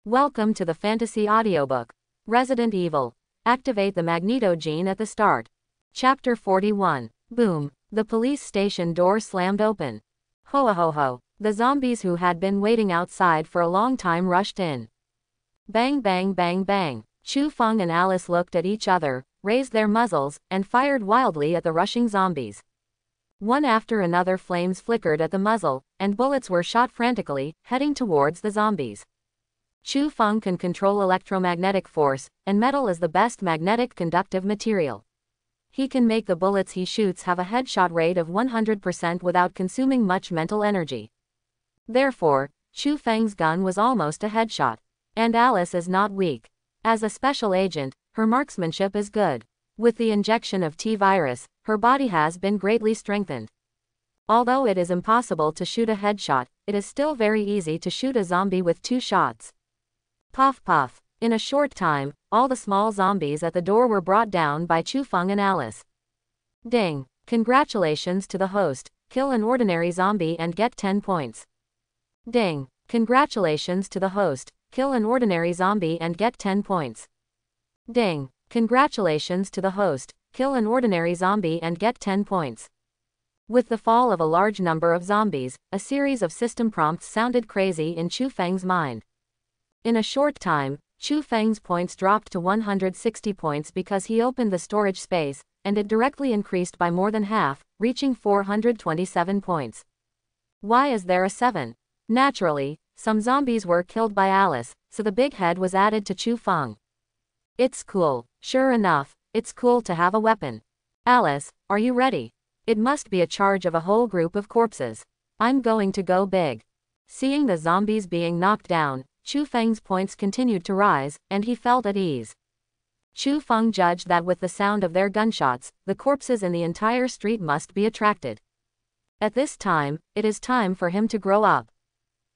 Welcome to the fantasy audiobook. Resident Evil. Activate the Magneto gene at the start. Chapter 41. Boom. The police station door slammed open. Ho ho ho. The zombies who had been waiting outside for a long time rushed in. Bang bang bang bang. Chu Feng and Alice looked at each other, raised their muzzles, and fired wildly at the rushing zombies. One after another flames flickered at the muzzle, and bullets were shot frantically, heading towards the zombies. Chu Feng can control electromagnetic force, and metal is the best magnetic conductive material. He can make the bullets he shoots have a headshot rate of 100% without consuming much mental energy. Therefore, Chu Feng's gun was almost a headshot. And Alice is not weak. As a special agent, her marksmanship is good. With the injection of T-virus, her body has been greatly strengthened. Although it is impossible to shoot a headshot, it is still very easy to shoot a zombie with 2 shots. Puff puff. In a short time, all the small zombies at the door were brought down by Chu Feng and Alice. Ding. Congratulations to the host. Kill an ordinary zombie and get 10 points. Ding. Congratulations to the host. Kill an ordinary zombie and get 10 points. Ding. Congratulations to the host. Kill an ordinary zombie and get 10 points. With the fall of a large number of zombies, a series of system prompts sounded crazy in Chu Feng's mind. In a short time, Chu Feng's points dropped to 160 points because he opened the storage space, and it directly increased by more than half, reaching 427 points. Why is there a 7? Naturally, some zombies were killed by Alice, so the big head was added to Chu Feng. It's cool. Sure enough, it's cool to have a weapon. Alice, are you ready? It must be a charge of a whole group of corpses. I'm going to go big. Seeing the zombies being knocked down, Chu Feng's points continued to rise, and he felt at ease. Chu Feng judged that with the sound of their gunshots, the corpses in the entire street must be attracted. At this time, it is time for him to grow up.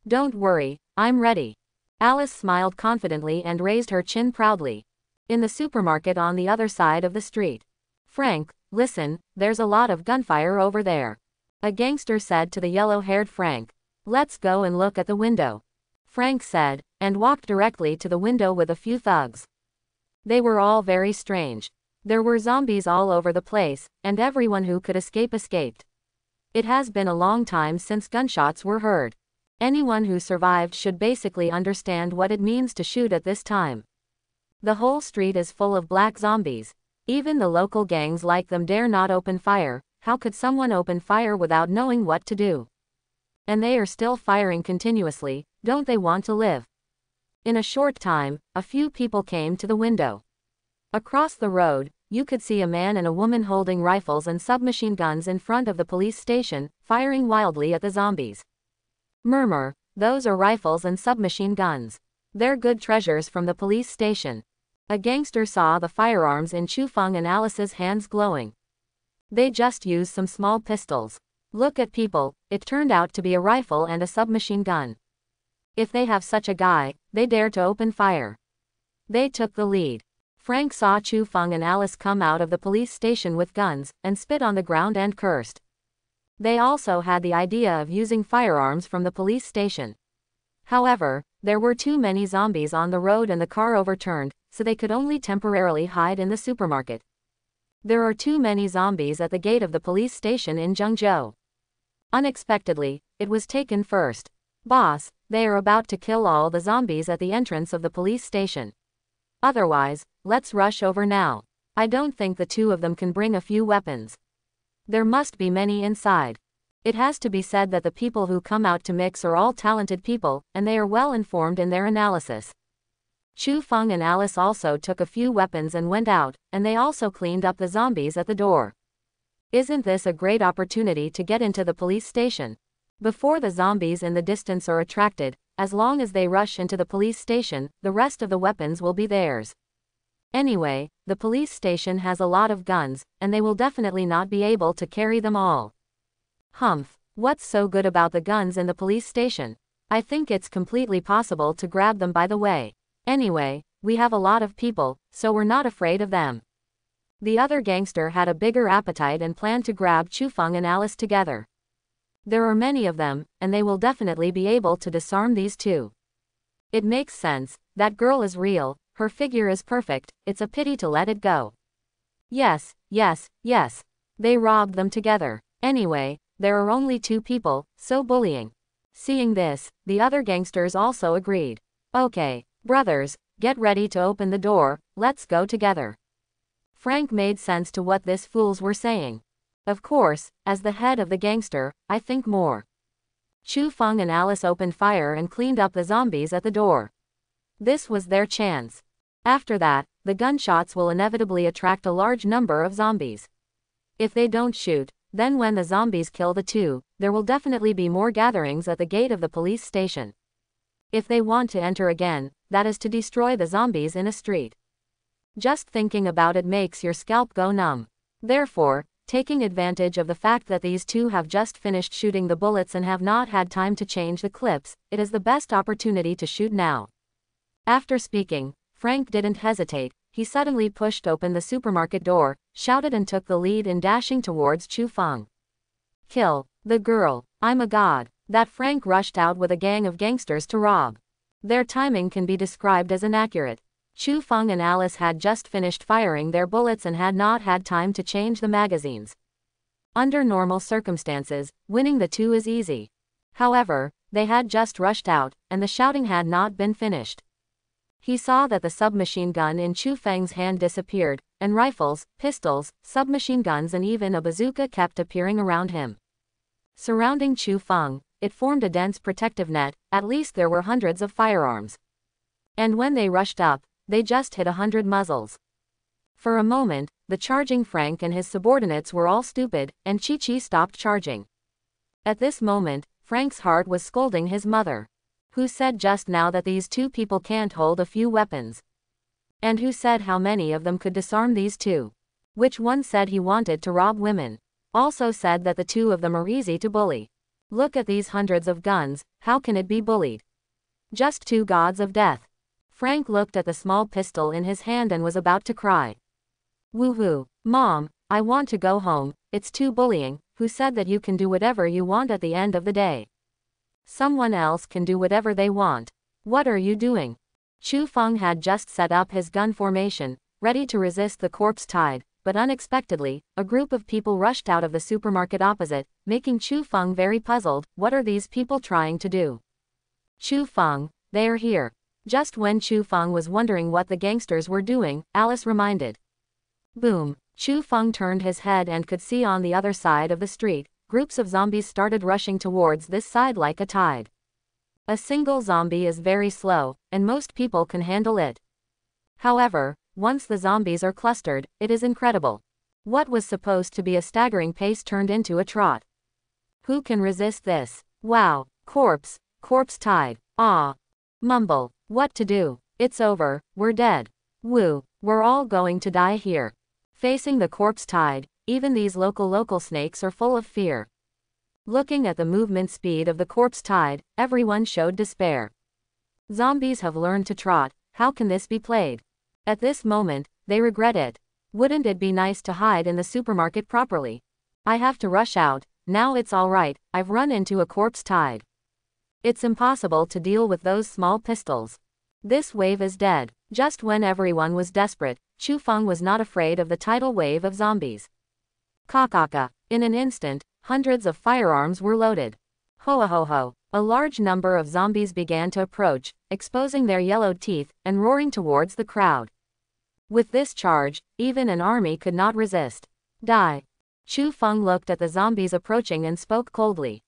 Don't worry, I'm ready. Alice smiled confidently and raised her chin proudly. In the supermarket on the other side of the street. Frank, listen, there's a lot of gunfire over there. A gangster said to the yellow-haired Frank. Let's go and look at the window. Frank said, and walked directly to the window with a few thugs. They were all very strange. There were zombies all over the place, and everyone who could escape escaped. It has been a long time since gunshots were heard. Anyone who survived should basically understand what it means to shoot at this time. The whole street is full of black zombies. Even the local gangs like them dare not open fire. How could someone open fire without knowing what to do? And they are still firing continuously, don't they want to live? In a short time, a few people came to the window. Across the road, you could see a man and a woman holding rifles and submachine guns in front of the police station, firing wildly at the zombies. Murmur, those are rifles and submachine guns. They're good treasures from the police station. A gangster saw the firearms in Chu Feng and Alice's hands glowing. They just used some small pistols. Look at people, it turned out to be a rifle and a submachine gun. If they have such a guy, they dare to open fire. They took the lead. Frank saw Chu Feng and Alice come out of the police station with guns, and spit on the ground and cursed. They also had the idea of using firearms from the police station. However, there were too many zombies on the road and the car overturned, so they could only temporarily hide in the supermarket. There are too many zombies at the gate of the police station in Zhengzhou. Unexpectedly, it was taken first. Boss, they are about to kill all the zombies at the entrance of the police station. Otherwise, let's rush over now. I don't think the two of them can bring a few weapons. There must be many inside. It has to be said that the people who come out to mix are all talented people, and they are well informed in their analysis. Chu Feng and Alice also took a few weapons and went out, and they also cleaned up the zombies at the door. Isn't this a great opportunity to get into the police station? Before the zombies in the distance are attracted, as long as they rush into the police station, the rest of the weapons will be theirs. Anyway, the police station has a lot of guns, and they will definitely not be able to carry them all. Humph, what's so good about the guns in the police station? I think it's completely possible to grab them by the way. Anyway, we have a lot of people, so we're not afraid of them. The other gangster had a bigger appetite and planned to grab Chu Feng and Alice together. There are many of them, and they will definitely be able to disarm these two. It makes sense, that girl is real, her figure is perfect, it's a pity to let it go. Yes, yes, yes. They robbed them together. Anyway, there are only two people, so bullying. Seeing this, the other gangsters also agreed. Okay, brothers, get ready to open the door, let's go together. Frank made sense to what these fools were saying. Of course, as the head of the gangster, I think more. Chu Feng and Alice opened fire and cleaned up the zombies at the door. This was their chance. After that, the gunshots will inevitably attract a large number of zombies. If they don't shoot, then when the zombies kill the two, there will definitely be more gatherings at the gate of the police station. If they want to enter again, that is to destroy the zombies in a street. Just thinking about it makes your scalp go numb. Therefore, taking advantage of the fact that these two have just finished shooting the bullets and have not had time to change the clips, it is the best opportunity to shoot now. After speaking, Frank didn't hesitate. He suddenly pushed open the supermarket door, shouted and took the lead in dashing towards Chu Feng. Kill the girl, I'm a god. That Frank rushed out with a gang of gangsters to rob. Their timing can be described as inaccurate. Chu Feng and Alice had just finished firing their bullets and had not had time to change the magazines. Under normal circumstances, winning the two is easy. However, they had just rushed out, and the shouting had not been finished. He saw that the submachine gun in Chu Feng's hand disappeared, and rifles, pistols, submachine guns and even a bazooka kept appearing around him. Surrounding Chu Feng, it formed a dense protective net, at least there were hundreds of firearms. And when they rushed up, they just hit 100 muzzles. For a moment, the charging Frank and his subordinates were all stupid, and Chi-Chi stopped charging. At this moment, Frank's heart was scolding his mother. Who said just now that these two people can't hold a few weapons? And who said how many of them could disarm these two? Which one said he wanted to rob women? Also said that the two of them are easy to bully. Look at these hundreds of guns, how can it be bullied? Just two gods of death. Frank looked at the small pistol in his hand and was about to cry. Woohoo, Mom, I want to go home, it's too bullying. Who said that you can do whatever you want at the end of the day? Someone else can do whatever they want. What are you doing? Chu Feng had just set up his gun formation, ready to resist the corpse tide, but unexpectedly, a group of people rushed out of the supermarket opposite, making Chu Feng very puzzled. What are these people trying to do? Chu Feng, they are here. Just when Chu Feng was wondering what the gangsters were doing, Alice reminded. Boom. Chu Feng turned his head and could see on the other side of the street, groups of zombies started rushing towards this side like a tide. A single zombie is very slow, and most people can handle it. However, once the zombies are clustered, it is incredible. What was supposed to be a staggering pace turned into a trot. Who can resist this? Wow, corpse tide. Ah. Mumble, what to do? It's over, we're dead. Woo, we're all going to die here. Facing the corpse tide, even these local snakes are full of fear. Looking at the movement speed of the corpse tide, everyone showed despair. Zombies have learned to trot, how can this be played? At this moment, they regret it. Wouldn't it be nice to hide in the supermarket properly? I have to rush out, now it's alright, I've run into a corpse tide. It's impossible to deal with those small pistols. This wave is dead. Just when everyone was desperate, Chu Feng was not afraid of the tidal wave of zombies. Kakaka. In an instant, hundreds of firearms were loaded. Ho-ho-ho. A large number of zombies began to approach, exposing their yellowed teeth, and roaring towards the crowd. With this charge, even an army could not resist. Die. Chu Feng looked at the zombies approaching and spoke coldly.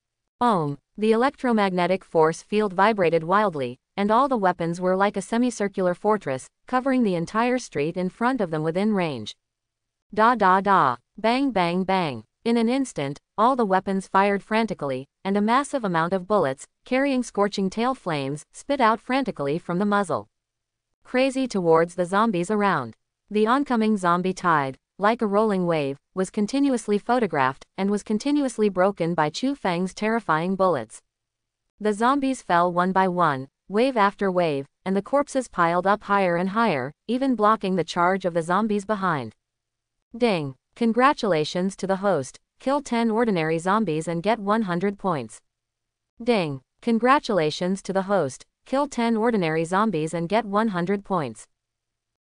The electromagnetic force field vibrated wildly, and all the weapons were like a semicircular fortress, covering the entire street in front of them within range. Da da da. Bang bang bang. In an instant, all the weapons fired frantically, and a massive amount of bullets, carrying scorching tail flames, spit out frantically from the muzzle. Crazy towards the zombies around. The oncoming zombie tide, like a rolling wave, was continuously photographed, and was continuously broken by Chu Feng's terrifying bullets. The zombies fell one by one, wave after wave, and the corpses piled up higher and higher, even blocking the charge of the zombies behind. Ding! Congratulations to the host, kill 10 ordinary zombies and get 100 points. Ding! Congratulations to the host, kill 10 ordinary zombies and get 100 points.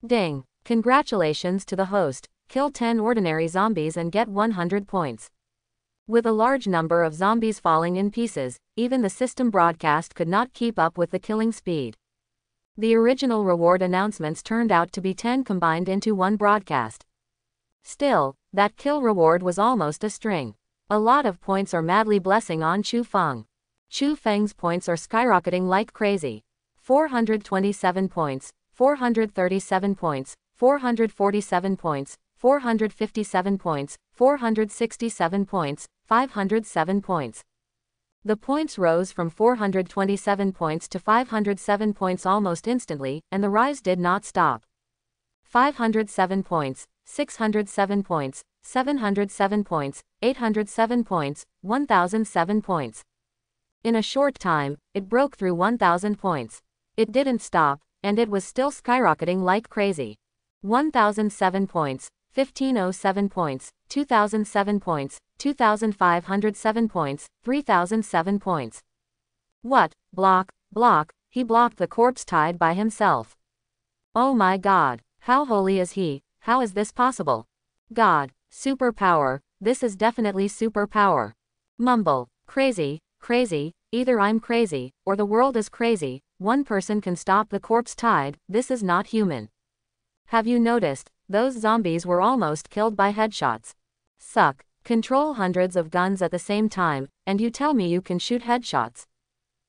Ding! Congratulations to the host, kill 10 ordinary zombies and get 100 points. With a large number of zombies falling in pieces, even the system broadcast could not keep up with the killing speed. The original reward announcements turned out to be 10 combined into one broadcast. Still, that kill reward was almost a string. A lot of points are madly blessing on Chu Feng. Chu Feng's points are skyrocketing like crazy. 427 points, 437 points, 447 points, 457 points, 467 points, 507 points. The points rose from 427 points to 507 points almost instantly, and the rise did not stop. 507 points, 607 points, 707 points, 807 points, 1007 points. In a short time, it broke through 1000 points. It didn't stop, and it was still skyrocketing like crazy. 1007 points, 1507 points, 2007 points, 2507 points, 3007 points. What? Block, he blocked the corpse tide by himself. Oh my god, how holy is he? How is this possible? God, superpower, this is definitely superpower. Mumble, crazy, either I'm crazy, or the world is crazy, one person can stop the corpse tide, this is not human. Have you noticed, those zombies were almost killed by headshots. Suck, control hundreds of guns at the same time, and you tell me you can shoot headshots.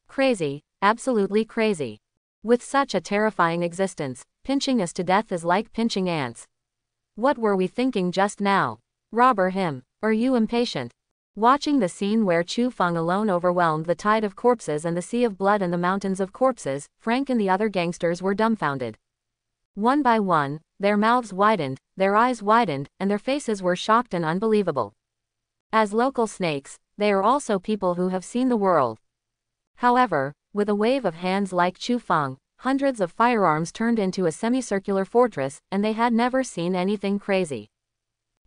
Crazy, absolutely crazy. With such a terrifying existence, pinching us to death is like pinching ants. What were we thinking just now? Robber him. Are you impatient? Watching the scene where Chu Feng alone overwhelmed the tide of corpses and the sea of blood and the mountains of corpses, Frank and the other gangsters were dumbfounded. One by one, their mouths widened, their eyes widened, and their faces were shocked and unbelievable. As local snakes, they are also people who have seen the world. However, with a wave of hands like Chu Feng, hundreds of firearms turned into a semicircular fortress, and they had never seen anything crazy.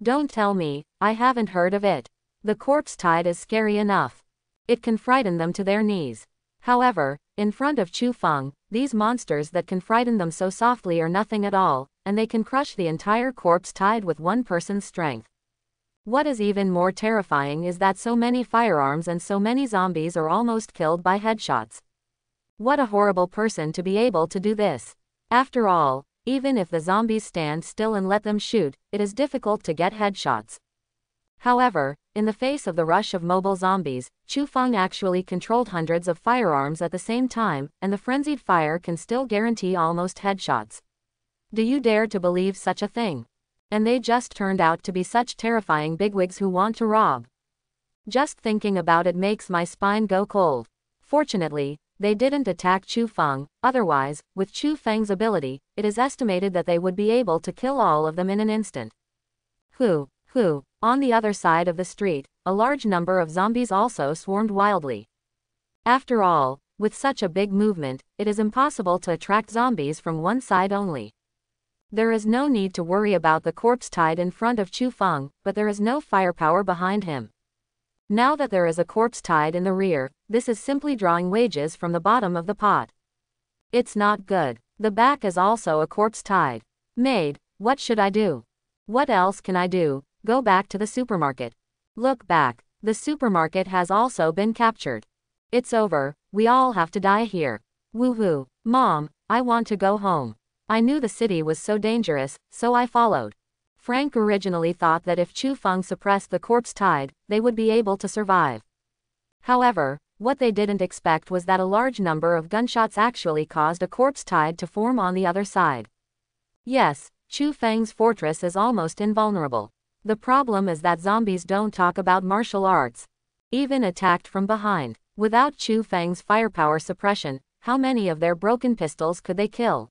Don't tell me, I haven't heard of it. The corpse tide is scary enough. It can frighten them to their knees. However, in front of Chu Feng, these monsters that can frighten them so softly are nothing at all, and they can crush the entire corpse tide with one person's strength. What is even more terrifying is that so many firearms and so many zombies are almost killed by headshots. What a horrible person to be able to do this. After all, even if the zombies stand still and let them shoot, it is difficult to get headshots. However, in the face of the rush of mobile zombies, Chu Feng actually controlled hundreds of firearms at the same time, and the frenzied fire can still guarantee almost headshots. Do you dare to believe such a thing? And they just turned out to be such terrifying bigwigs who want to rob. Just thinking about it makes my spine go cold. Fortunately, they didn't attack Chu Feng, otherwise, with Chu Feng's ability, it is estimated that they would be able to kill all of them in an instant. On the other side of the street, a large number of zombies also swarmed wildly. After all, with such a big movement, it is impossible to attract zombies from one side only. There is no need to worry about the corpse tide in front of Chu Feng, but there is no firepower behind him. Now that there is a corpse tide in the rear, this is simply drawing wages from the bottom of the pot. It's not good. The back is also a corpse tide. Maid, what should I do? What else can I do? Go back to the supermarket. Look back. The supermarket has also been captured. It's over, we all have to die here. Woohoo. Mom, I want to go home. I knew the city was so dangerous, so I followed. Frank originally thought that if Chu Feng suppressed the corpse tide, they would be able to survive. However, what they didn't expect was that a large number of gunshots actually caused a corpse tide to form on the other side. Yes, Chu Feng's fortress is almost invulnerable. The problem is that zombies don't talk about martial arts. Even attacked from behind, without Chu Feng's firepower suppression, how many of their broken pistols could they kill?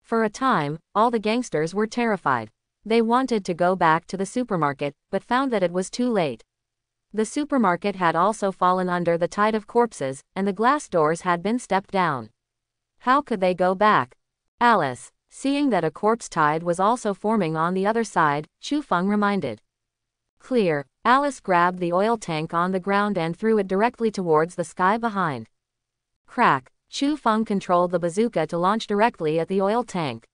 For a time, all the gangsters were terrified. They wanted to go back to the supermarket, but found that it was too late. The supermarket had also fallen under the tide of corpses, and the glass doors had been stepped down. How could they go back? Alice, seeing that a corpse tide was also forming on the other side, Chu Feng reminded. Clear. Alice grabbed the oil tank on the ground and threw it directly towards the sky behind. Crack. Chu Feng controlled the bazooka to launch directly at the oil tank.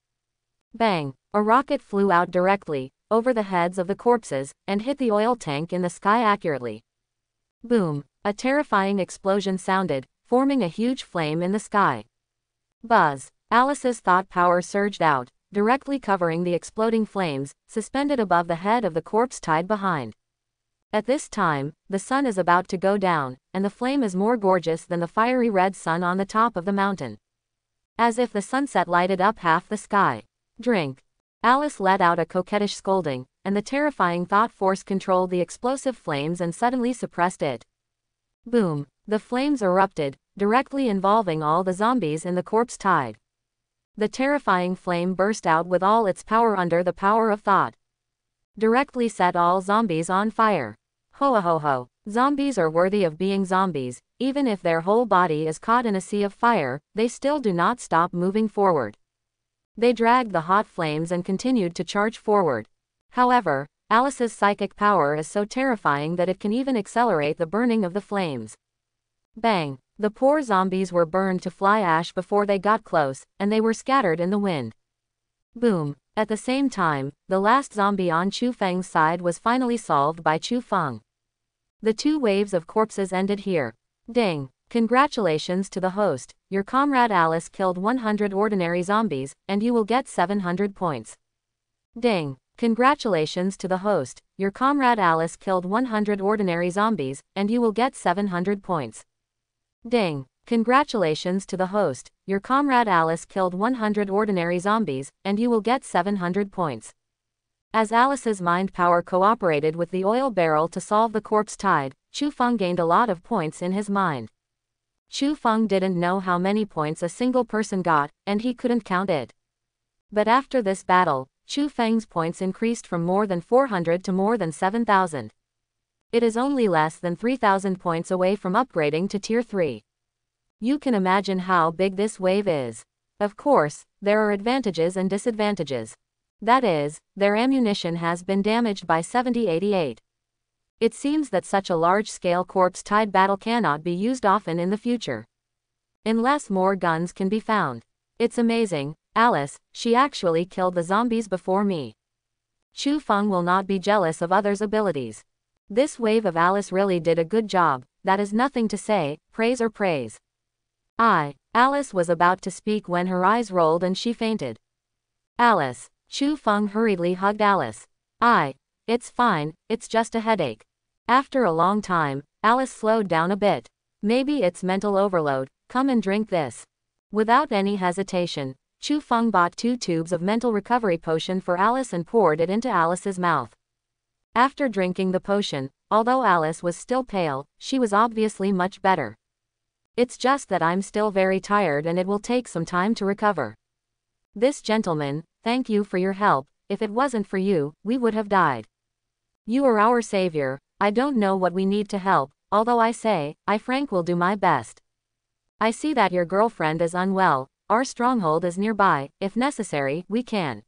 Bang! A rocket flew out directly over the heads of the corpses and hit the oil tank in the sky accurately. Boom! A terrifying explosion sounded, forming a huge flame in the sky. Buzz! Alice's thought power surged out, directly covering the exploding flames, suspended above the head of the corpse tied behind. At this time, the sun is about to go down, and the flame is more gorgeous than the fiery red sun on the top of the mountain. As if the sunset lighted up half the sky. Drink. Alice let out a coquettish scolding, and the terrifying thought force controlled the explosive flames and suddenly suppressed it. Boom! The flames erupted, directly involving all the zombies in the corpse tide. The terrifying flame burst out with all its power under the power of thought. Directly set all zombies on fire. Ho ho ho! Zombies are worthy of being zombies, even if their whole body is caught in a sea of fire, they still do not stop moving forward. They dragged the hot flames and continued to charge forward. However, Alice's psychic power is so terrifying that it can even accelerate the burning of the flames. Bang! The poor zombies were burned to fly ash before they got close, and they were scattered in the wind. Boom! At the same time, the last zombie on Chu Feng's side was finally solved by Chu Feng. The two waves of corpses ended here. Ding! Congratulations to the host, your comrade Alice killed 100 ordinary zombies, and you will get 700 points. Ding! Congratulations to the host, your comrade Alice killed 100 ordinary zombies, and you will get 700 points. Ding! Congratulations to the host, your comrade Alice killed 100 ordinary zombies, and you will get 700 points. As Alice's mind power cooperated with the oil barrel to solve the corpse tide, Chu Feng gained a lot of points in his mind. Chu Feng didn't know how many points a single person got, and he couldn't count it. But after this battle, Chu Feng's points increased from more than 400 to more than 7,000. It is only less than 3,000 points away from upgrading to Tier 3. You can imagine how big this wave is. Of course, there are advantages and disadvantages. That is, their ammunition has been damaged by 7088. It seems that such a large-scale corpse-tide battle cannot be used often in the future. Unless more guns can be found. It's amazing, Alice, she actually killed the zombies before me. Chu Feng will not be jealous of others' abilities. This wave of Alice really did a good job, that is nothing to say, praise or praise. Alice was about to speak when her eyes rolled and she fainted. Alice. Chu Feng hurriedly hugged Alice. It's fine, it's just a headache. After a long time, Alice slowed down a bit. Maybe it's mental overload, come and drink this. Without any hesitation, Chu Feng bought 2 tubes of mental recovery potion for Alice and poured it into Alice's mouth. After drinking the potion, although Alice was still pale, she was obviously much better. It's just that I'm still very tired and it will take some time to recover. This gentleman, thank you for your help, if it wasn't for you, we would have died. You are our savior, I don't know what we need to help, although I Frank will do my best. I see that your girlfriend is unwell, our stronghold is nearby, if necessary, we can.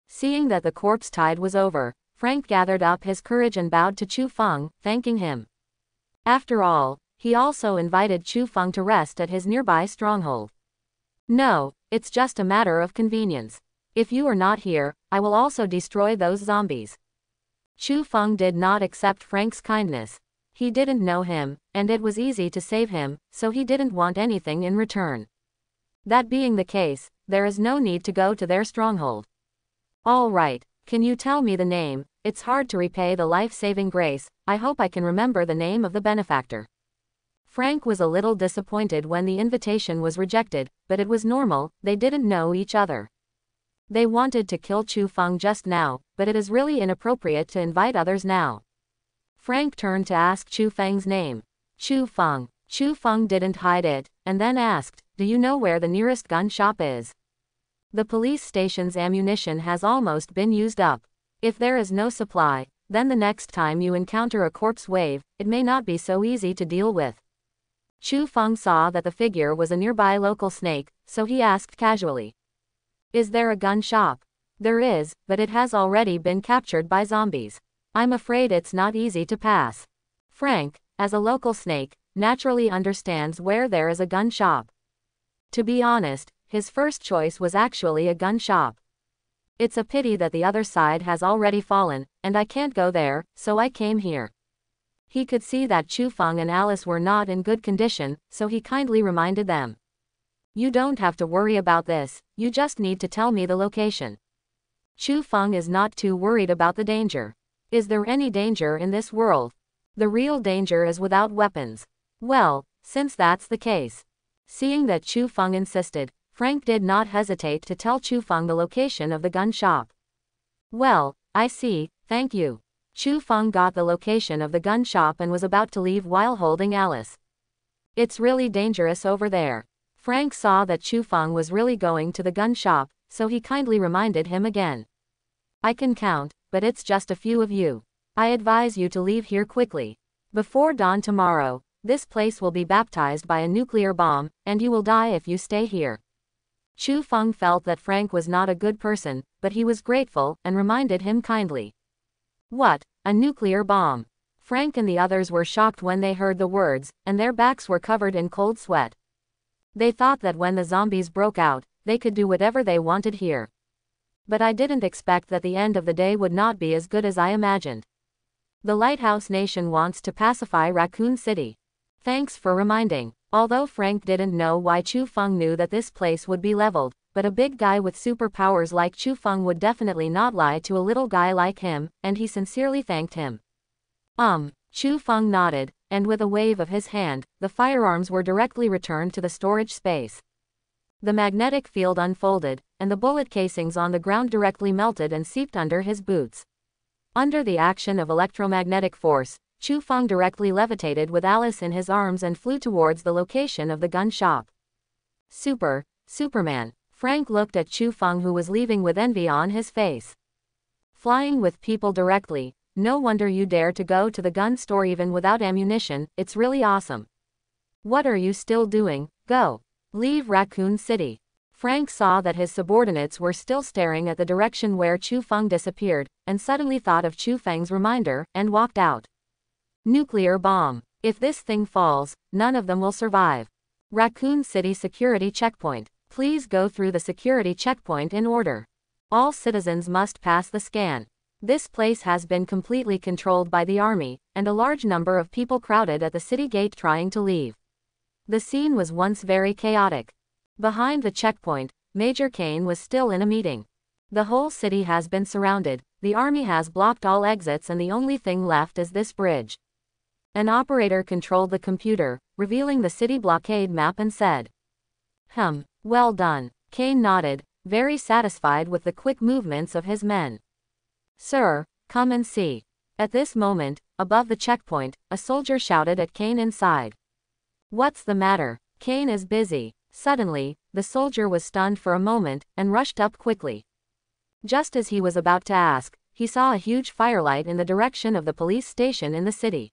Seeing that the corpse tide was over, Frank gathered up his courage and bowed to Chu Feng, thanking him. After all, he also invited Chu Feng to rest at his nearby stronghold. No, it's just a matter of convenience. If you are not here, I will also destroy those zombies. Chu Feng did not accept Frank's kindness. He didn't know him, and it was easy to save him, so he didn't want anything in return. That being the case, there is no need to go to their stronghold. All right, can you tell me the name? It's hard to repay the life-saving grace, I hope I can remember the name of the benefactor. Frank was a little disappointed when the invitation was rejected, but it was normal, they didn't know each other. They wanted to kill Chu Feng just now, but it is really inappropriate to invite others now. Frank turned to ask Chu Feng's name. Chu Feng. Chu Feng didn't hide it, and then asked, do you know where the nearest gun shop is? The police station's ammunition has almost been used up. If there is no supply, then the next time you encounter a corpse wave, it may not be so easy to deal with. Chu Feng saw that the figure was a nearby local snake, so he asked casually. Is there a gun shop? There is, but it has already been captured by zombies. I'm afraid it's not easy to pass. Frank, as a local snake, naturally understands where there is a gun shop. To be honest, his first choice was actually a gun shop. It's a pity that the other side has already fallen, and I can't go there, so I came here. He could see that Chu Feng and Alice were not in good condition, so he kindly reminded them. You don't have to worry about this, you just need to tell me the location. Chu Feng is not too worried about the danger. Is there any danger in this world? The real danger is without weapons. Well, since that's the case. Seeing that Chu Feng insisted, Frank did not hesitate to tell Chu Feng the location of the gun shop. Well, I see, thank you. Chu Feng got the location of the gun shop and was about to leave while holding Alice. It's really dangerous over there. Frank saw that Chu Feng was really going to the gun shop, so he kindly reminded him again. I can count, but it's just a few of you. I advise you to leave here quickly. Before dawn tomorrow, this place will be baptized by a nuclear bomb, and you will die if you stay here. Chu Feng felt that Frank was not a good person, but he was grateful and reminded him kindly. What? A nuclear bomb? Frank and the others were shocked when they heard the words, and their backs were covered in cold sweat. They thought that when the zombies broke out, they could do whatever they wanted here. But I didn't expect that the end of the day would not be as good as I imagined. The Lighthouse Nation wants to pacify Raccoon City. Thanks for reminding. Although Frank didn't know why Chu Feng knew that this place would be leveled, but a big guy with superpowers like Chu Feng would definitely not lie to a little guy like him, and he sincerely thanked him. Chu Feng nodded, and with a wave of his hand, the firearms were directly returned to the storage space. The magnetic field unfolded, and the bullet casings on the ground directly melted and seeped under his boots. Under the action of electromagnetic force, Chu Feng directly levitated with Alice in his arms and flew towards the location of the gun shop. Superman. Frank looked at Chu Feng, who was leaving with envy on his face. Flying with people directly, no wonder you dare to go to the gun store even without ammunition, it's really awesome. What are you still doing? Go. Leave Raccoon City. Frank saw that his subordinates were still staring at the direction where Chu Feng disappeared, and suddenly thought of Chu Feng's reminder, and walked out. Nuclear bomb. If this thing falls, none of them will survive. Raccoon City Security Checkpoint. Please go through the security checkpoint in order. All citizens must pass the scan. This place has been completely controlled by the army, and a large number of people crowded at the city gate trying to leave. The scene was once very chaotic. Behind the checkpoint, Major Kane was still in a meeting. The whole city has been surrounded, the army has blocked all exits, and the only thing left is this bridge. An operator controlled the computer, revealing the city blockade map, and said, well done. Kane nodded, very satisfied with the quick movements of his men. Sir, come and see. At this moment, above the checkpoint, a soldier shouted at Kane inside. What's the matter? Kane is busy. Suddenly, the soldier was stunned for a moment, and rushed up quickly. Just as he was about to ask, he saw a huge firelight in the direction of the police station in the city.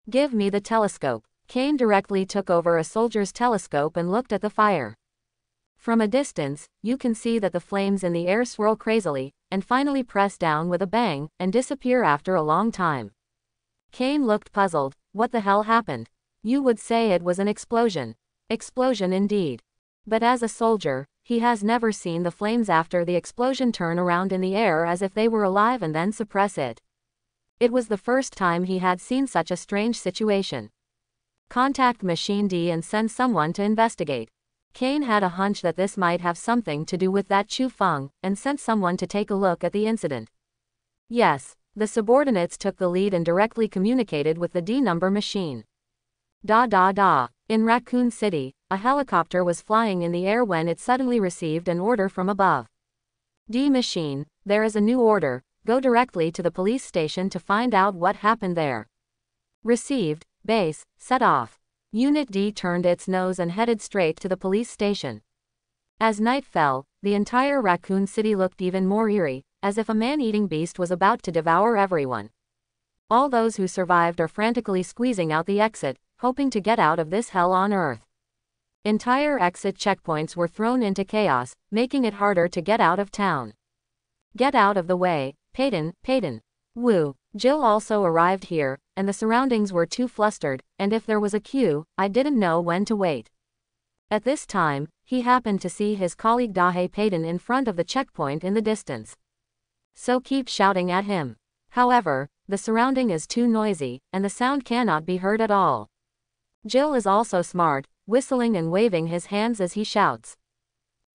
Give me the telescope. Kane directly took over a soldier's telescope and looked at the fire. From a distance, you can see that the flames in the air swirl crazily, and finally press down with a bang, and disappear after a long time. Kane looked puzzled. What the hell happened? You would say it was an explosion. Explosion indeed. But as a soldier, he has never seen the flames after the explosion turn around in the air as if they were alive and then suppress it. It was the first time he had seen such a strange situation. Contact Machine D and send someone to investigate. Kane had a hunch that this might have something to do with that Chu Feng, and sent someone to take a look at the incident. Yes, the subordinates took the lead and directly communicated with the D-number machine. In Raccoon City, a helicopter was flying in the air when it suddenly received an order from above. D machine, there is a new order, go directly to the police station to find out what happened there. Received, base, set off. Unit D turned its nose and headed straight to the police station. As night fell, the entire Raccoon City looked even more eerie, as if a man-eating beast was about to devour everyone. All those who survived are frantically squeezing out the exit, hoping to get out of this hell on earth. Entire exit checkpoints were thrown into chaos, making it harder to get out of town. Get out of the way, Peyton. Woo. Jill also arrived here, and the surroundings were too flustered, and if there was a queue, I didn't know when to wait. At this time, he happened to see his colleague Dahe Payton in front of the checkpoint in the distance. So keep shouting at him. However, the surrounding is too noisy, and the sound cannot be heard at all. Jill is also smart, whistling and waving his hands as he shouts.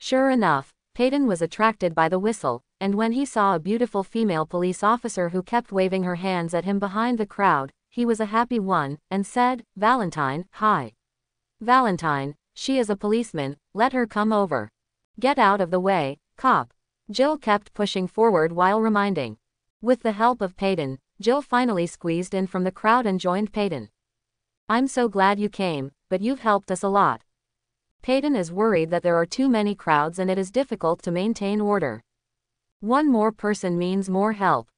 Sure enough, Payton was attracted by the whistle, and when he saw a beautiful female police officer who kept waving her hands at him behind the crowd, he was a happy one, and said, "Valentine, hi. Valentine, she is a policeman, let her come over. Get out of the way, cop." Jill kept pushing forward while reminding. With the help of Payton, Jill finally squeezed in from the crowd and joined Payton. "I'm so glad you came, but you've helped us a lot." Payton is worried that there are too many crowds and it is difficult to maintain order. One more person means more help.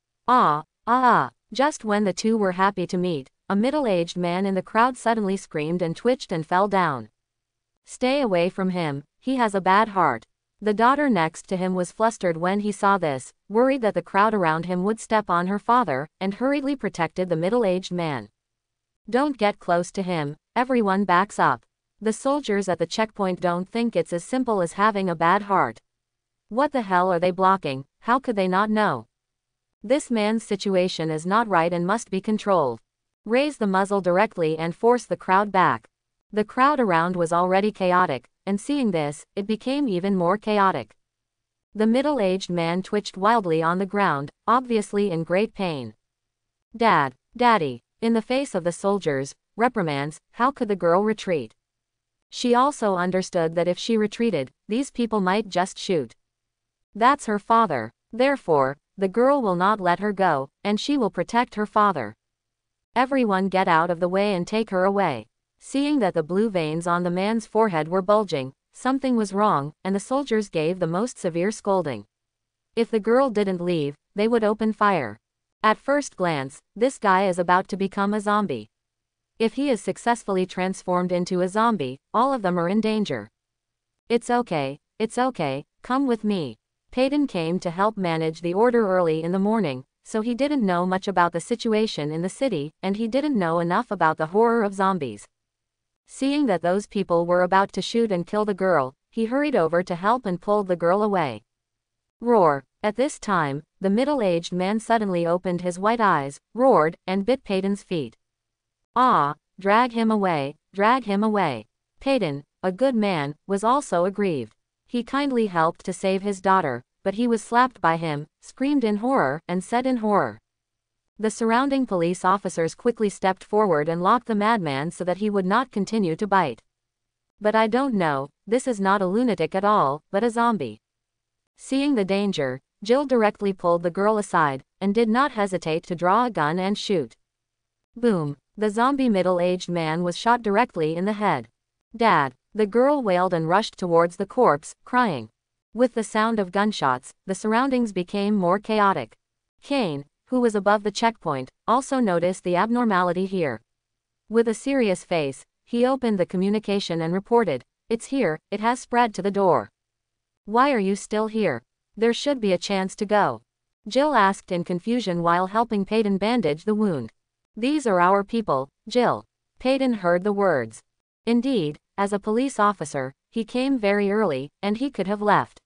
Just when the two were happy to meet, a middle-aged man in the crowd suddenly screamed and twitched and fell down. Stay away from him, he has a bad heart. The daughter next to him was flustered when he saw this, worried that the crowd around him would step on her father, and hurriedly protected the middle-aged man. Don't get close to him, everyone backs up. The soldiers at the checkpoint don't think it's as simple as having a bad heart. What the hell are they blocking? How could they not know? This man's situation is not right and must be controlled. Raise the muzzle directly and force the crowd back. The crowd around was already chaotic, and seeing this, it became even more chaotic. The middle-aged man twitched wildly on the ground, obviously in great pain. "Dad, Daddy," in the face of the soldiers, reprimands, how could the girl retreat? She also understood that if she retreated, these people might just shoot. That's her father. Therefore, the girl will not let her go, and she will protect her father. Everyone get out of the way and take her away. Seeing that the blue veins on the man's forehead were bulging, something was wrong, and the soldiers gave the most severe scolding. If the girl didn't leave, they would open fire. At first glance, this guy is about to become a zombie. If he is successfully transformed into a zombie, all of them are in danger. It's okay, come with me. Payton came to help manage the order early in the morning, so he didn't know much about the situation in the city, and he didn't know enough about the horror of zombies. Seeing that those people were about to shoot and kill the girl, he hurried over to help and pulled the girl away. Roar! At this time, the middle-aged man suddenly opened his white eyes, roared, and bit Payton's feet. Drag him away, drag him away. Payton, a good man, was also aggrieved. He kindly helped to save his daughter, but he was slapped by him, screamed in horror, and said in horror. The surrounding police officers quickly stepped forward and locked the madman so that he would not continue to bite. But I don't know, this is not a lunatic at all, but a zombie. Seeing the danger, Jill directly pulled the girl aside, and did not hesitate to draw a gun and shoot. Boom! The zombie middle-aged man was shot directly in the head. "Dad!" The girl wailed and rushed towards the corpse, crying. With the sound of gunshots, the surroundings became more chaotic. Kane, who was above the checkpoint, also noticed the abnormality here. With a serious face, he opened the communication and reported, "It's here, it has spread to the door." "Why are you still here? There should be a chance to go," Jill asked in confusion while helping Payton bandage the wound. "These are our people, Jill." Payton heard the words. Indeed, as a police officer, he came very early, and he could have left.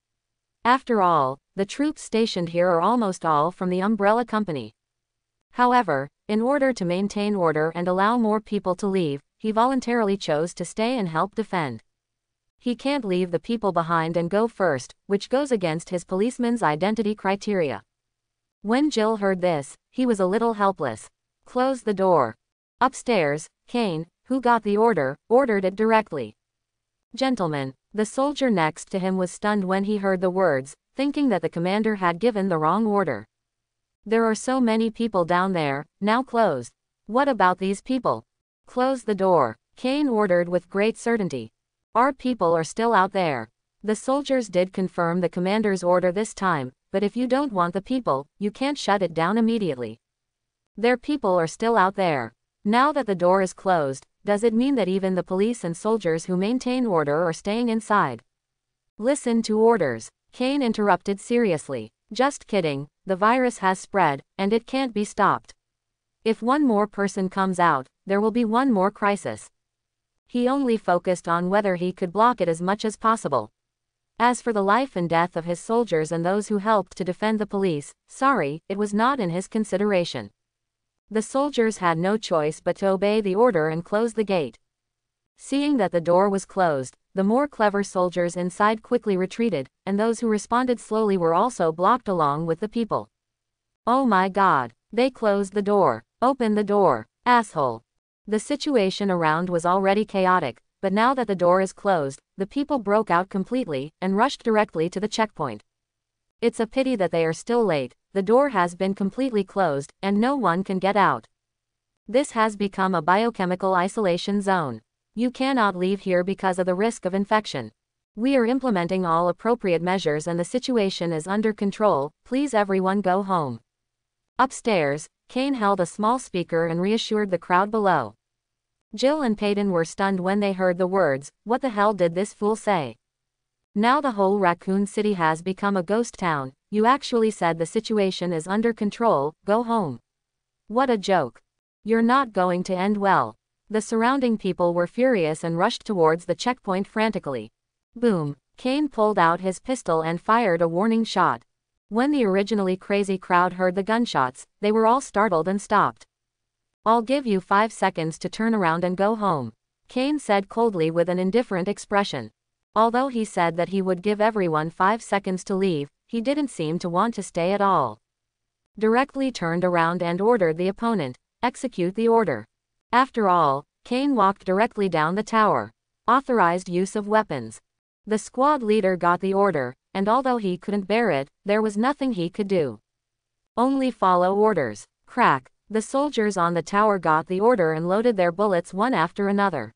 After all, the troops stationed here are almost all from the Umbrella Company. However, in order to maintain order and allow more people to leave, he voluntarily chose to stay and help defend. He can't leave the people behind and go first, which goes against his policeman's identity criteria. When Jill heard this, he was a little helpless. "Close the door." Upstairs, Kane, who got the order, ordered it directly. "Gentlemen." The soldier next to him was stunned when he heard the words, thinking that the commander had given the wrong order. "There are so many people down there, now closed." "What about these people?" "Close the door," Kane ordered with great certainty. "Our people are still out there." The soldiers did confirm the commander's order this time, but if you don't want the people, you can't shut it down immediately. Their people are still out there. Now that the door is closed, does it mean that even the police and soldiers who maintain order are staying inside? Listen to orders. Kane interrupted seriously. Just kidding, the virus has spread, and it can't be stopped. If one more person comes out, there will be one more crisis. He only focused on whether he could block it as much as possible. As for the life and death of his soldiers and those who helped to defend the police, sorry, it was not in his consideration. The soldiers had no choice but to obey the order and close the gate. Seeing that the door was closed, the more clever soldiers inside quickly retreated, and those who responded slowly were also blocked along with the people. Oh my God, they closed the door. Open the door, asshole. The situation around was already chaotic, but now that the door is closed, the people broke out completely and rushed directly to the checkpoint. It's a pity that they are still late. The door has been completely closed, and no one can get out. This has become a biochemical isolation zone. You cannot leave here because of the risk of infection. We are implementing all appropriate measures and the situation is under control. Please everyone go home. Upstairs, Kane held a small speaker and reassured the crowd below. Jill and Peyton were stunned when they heard the words, "What the hell did this fool say? Now the whole Raccoon City has become a ghost town. You actually said the situation is under control, go home. What a joke. You're not going to end well." The surrounding people were furious and rushed towards the checkpoint frantically. Boom. Kane pulled out his pistol and fired a warning shot. When the originally crazy crowd heard the gunshots, they were all startled and stopped. "I'll give you 5 seconds to turn around and go home," Kane said coldly with an indifferent expression. Although he said that he would give everyone 5 seconds to leave, he didn't seem to want to stay at all. Directly turned around and ordered the opponent, "Execute the order." After all, Kane walked directly down the tower. Authorized use of weapons. The squad leader got the order, and although he couldn't bear it, there was nothing he could do. Only follow orders. Crack. The soldiers on the tower got the order and loaded their bullets one after another.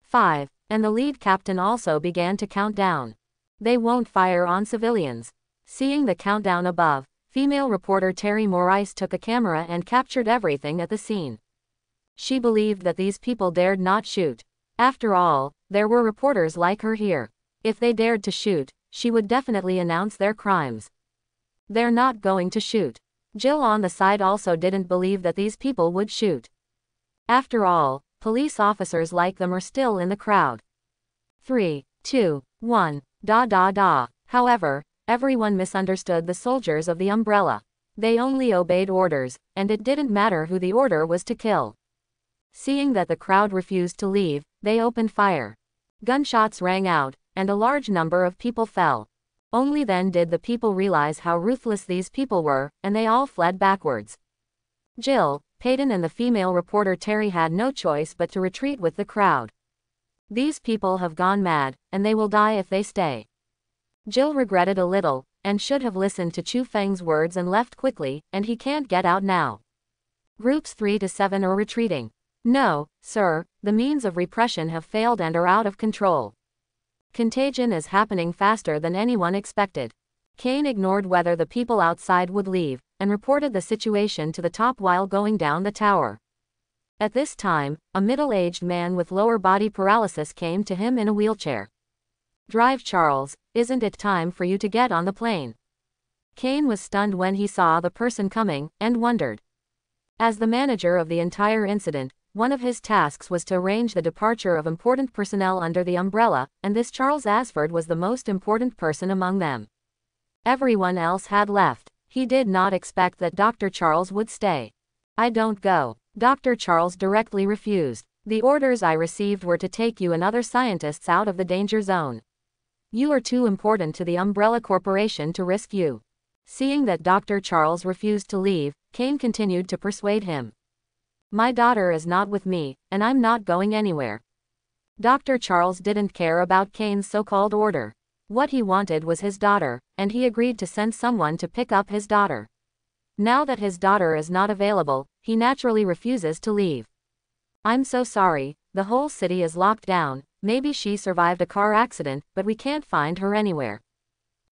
5. And the lead captain also began to count down. They won't fire on civilians. Seeing the countdown above, female reporter Terry Morrice took a camera and captured everything at the scene. She believed that these people dared not shoot. After all, there were reporters like her here. If they dared to shoot, she would definitely announce their crimes. They're not going to shoot. Jill on the side also didn't believe that these people would shoot. After all, police officers like them are still in the crowd. 3, 2, 1, da da da. However, everyone misunderstood the soldiers of the Umbrella. They only obeyed orders, and it didn't matter who the order was to kill. Seeing that the crowd refused to leave, they opened fire. Gunshots rang out, and a large number of people fell. Only then did the people realize how ruthless these people were, and they all fled backwards. Jill, Peyton and the female reporter Terry had no choice but to retreat with the crowd. These people have gone mad, and they will die if they stay. Jill regretted a little, and should have listened to Chu Feng's words and left quickly, and he can't get out now. Groups 3 to 7 are retreating. No, sir, the means of repression have failed and are out of control. Contagion is happening faster than anyone expected. Kane ignored whether the people outside would leave, and reported the situation to the top while going down the tower. At this time, a middle-aged man with lower body paralysis came to him in a wheelchair. "Drive, Charles, isn't it time for you to get on the plane?" Kane was stunned when he saw the person coming, and wondered. As the manager of the entire incident, one of his tasks was to arrange the departure of important personnel under the Umbrella, and this Charles Asford was the most important person among them. Everyone else had left. He did not expect that Dr. Charles would stay. "I don't go." Dr. Charles directly refused. "The orders I received were to take you and other scientists out of the danger zone. You are too important to the Umbrella Corporation to risk you." Seeing that Dr. Charles refused to leave, Kane continued to persuade him. "My daughter is not with me, and I'm not going anywhere." Dr. Charles didn't care about Kane's so-called order. What he wanted was his daughter, and he agreed to send someone to pick up his daughter. Now that his daughter is not available, he naturally refuses to leave. "I'm so sorry, the whole city is locked down. Maybe she survived a car accident, but we can't find her anywhere.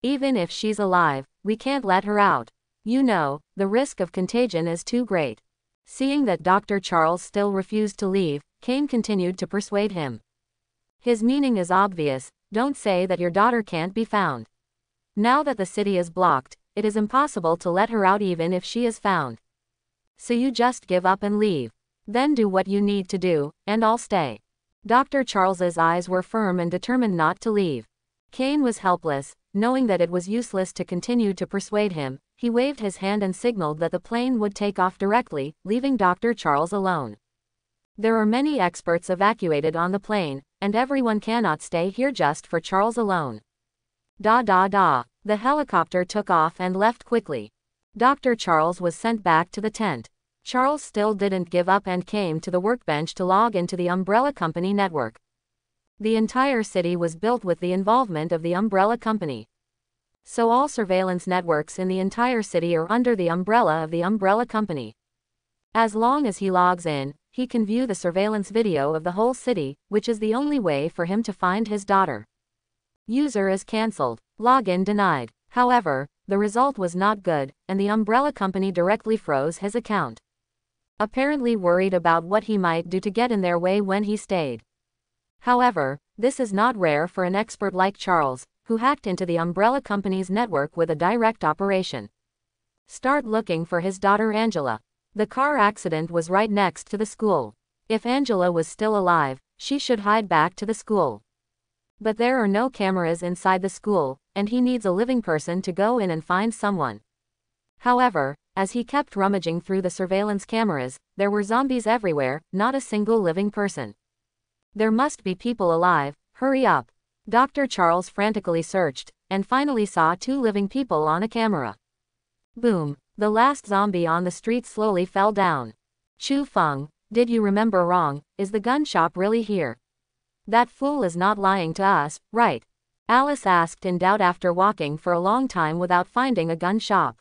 Even if she's alive, we can't let her out. You know, the risk of contagion is too great." Seeing that Dr. Charles still refused to leave, Kane continued to persuade him. "His meaning is obvious, don't say that your daughter can't be found. Now that the city is blocked, it is impossible to let her out even if she is found. So you just give up and leave. Then do what you need to do, and I'll stay." Dr. Charles's eyes were firm and determined not to leave. Kane was helpless, knowing that it was useless to continue to persuade him. He waved his hand and signaled that the plane would take off directly, leaving Dr. Charles alone. There are many experts evacuated on the plane, and everyone cannot stay here just for Charles alone. The helicopter took off and left quickly. Dr. Charles was sent back to the tent. Charles still didn't give up and came to the workbench to log into the Umbrella Company network. The entire city was built with the involvement of the Umbrella Company. So all surveillance networks in the entire city are under the umbrella of the Umbrella Company. As long as he logs in, he can view the surveillance video of the whole city, which is the only way for him to find his daughter. User is cancelled. Login denied. However, the result was not good, and the Umbrella Company directly froze his account. Apparently worried about what he might do to get in their way when he stayed. However, this is not rare for an expert like Charles, who hacked into the Umbrella Company's network with a direct operation. Start looking for his daughter Angela. The car accident was right next to the school. If Angela was still alive, she should hide back to the school. But there are no cameras inside the school, and he needs a living person to go in and find someone. However, as he kept rummaging through the surveillance cameras, there were zombies everywhere, not a single living person. There must be people alive, hurry up. Dr. Charles frantically searched, and finally saw 2 living people on a camera. Boom, the last zombie on the street slowly fell down. Chu Feng, did you remember wrong? Is the gun shop really here? That fool is not lying to us, right? Alice asked in doubt after walking for a long time without finding a gun shop.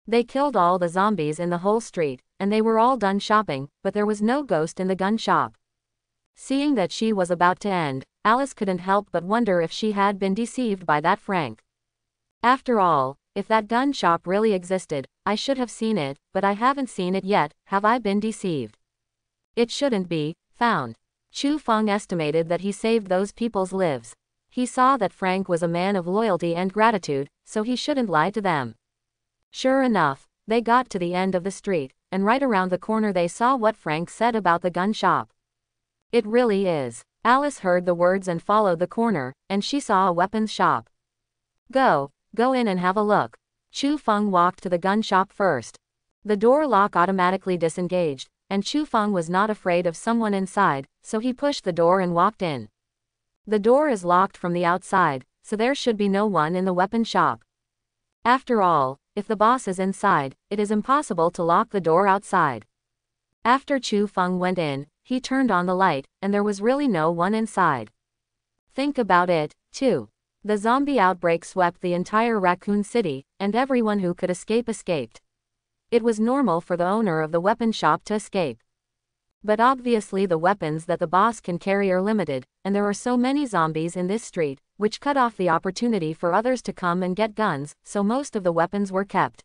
They killed all the zombies in the whole street, and they were all done shopping, but there was no ghost in the gun shop. Seeing that she was about to end, Alice couldn't help but wonder if she had been deceived by that Frank. After all, if that gun shop really existed, I should have seen it, but I haven't seen it yet. Have I been deceived? It shouldn't be found. Chu Feng estimated that he saved those people's lives. He saw that Frank was a man of loyalty and gratitude, so he shouldn't lie to them. Sure enough, they got to the end of the street, and right around the corner they saw what Frank said about the gun shop. It really is. Alice heard the words and followed the corner, and she saw a weapons shop. Go in and have a look. Chu Feng walked to the gun shop first. The door lock automatically disengaged, and Chu Feng was not afraid of someone inside, so he pushed the door and walked in. The door is locked from the outside, so there should be no one in the weapon shop. After all, if the boss is inside, it is impossible to lock the door outside. After Chu Feng went in, he turned on the light, and there was really no one inside. Think about it, too. The zombie outbreak swept the entire Raccoon City, and everyone who could escape escaped. It was normal for the owner of the weapon shop to escape. But obviously the weapons that the boss can carry are limited, and there are so many zombies in this street, which cut off the opportunity for others to come and get guns, so most of the weapons were kept.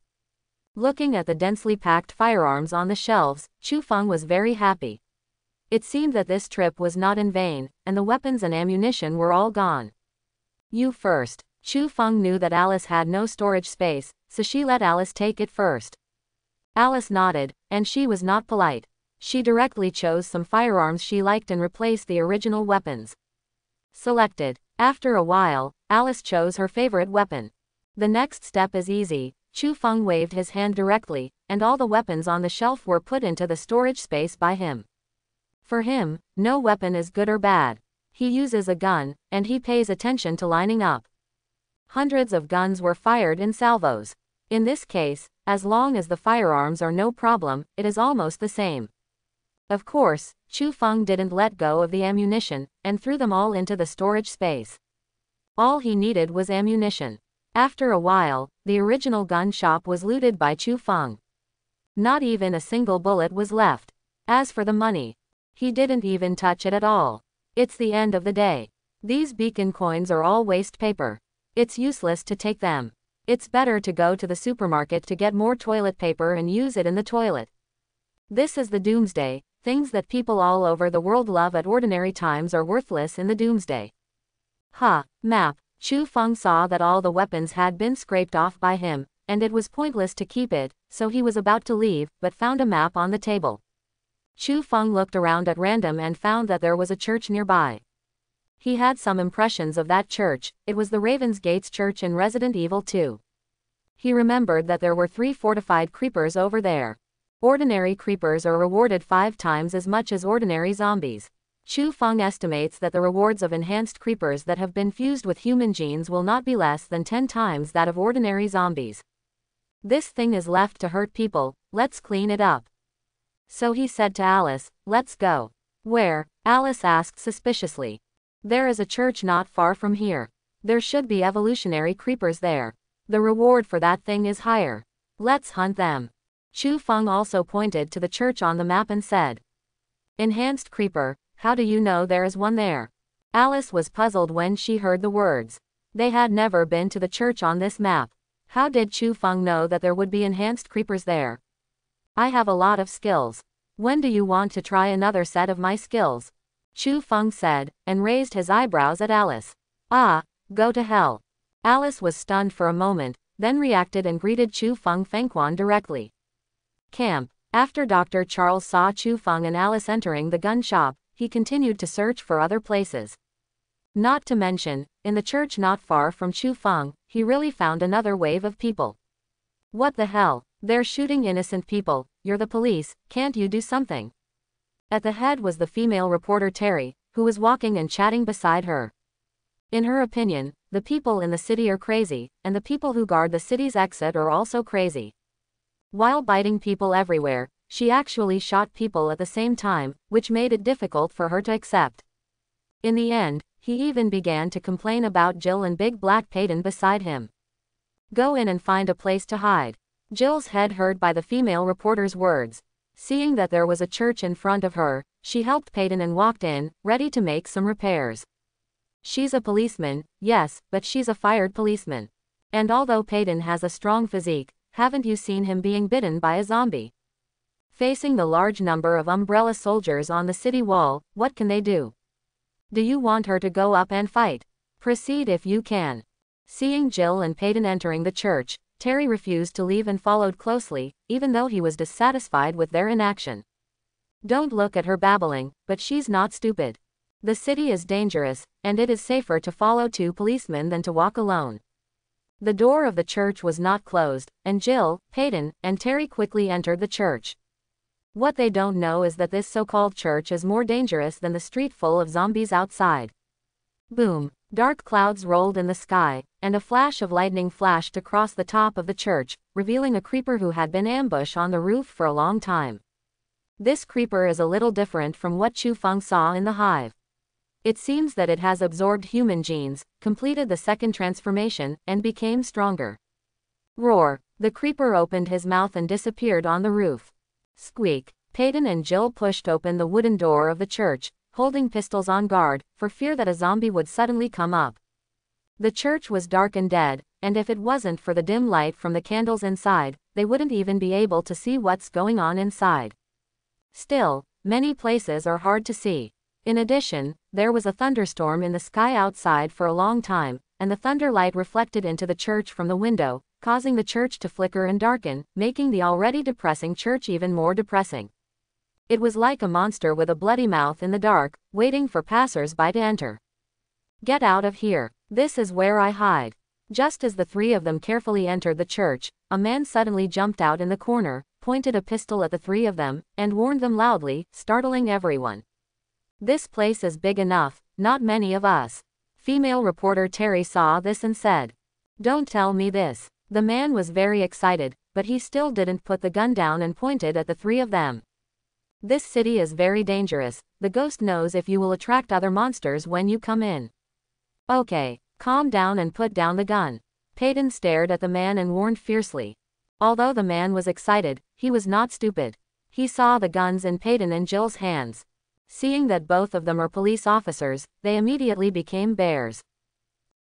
Looking at the densely packed firearms on the shelves, Chu Feng was very happy. It seemed that this trip was not in vain, and the weapons and ammunition were all gone. You first. Chu Feng knew that Alice had no storage space, so she let Alice take it first. Alice nodded, and she was not polite. She directly chose some firearms she liked and replaced the original weapons. Selected. After a while, Alice chose her favorite weapon. The next step is easy. Chu Feng waved his hand directly, and all the weapons on the shelf were put into the storage space by him. For him, no weapon is good or bad. He uses a gun, and he pays attention to lining up. Hundreds of guns were fired in salvos. In this case, as long as the firearms are no problem, it is almost the same. Of course, Chu Feng didn't let go of the ammunition, and threw them all into the storage space. All he needed was ammunition. After a while, the original gun shop was looted by Chu Feng. Not even a single bullet was left. As for the money, he didn't even touch it at all. It's the end of the day. These beacon coins are all waste paper. It's useless to take them. It's better to go to the supermarket to get more toilet paper and use it in the toilet. This is the doomsday. Things that people all over the world love at ordinary times are worthless in the doomsday. Map. Chu Feng saw that all the weapons had been scraped off by him, and it was pointless to keep it, so he was about to leave, but found a map on the table. Chu Feng looked around at random and found that there was a church nearby. He had some impressions of that church. It was the Raven's Gates Church in Resident Evil 2. He remembered that there were 3 fortified creepers over there. Ordinary creepers are rewarded 5 times as much as ordinary zombies. Chu Feng estimates that the rewards of enhanced creepers that have been fused with human genes will not be less than 10 times that of ordinary zombies. This thing is left to hurt people, let's clean it up. So he said to Alice, let's go. Where? Alice asked suspiciously. There is a church not far from here. There should be evolutionary creepers there. The reward for that thing is higher. Let's hunt them. Chu Feng also pointed to the church on the map and said, Enhanced creeper, how do you know there is one there? Alice was puzzled when she heard the words. They had never been to the church on this map. How did Chu Feng know that there would be enhanced creepers there? I have a lot of skills. When do you want to try another set of my skills? Chu Feng said, and raised his eyebrows at Alice. Ah, go to hell. Alice was stunned for a moment, then reacted and greeted Chu Fengquan directly. Camp. After Dr. Charles saw Chu Feng and Alice entering the gun shop, he continued to search for other places. Not to mention, in the church not far from Chu Feng, he really found another wave of people. What the hell? They're shooting innocent people. You're the police, can't you do something? At the head was the female reporter Terry, who was walking and chatting beside her. In her opinion, the people in the city are crazy, and the people who guard the city's exit are also crazy. While biting people everywhere, she actually shot people at the same time, which made it difficult for her to accept. In the end, he even began to complain about Jill and Big Black Peyton beside him. Go in and find a place to hide. Jill's head hurt by the female reporter's words. Seeing that there was a church in front of her, she helped Peyton and walked in, ready to make some repairs. She's a policeman, yes, but she's a fired policeman. And although Peyton has a strong physique, haven't you seen him being bitten by a zombie? Facing the large number of Umbrella soldiers on the city wall, what can they do? Do you want her to go up and fight? Proceed if you can. Seeing Jill and Peyton entering the church, Terry refused to leave and followed closely, even though he was dissatisfied with their inaction. Don't look at her babbling, but she's not stupid. The city is dangerous, and it is safer to follow 2 policemen than to walk alone. The door of the church was not closed, and Jill, Peyton, and Terry quickly entered the church. What they don't know is that this so-called church is more dangerous than the street full of zombies outside. Boom! Dark clouds rolled in the sky, and a flash of lightning flashed across the top of the church, revealing a creeper who had been ambushed on the roof for a long time. This creeper is a little different from what Chu Feng saw in the hive. It seems that it has absorbed human genes, completed the second transformation, and became stronger. Roar! The creeper opened his mouth and disappeared on the roof. Squeak! Peyton and Jill pushed open the wooden door of the church, holding pistols on guard, for fear that a zombie would suddenly come up. The church was dark and dead, and if it wasn't for the dim light from the candles inside, they wouldn't even be able to see what's going on inside. Still, many places are hard to see. In addition, there was a thunderstorm in the sky outside for a long time, and the thunder light reflected into the church from the window, causing the church to flicker and darken, making the already depressing church even more depressing. It was like a monster with a bloody mouth in the dark, waiting for passers-by to enter. Get out of here. This is where I hide. Just as the 3 of them carefully entered the church, a man suddenly jumped out in the corner, pointed a pistol at the 3 of them, and warned them loudly, startling everyone. This place is big enough, not many of us. Female reporter Terry saw this and said, Don't tell me this. The man was very excited, but he still didn't put the gun down and pointed at the 3 of them. This city is very dangerous. The ghost knows if you will attract other monsters when you come in. Okay, calm down and put down the gun. Peyton stared at the man and warned fiercely. Although the man was excited, he was not stupid. He saw the guns in Peyton and Jill's hands. Seeing that both of them are police officers, they immediately became bears.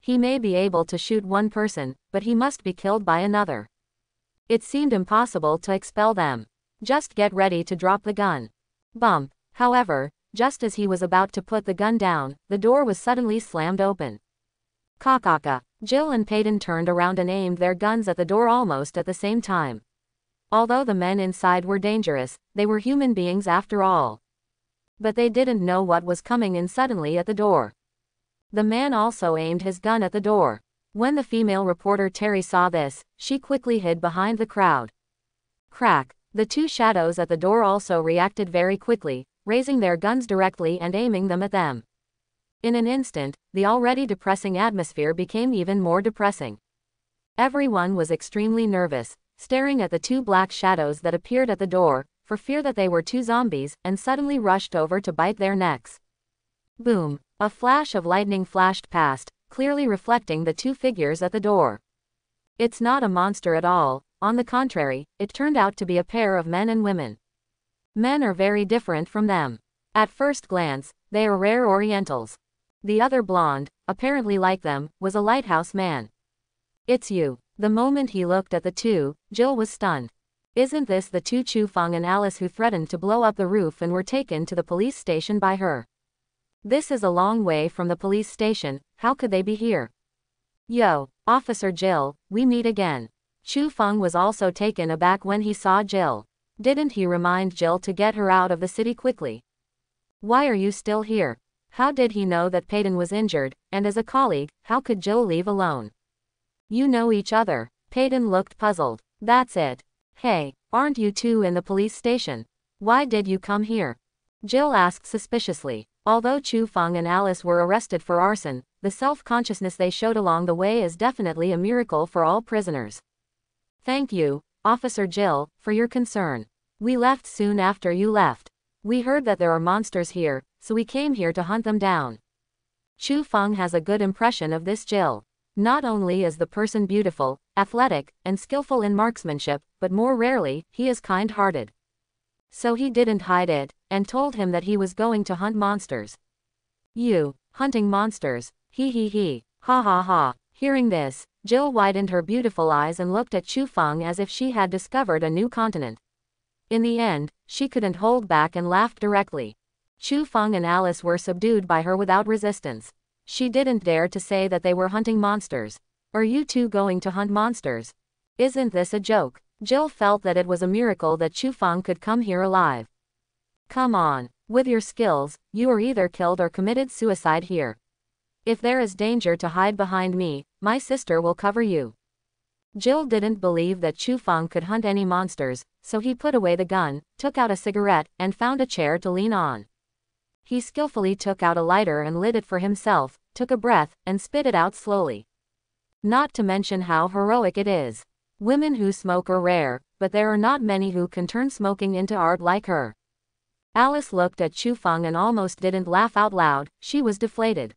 He may be able to shoot one person, but he must be killed by another. It seemed impossible to expel them. Just get ready to drop the gun. Bump. However, just as he was about to put the gun down, the door was suddenly slammed open. Kakaka. Jill and Peyton turned around and aimed their guns at the door almost at the same time. Although the men inside were dangerous, they were human beings after all. But they didn't know what was coming in suddenly at the door. The man also aimed his gun at the door. When the female reporter Terry saw this, she quickly hid behind the crowd. Crack! The two shadows at the door also reacted very quickly, raising their guns directly and aiming them at them. In an instant, the already depressing atmosphere became even more depressing. Everyone was extremely nervous, staring at the two black shadows that appeared at the door, for fear that they were two zombies, and suddenly rushed over to bite their necks. Boom! A flash of lightning flashed past, clearly reflecting the two figures at the door. It's not a monster at all, on the contrary, it turned out to be a pair of men and women. Men are very different from them. At first glance, they are rare Orientals. The other blonde, apparently like them, was a lighthouse man. It's you. The moment he looked at the two, Jill was stunned. Isn't this the two Chu Feng and Alice who threatened to blow up the roof and were taken to the police station by her? This is a long way from the police station, how could they be here? Yo, Officer Jill, we meet again. Chu Feng was also taken aback when he saw Jill. Didn't he remind Jill to get her out of the city quickly? Why are you still here? How did he know that Peyton was injured, and as a colleague, how could Jill leave alone? You know each other. Peyton looked puzzled. That's it. Hey, aren't you two in the police station? Why did you come here? Jill asked suspiciously. Although Chu Feng and Alice were arrested for arson, the self-consciousness they showed along the way is definitely a miracle for all prisoners. Thank you, Officer Jill, for your concern. We left soon after you left. We heard that there are monsters here, so we came here to hunt them down. Chu Feng has a good impression of this Jill. Not only is the person beautiful, athletic, and skillful in marksmanship, but more rarely, he is kind-hearted. So he didn't hide it, and told him that he was going to hunt monsters. You, hunting monsters, he, ha ha ha. Hearing this, Jill widened her beautiful eyes and looked at Chu Feng as if she had discovered a new continent. In the end, she couldn't hold back and laughed directly. Chu Feng and Alice were subdued by her without resistance. She didn't dare to say that they were hunting monsters. Are you two going to hunt monsters? Isn't this a joke? Jill felt that it was a miracle that Chu Feng could come here alive. Come on, with your skills, you are either killed or committed suicide here. If there is danger to hide behind me, my sister will cover you. Jill didn't believe that Chu Feng could hunt any monsters, so he put away the gun, took out a cigarette, and found a chair to lean on. He skillfully took out a lighter and lit it for himself, took a breath, and spit it out slowly. Not to mention how heroic it is. Women who smoke are rare, but there are not many who can turn smoking into art like her. Alice looked at Chu Feng and almost didn't laugh out loud, she was deflated.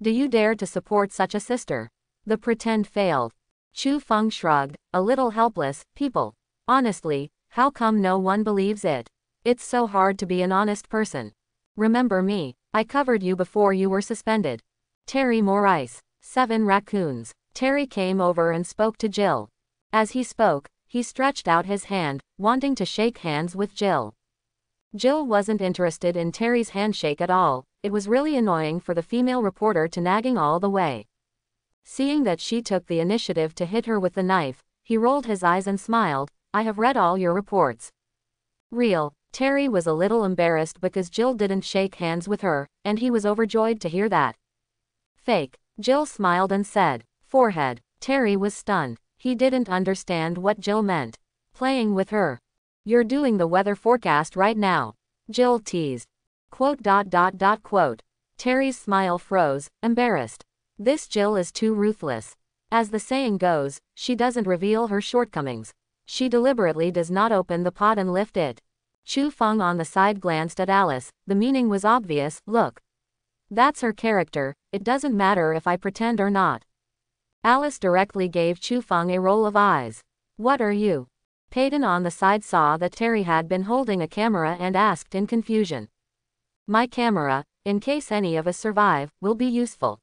Do you dare to support such a sister? The pretend failed. Chu Feng shrugged, a little helpless. People. Honestly, how come no one believes it? It's so hard to be an honest person. Remember me, I covered you before you were suspended. Terry Maurice. 7 raccoons. Terry came over and spoke to Jill. As he spoke, he stretched out his hand, wanting to shake hands with Jill. Jill wasn't interested in Terry's handshake at all, it was really annoying for the female reporter to nagging all the way. Seeing that she took the initiative to hit her with the knife, he rolled his eyes and smiled, I have read all your reports. Real. Terry was a little embarrassed because Jill didn't shake hands with her, and he was overjoyed to hear that. Fake. Jill smiled and said, forehead. Terry was stunned. He didn't understand what Jill meant. Playing with her. You're doing the weather forecast right now. Jill teased. Quote. Terry's smile froze, embarrassed. This Jill is too ruthless. As the saying goes, she doesn't reveal her shortcomings. She deliberately does not open the pot and lift it. Chu Feng on the side glanced at Alice, the meaning was obvious, look. That's her character, it doesn't matter if I pretend or not. Alice directly gave Chu Feng a roll of eyes. What are you? Peyton on the side saw that Terry had been holding a camera and asked in confusion. My camera, in case any of us survive, will be useful.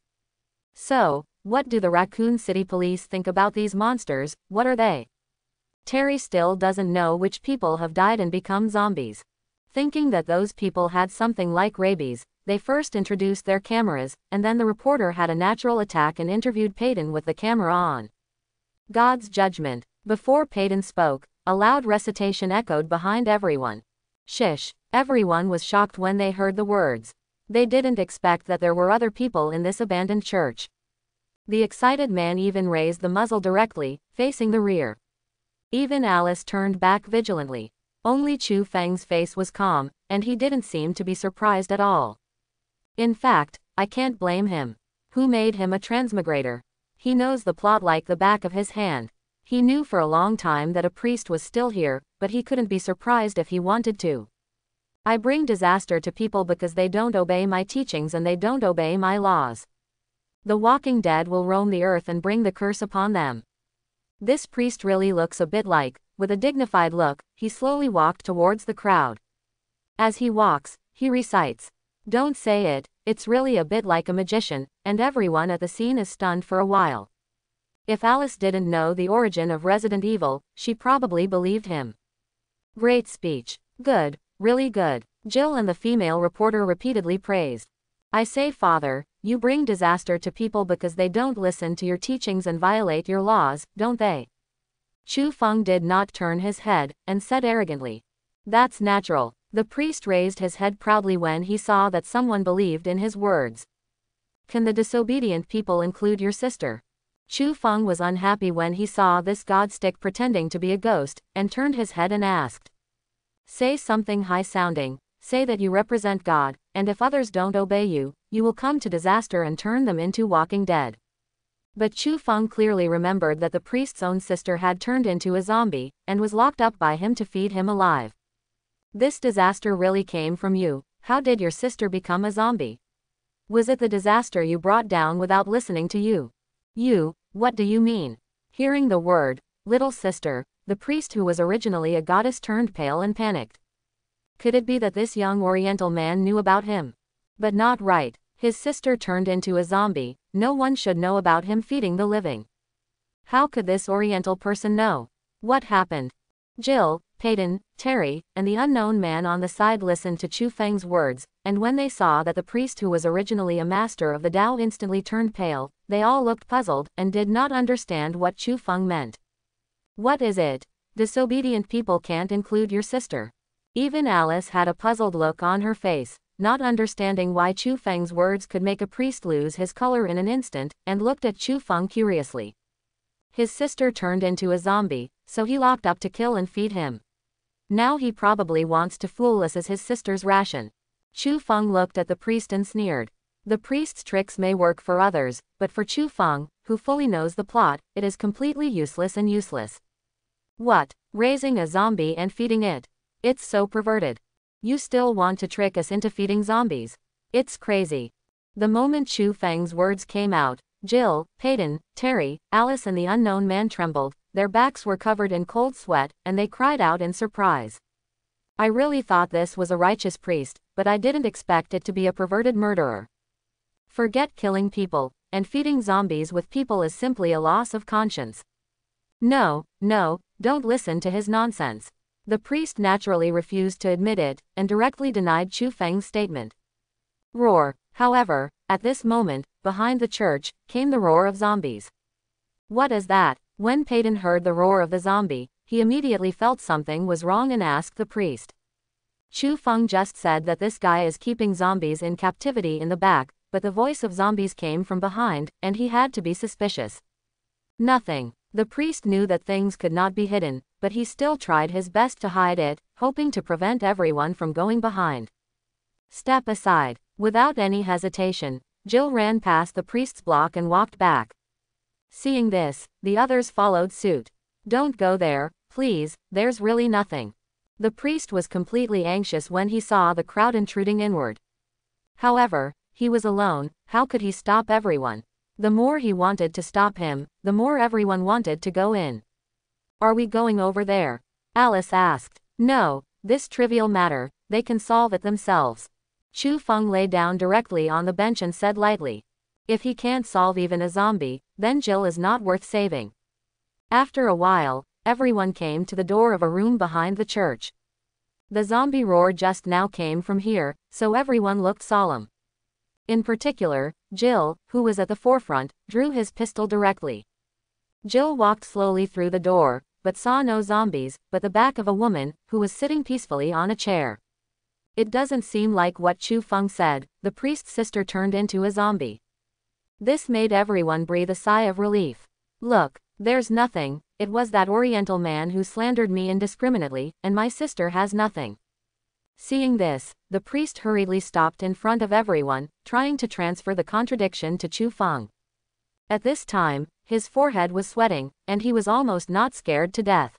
So, what do the Raccoon City Police think about these monsters, what are they? Terry still doesn't know which people have died and become zombies. Thinking that those people had something like rabies, they first introduced their cameras, and then the reporter had a natural attack and interviewed Peyton with the camera on. God's judgment. Before Peyton spoke, A loud recitation echoed behind everyone. Shish. Everyone was shocked when they heard the words. They didn't expect that there were other people in this abandoned church. The excited man even raised the muzzle directly, facing the rear. Even Alice turned back vigilantly. Only Chu Feng's face was calm, and he didn't seem to be surprised at all. In fact, I can't blame him. Who made him a transmigrator? He knows the plot like the back of his hand. He knew for a long time that a priest was still here, but he couldn't be surprised if he wanted to. I bring disaster to people because they don't obey my teachings and they don't obey my laws. The walking dead will roam the earth and bring the curse upon them. This priest really looks a bit like, with a dignified look, he slowly walked towards the crowd. As he walks, he recites, "Don't say it, it's really a bit like a magician," and everyone at the scene is stunned for a while. If Alice didn't know the origin of Resident Evil, she probably believed him. Great speech. Good. Really good. Jill and the female reporter repeatedly praised. I say, Father, you bring disaster to people because they don't listen to your teachings and violate your laws, don't they? Chu Feng did not turn his head, and said arrogantly. That's natural. The priest raised his head proudly when he saw that someone believed in his words. Can the disobedient people include your sister? Chu Feng was unhappy when he saw this god stick pretending to be a ghost, and turned his head and asked. Say something high-sounding, say that you represent God, and if others don't obey you, you will come to disaster and turn them into walking dead. But Chu Feng clearly remembered that the priest's own sister had turned into a zombie, and was locked up by him to feed him alive. This disaster really came from you. How did your sister become a zombie? Was it the disaster you brought down without listening to you? You, what do you mean? Hearing the word, little sister, the priest who was originally a goddess turned pale and panicked. Could it be that this young Oriental man knew about him? But not right. His sister turned into a zombie, no one should know about him feeding the living. How could this Oriental person know? What happened? Jill, Peyton, Terry, and the unknown man on the side listened to Chu Feng's words, and when they saw that the priest who was originally a master of the Tao instantly turned pale, they all looked puzzled and did not understand what Chu Feng meant. What is it? Disobedient people can't include your sister. Even Alice had a puzzled look on her face, not understanding why Chu Feng's words could make a priest lose his color in an instant, and looked at Chu Feng curiously. His sister turned into a zombie, so he locked up to kill and feed him. Now he probably wants to fool us as his sister's ration. Chu Feng looked at the priest and sneered. The priest's tricks may work for others, but for Chu Feng, who fully knows the plot, it is completely useless and useless. What? Raising a zombie and feeding it? It's so perverted. You still want to trick us into feeding zombies? It's crazy. The moment Chu Feng's words came out, Jill, Peyton, Terry, Alice and the unknown man trembled, their backs were covered in cold sweat, and they cried out in surprise. I really thought this was a righteous priest, but I didn't expect it to be a perverted murderer. Forget killing people, and feeding zombies with people is simply a loss of conscience. No, don't listen to his nonsense. The priest naturally refused to admit it, and directly denied Chu Feng's statement. Roar. However, at this moment, behind the church, came the roar of zombies. What is that? When Peyton heard the roar of the zombie, he immediately felt something was wrong and asked the priest. Chu Feng just said that this guy is keeping zombies in captivity in the back, but the voice of zombies came from behind, and he had to be suspicious. Nothing. The priest knew that things could not be hidden, but he still tried his best to hide it, hoping to prevent everyone from going behind. Step aside. Without any hesitation, Jill ran past the priest's block and walked back. Seeing this, the others followed suit. Don't go there, please, there's really nothing. The priest was completely anxious when he saw the crowd intruding inward. However, he was alone, how could he stop everyone? The more he wanted to stop him, the more everyone wanted to go in. Are we going over there? Alice asked. No, this trivial matter, they can solve it themselves. Chu Feng lay down directly on the bench and said lightly. If he can't solve even a zombie, then Jill is not worth saving. After a while, everyone came to the door of a room behind the church. The zombie roar just now came from here, so everyone looked solemn. In particular, Jill, who was at the forefront, drew his pistol directly. Jill walked slowly through the door, but saw no zombies, but the back of a woman, who was sitting peacefully on a chair. It doesn't seem like what Chu Feng said, the priest's sister turned into a zombie. This made everyone breathe a sigh of relief. Look, there's nothing, it was that Oriental man who slandered me indiscriminately, and my sister has nothing. Seeing this, the priest hurriedly stopped in front of everyone, trying to transfer the contradiction to Chu Feng. At this time, his forehead was sweating, and he was almost not scared to death.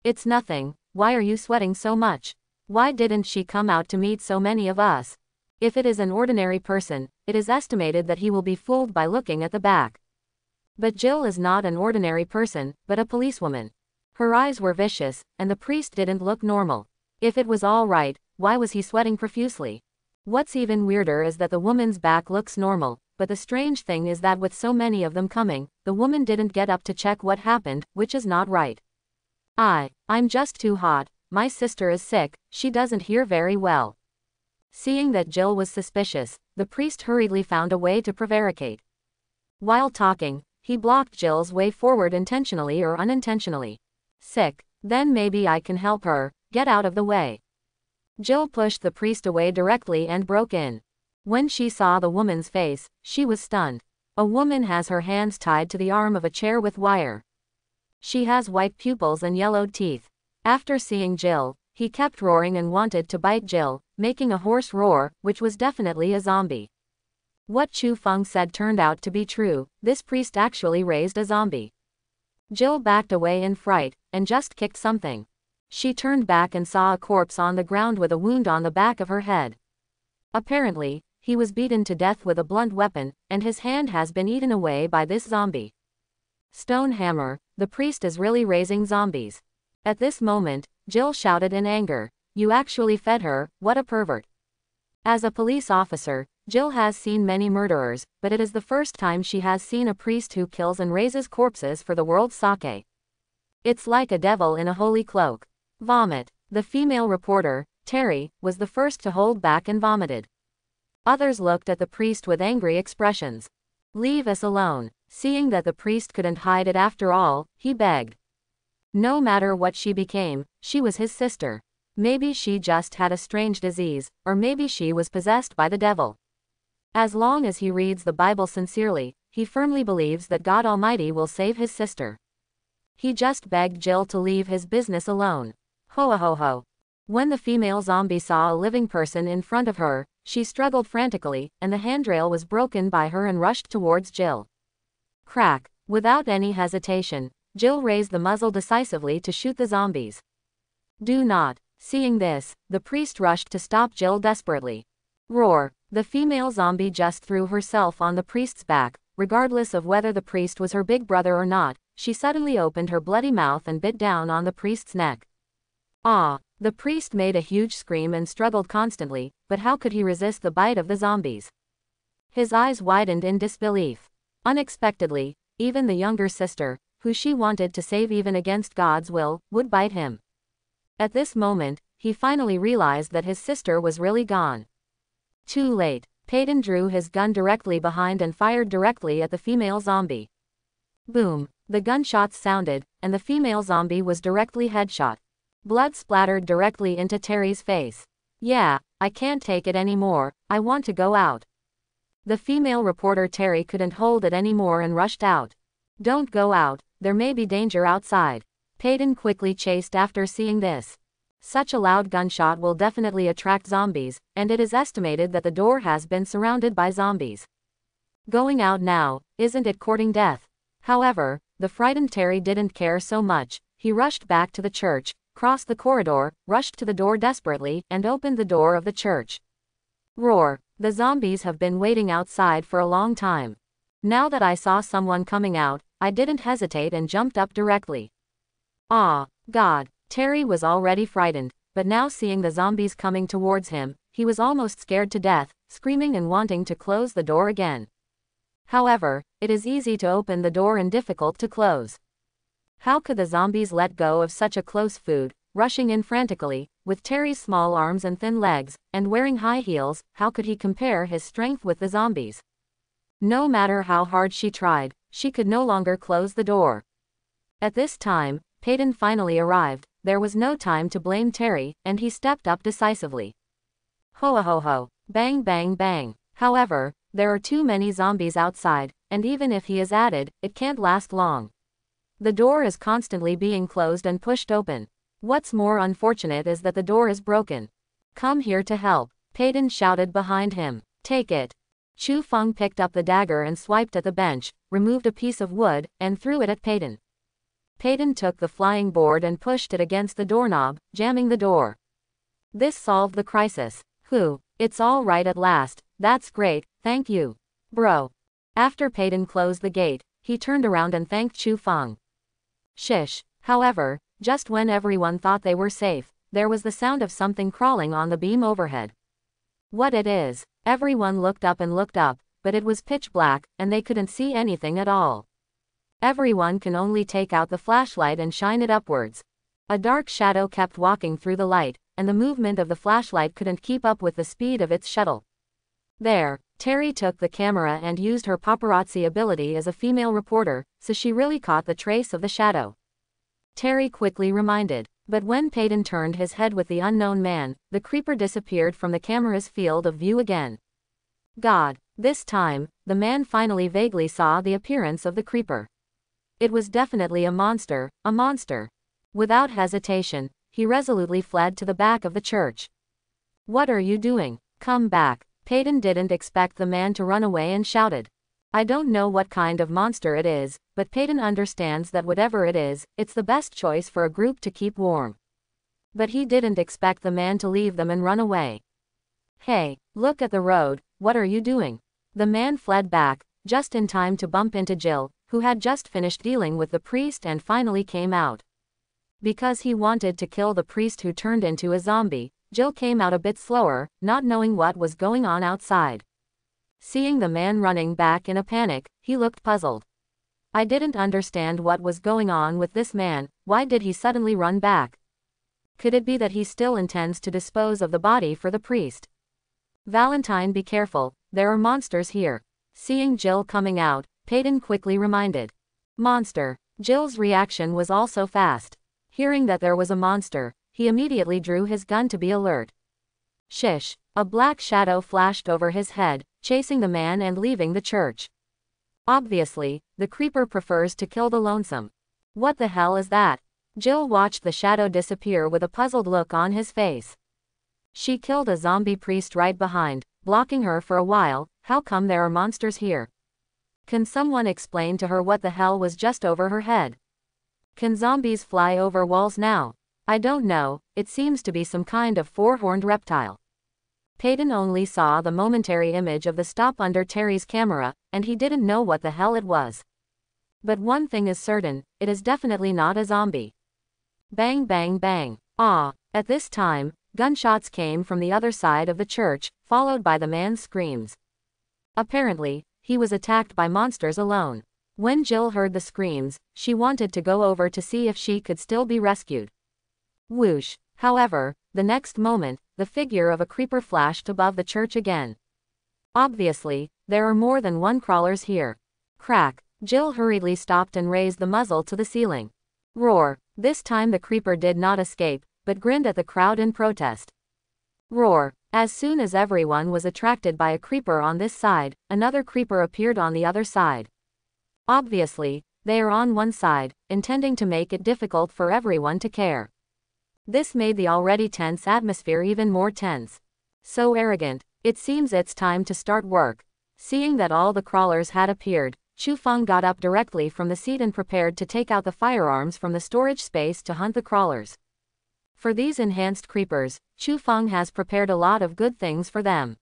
It's nothing, why are you sweating so much? Why didn't she come out to meet so many of us? If it is an ordinary person, it is estimated that he will be fooled by looking at the back. But Jill is not an ordinary person, but a policewoman. Her eyes were vicious, and the priest didn't look normal. If it was all right, why was he sweating profusely? What's even weirder is that the woman's back looks normal, but the strange thing is that with so many of them coming, the woman didn't get up to check what happened, which is not right. I'm just too hot, my sister is sick, she doesn't hear very well. Seeing that Jill was suspicious, the priest hurriedly found a way to prevaricate. While talking, he blocked Jill's way forward intentionally or unintentionally. Sick, then maybe I can help her, get out of the way. Jill pushed the priest away directly and broke in. When she saw the woman's face, she was stunned. A woman has her hands tied to the arm of a chair with wire. She has white pupils and yellowed teeth. After seeing Jill, he kept roaring and wanted to bite Jill, making a hoarse roar, which was definitely a zombie. What Chu Feng said turned out to be true, this priest actually raised a zombie. Jill backed away in fright, and just kicked something. She turned back and saw a corpse on the ground with a wound on the back of her head. Apparently, he was beaten to death with a blunt weapon, and his hand has been eaten away by this zombie. Stone hammer, the priest is really raising zombies. At this moment, Jill shouted in anger, "You actually fed her, what a pervert." As a police officer, Jill has seen many murderers, but it is the first time she has seen a priest who kills and raises corpses for the world's sake. It's like a devil in a holy cloak. Vomit. The female reporter, Terry, was the first to hold back and vomited. Others looked at the priest with angry expressions. "Leave us alone." Seeing that the priest couldn't hide it after all, he begged. No matter what she became, she was his sister. Maybe she just had a strange disease, or maybe she was possessed by the devil. As long as he reads the Bible sincerely, he firmly believes that God Almighty will save his sister. He just begged Jill to leave his business alone. Ho ho ho. When the female zombie saw a living person in front of her, she struggled frantically, and the handrail was broken by her and rushed towards Jill. Crack. Without any hesitation, Jill raised the muzzle decisively to shoot the zombies. Do not. Seeing this, the priest rushed to stop Jill desperately. Roar. The female zombie just threw herself on the priest's back, regardless of whether the priest was her big brother or not. She suddenly opened her bloody mouth and bit down on the priest's neck. Ah! The priest made a huge scream and struggled constantly, but how could he resist the bite of the zombies? His eyes widened in disbelief. Unexpectedly, even the younger sister, who she wanted to save even against God's will, would bite him. At this moment, he finally realized that his sister was really gone. Too late. Peyton drew his gun directly behind and fired directly at the female zombie. Boom. The gunshots sounded, and the female zombie was directly headshot. Blood splattered directly into Terry's face. Yeah, I can't take it anymore, I want to go out. The female reporter Terry couldn't hold it anymore and rushed out. Don't go out, there may be danger outside. Peyton quickly chased after seeing this. Such a loud gunshot will definitely attract zombies, and it is estimated that the door has been surrounded by zombies. Going out now, isn't it courting death? However, the frightened Terry didn't care so much. He rushed back to the church, crossed the corridor, rushed to the door desperately, and opened the door of the church. Roar. The zombies have been waiting outside for a long time. Now that I saw someone coming out, I didn't hesitate and jumped up directly. Ah, God. Terry was already frightened, but now seeing the zombies coming towards him, he was almost scared to death, screaming and wanting to close the door again. However, it is easy to open the door and difficult to close. How could the zombies let go of such a close food, rushing in frantically, with Terry's small arms and thin legs, and wearing high heels? How could he compare his strength with the zombies? No matter how hard she tried, she could no longer close the door. At this time, Peyton finally arrived. There was no time to blame Terry, and he stepped up decisively. Ho ho ho. Bang bang bang. However, there are too many zombies outside, and even if he is added, it can't last long. The door is constantly being closed and pushed open. What's more unfortunate is that the door is broken. Come here to help, Peyton shouted behind him. Take it. Chu Feng picked up the dagger and swiped at the bench, removed a piece of wood, and threw it at Peyton. Peyton took the flying board and pushed it against the doorknob, jamming the door. This solved the crisis. It's all right at last. That's great, thank you. Bro. After Peyton closed the gate, he turned around and thanked Chu Feng. Shish. However, just when everyone thought they were safe, there was the sound of something crawling on the beam overhead. What it is? Everyone looked up, but it was pitch black, and they couldn't see anything at all. Everyone can only take out the flashlight and shine it upwards. A dark shadow kept walking through the light, and the movement of the flashlight couldn't keep up with the speed of its shuttle. There, Terry took the camera and used her paparazzi ability as a female reporter, so she really caught the trace of the shadow. Terry quickly reminded, but when Peyton turned his head with the unknown man, the creeper disappeared from the camera's field of view again. God, this time, the man finally vaguely saw the appearance of the creeper. It was definitely a monster, a monster. Without hesitation, he resolutely fled to the back of the church. What are you doing? Come back. Peyton didn't expect the man to run away and shouted. I don't know what kind of monster it is, but Peyton understands that whatever it is, it's the best choice for a group to keep warm. But he didn't expect the man to leave them and run away. Hey, look at the road, what are you doing? The man fled back, just in time to bump into Jill, who had just finished dealing with the priest and finally came out. Because he wanted to kill the priest who turned into a zombie, Jill came out a bit slower, not knowing what was going on outside. Seeing the man running back in a panic, he looked puzzled. I didn't understand what was going on with this man. Why did he suddenly run back? Could it be that he still intends to dispose of the body for the priest? Valentine, be careful, there are monsters here. Seeing Jill coming out, Peyton quickly reminded. Monster. Jill's reaction was also fast. Hearing that there was a monster, he immediately drew his gun to be alert. Shish. A black shadow flashed over his head, chasing the man and leaving the church. Obviously, the creeper prefers to kill the lonesome. What the hell is that? Jill watched the shadow disappear with a puzzled look on his face. She killed a zombie priest right behind, blocking her for a while. How come there are monsters here? Can someone explain to her what the hell was just over her head? Can zombies fly over walls now? I don't know, it seems to be some kind of four-horned reptile. Peyton only saw the momentary image of the stop under Terry's camera, and he didn't know what the hell it was. But one thing is certain, it is definitely not a zombie. Bang bang bang. Ah! At this time, gunshots came from the other side of the church, followed by the man's screams. Apparently, he was attacked by monsters alone. When Jill heard the screams, she wanted to go over to see if she could still be rescued. Whoosh! However, the next moment, the figure of a creeper flashed above the church again. Obviously, there are more than one crawlers here. Crack! Jill hurriedly stopped and raised the muzzle to the ceiling. Roar! This time the creeper did not escape, but grinned at the crowd in protest. Roar! As soon as everyone was attracted by a creeper on this side, another creeper appeared on the other side. Obviously, they are on one side, intending to make it difficult for everyone to care. This made the already tense atmosphere even more tense. So arrogant. It seems it's time to start work. Seeing that all the crawlers had appeared, Chu Feng got up directly from the seat and prepared to take out the firearms from the storage space to hunt the crawlers. For these enhanced creepers, Chu Feng has prepared a lot of good things for them.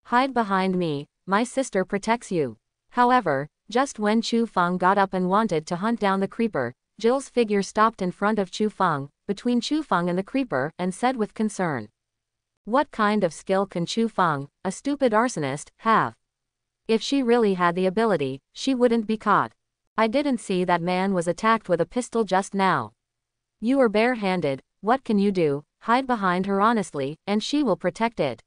Hide behind me, my sister protects you. However, just when Chu Feng got up and wanted to hunt down the creeper, Jill's figure stopped in front of Chu Feng, between Chu Feng and the creeper, and said with concern. What kind of skill can Chu Feng, a stupid arsonist, have? If she really had the ability, she wouldn't be caught. I didn't see that man was attacked with a pistol just now. You are bare-handed, what can you do? Hide behind her honestly, and she will protect it.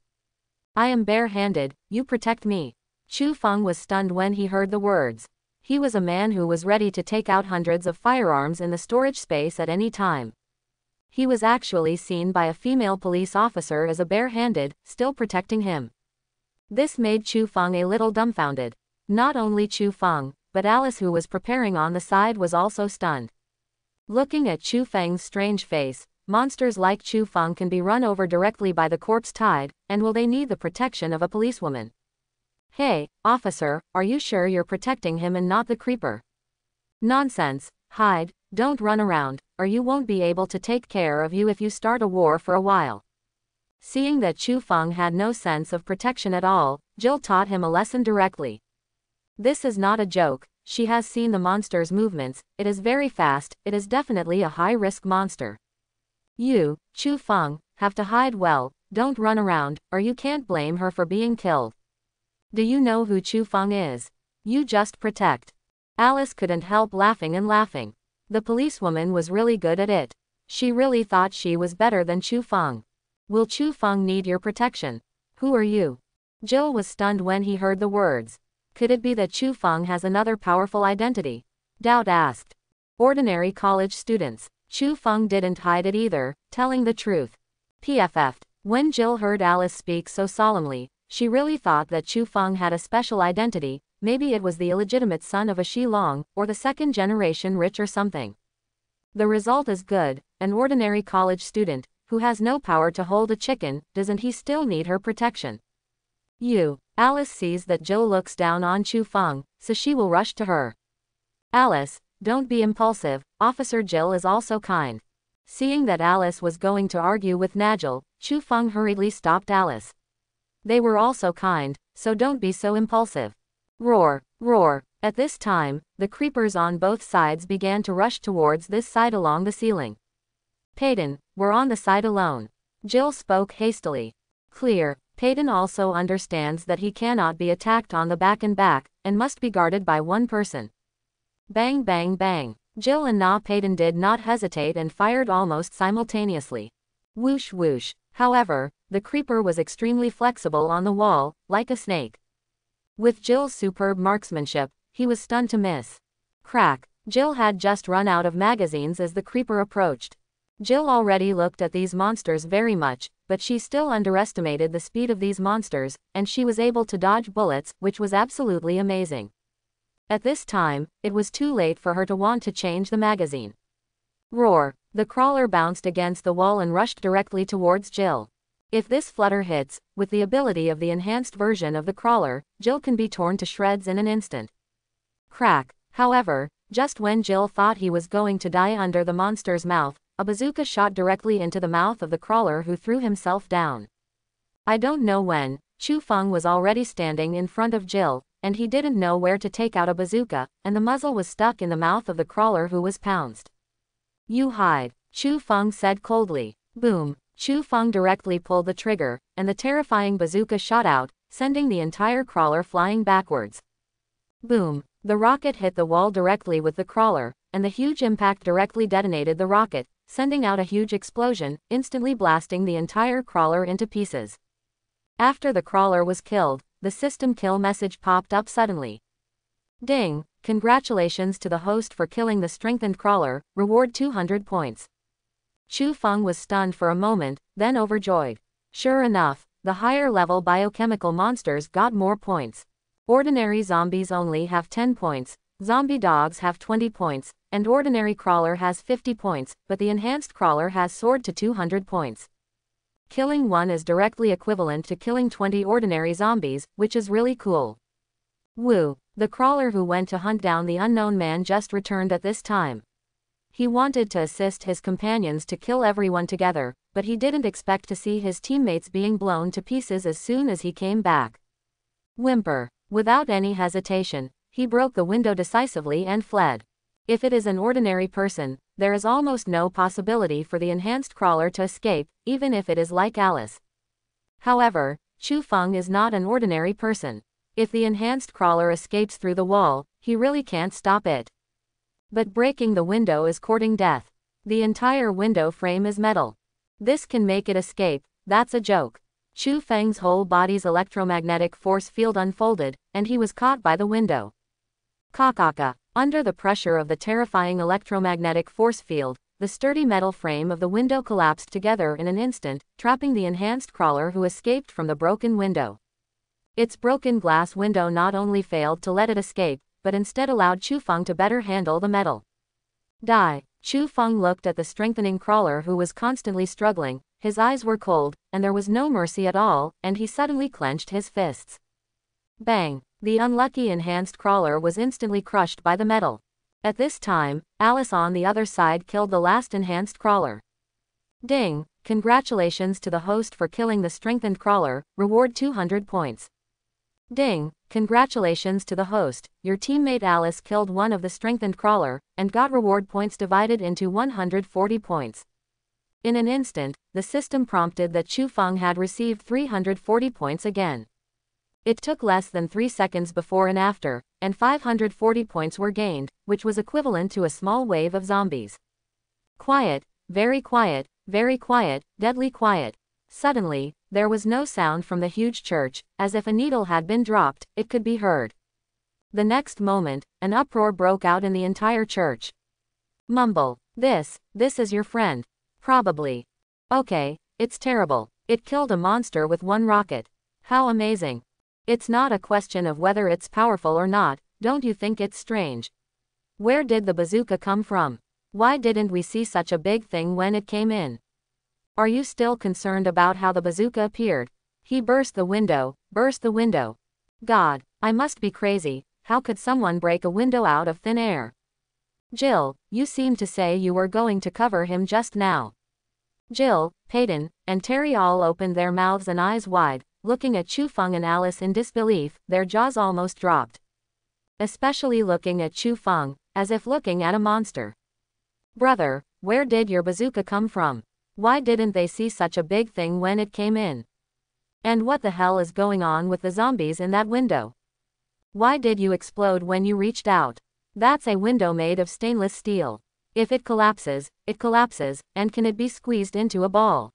I am bare-handed, you protect me. Chu Feng was stunned when he heard the words. He was a man who was ready to take out hundreds of firearms in the storage space at any time. He was actually seen by a female police officer as a bare-handed, still protecting him. This made Chu Feng a little dumbfounded. Not only Chu Feng, but Alice, who was preparing on the side, was also stunned. Looking at Chu Feng's strange face, monsters like Chu Feng can be run over directly by the corpse tide, and will they need the protection of a policewoman? Hey, officer, are you sure you're protecting him and not the creeper? Nonsense, hide, don't run around, or you won't be able to take care of you if you start a war for a while. Seeing that Chu Feng had no sense of protection at all, Jill taught him a lesson directly. This is not a joke, she has seen the monster's movements, it is very fast, it is definitely a high-risk monster. You, Chu Feng, have to hide well, don't run around, or you can't blame her for being killed. Do you know who Chu Feng is? You just protect. Alice couldn't help laughing and laughing. The policewoman was really good at it. She really thought she was better than Chu Feng. Will Chu Feng need your protection? Who are you? Jill was stunned when he heard the words. Could it be that Chu Feng has another powerful identity? Doubt asked. Ordinary college students. Chu Feng didn't hide it either, telling the truth. PFF'd. When Jill heard Alice speak so solemnly, she really thought that Chu Feng had a special identity, maybe it was the illegitimate son of a Shi Long, or the second generation rich or something. The result is good, an ordinary college student, who has no power to hold a chicken, doesn't he still need her protection? Alice sees that Jill looks down on Chu Feng, so she will rush to her. Alice, don't be impulsive, Officer Jill is also kind. Seeing that Alice was going to argue with Najil, Chu Feng hurriedly stopped Alice. They were also kind, so don't be so impulsive. Roar, roar. At this time, the creepers on both sides began to rush towards this side along the ceiling. Peyton, we're on the side alone. Jill spoke hastily. Clear. Peyton also understands that he cannot be attacked on the back and must be guarded by one person. Bang bang bang. Jill and Peyton did not hesitate and fired almost simultaneously. Whoosh whoosh. However, the creeper was extremely flexible on the wall, like a snake. With Jill's superb marksmanship, he was stunned to miss. Crack. Jill had just run out of magazines as the creeper approached. Jill already looked at these monsters very much, but she still underestimated the speed of these monsters, and she was able to dodge bullets, which was absolutely amazing. At this time, it was too late for her to want to change the magazine. Roar. The crawler bounced against the wall and rushed directly towards Jill. If this flutter hits, with the ability of the enhanced version of the crawler, Jill can be torn to shreds in an instant. Crack. However, just when Jill thought he was going to die under the monster's mouth, a bazooka shot directly into the mouth of the crawler, who threw himself down. I don't know when, Chu Feng was already standing in front of Jill, and he didn't know where to take out a bazooka, and the muzzle was stuck in the mouth of the crawler, who was pounced. You hide, Chu Feng said coldly. Boom. Chu Feng directly pulled the trigger, and the terrifying bazooka shot out, sending the entire crawler flying backwards. Boom. The rocket hit the wall directly with the crawler, and the huge impact directly detonated the rocket, sending out a huge explosion, instantly blasting the entire crawler into pieces. After the crawler was killed, the system kill message popped up suddenly. Ding! Congratulations to the host for killing the strengthened crawler, reward 200 points. Chu Feng was stunned for a moment, then overjoyed. Sure enough, the higher level biochemical monsters got more points. Ordinary zombies only have 10 points, zombie dogs have 20 points, and ordinary crawler has 50 points, but the enhanced crawler has soared to 200 points. Killing one is directly equivalent to killing 20 ordinary zombies, which is really cool. Woo! The crawler who went to hunt down the unknown man just returned at this time. He wanted to assist his companions to kill everyone together, but he didn't expect to see his teammates being blown to pieces as soon as he came back. Whimper. Without any hesitation, he broke the window decisively and fled. If it is an ordinary person, there is almost no possibility for the enhanced crawler to escape, even if it is like Alice. However, Chu Feng is not an ordinary person. If the enhanced crawler escapes through the wall, he really can't stop it. But breaking the window is courting death. The entire window frame is metal. This can make it escape, that's a joke. Chu Feng's whole body's electromagnetic force field unfolded, and he was caught by the window. Kakaka. Under the pressure of the terrifying electromagnetic force field, the sturdy metal frame of the window collapsed together in an instant, trapping the enhanced crawler who escaped from the broken window. Its broken glass window not only failed to let it escape, but instead allowed Chu Feng to better handle the metal. Die. Chu Feng looked at the strengthening crawler who was constantly struggling, his eyes were cold, and there was no mercy at all, and he suddenly clenched his fists. Bang! The unlucky enhanced crawler was instantly crushed by the metal. At this time, Alice on the other side killed the last enhanced crawler. Ding! Congratulations to the host for killing the strengthened crawler, reward 200 points. Ding! Congratulations to the host, your teammate Alice killed one of the strengthened crawler, and got reward points divided into 140 points. In an instant, the system prompted that Chu Feng had received 340 points again. It took less than 3 seconds before and after, and 540 points were gained, which was equivalent to a small wave of zombies. Quiet, very quiet, deadly quiet. Suddenly, there was no sound from the huge church, as if a needle had been dropped, it could be heard. The next moment, an uproar broke out in the entire church. Mumble. This is your friend. Probably. Okay, it's terrible. It killed a monster with one rocket. How amazing. It's not a question of whether it's powerful or not, don't you think it's strange? Where did the bazooka come from? Why didn't we see such a big thing when it came in? Are you still concerned about how the bazooka appeared? He burst the window. God, I must be crazy, how could someone break a window out of thin air? Jill, you seemed to say you were going to cover him just now. Jill, Peyton, and Terry all opened their mouths and eyes wide, looking at Chu Feng and Alice in disbelief, their jaws almost dropped. Especially looking at Chu Feng, as if looking at a monster. Brother, where did your bazooka come from? Why didn't they see such a big thing when it came in? And what the hell is going on with the zombies in that window? Why did you explode when you reached out? That's a window made of stainless steel. If it collapses, and can it be squeezed into a ball?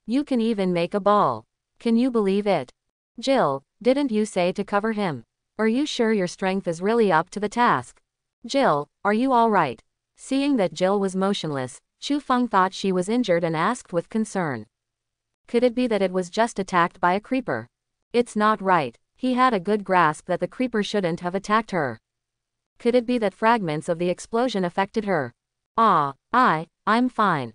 You can even make a ball. Can you believe it? Jill, didn't you say to cover him? Are you sure your strength is really up to the task? Jill, are you all right? Seeing that Jill was motionless, Chu Feng thought she was injured and asked with concern. Could it be that it was just attacked by a creeper? It's not right. He had a good grasp that the creeper shouldn't have attacked her. Could it be that fragments of the explosion affected her? I'm fine.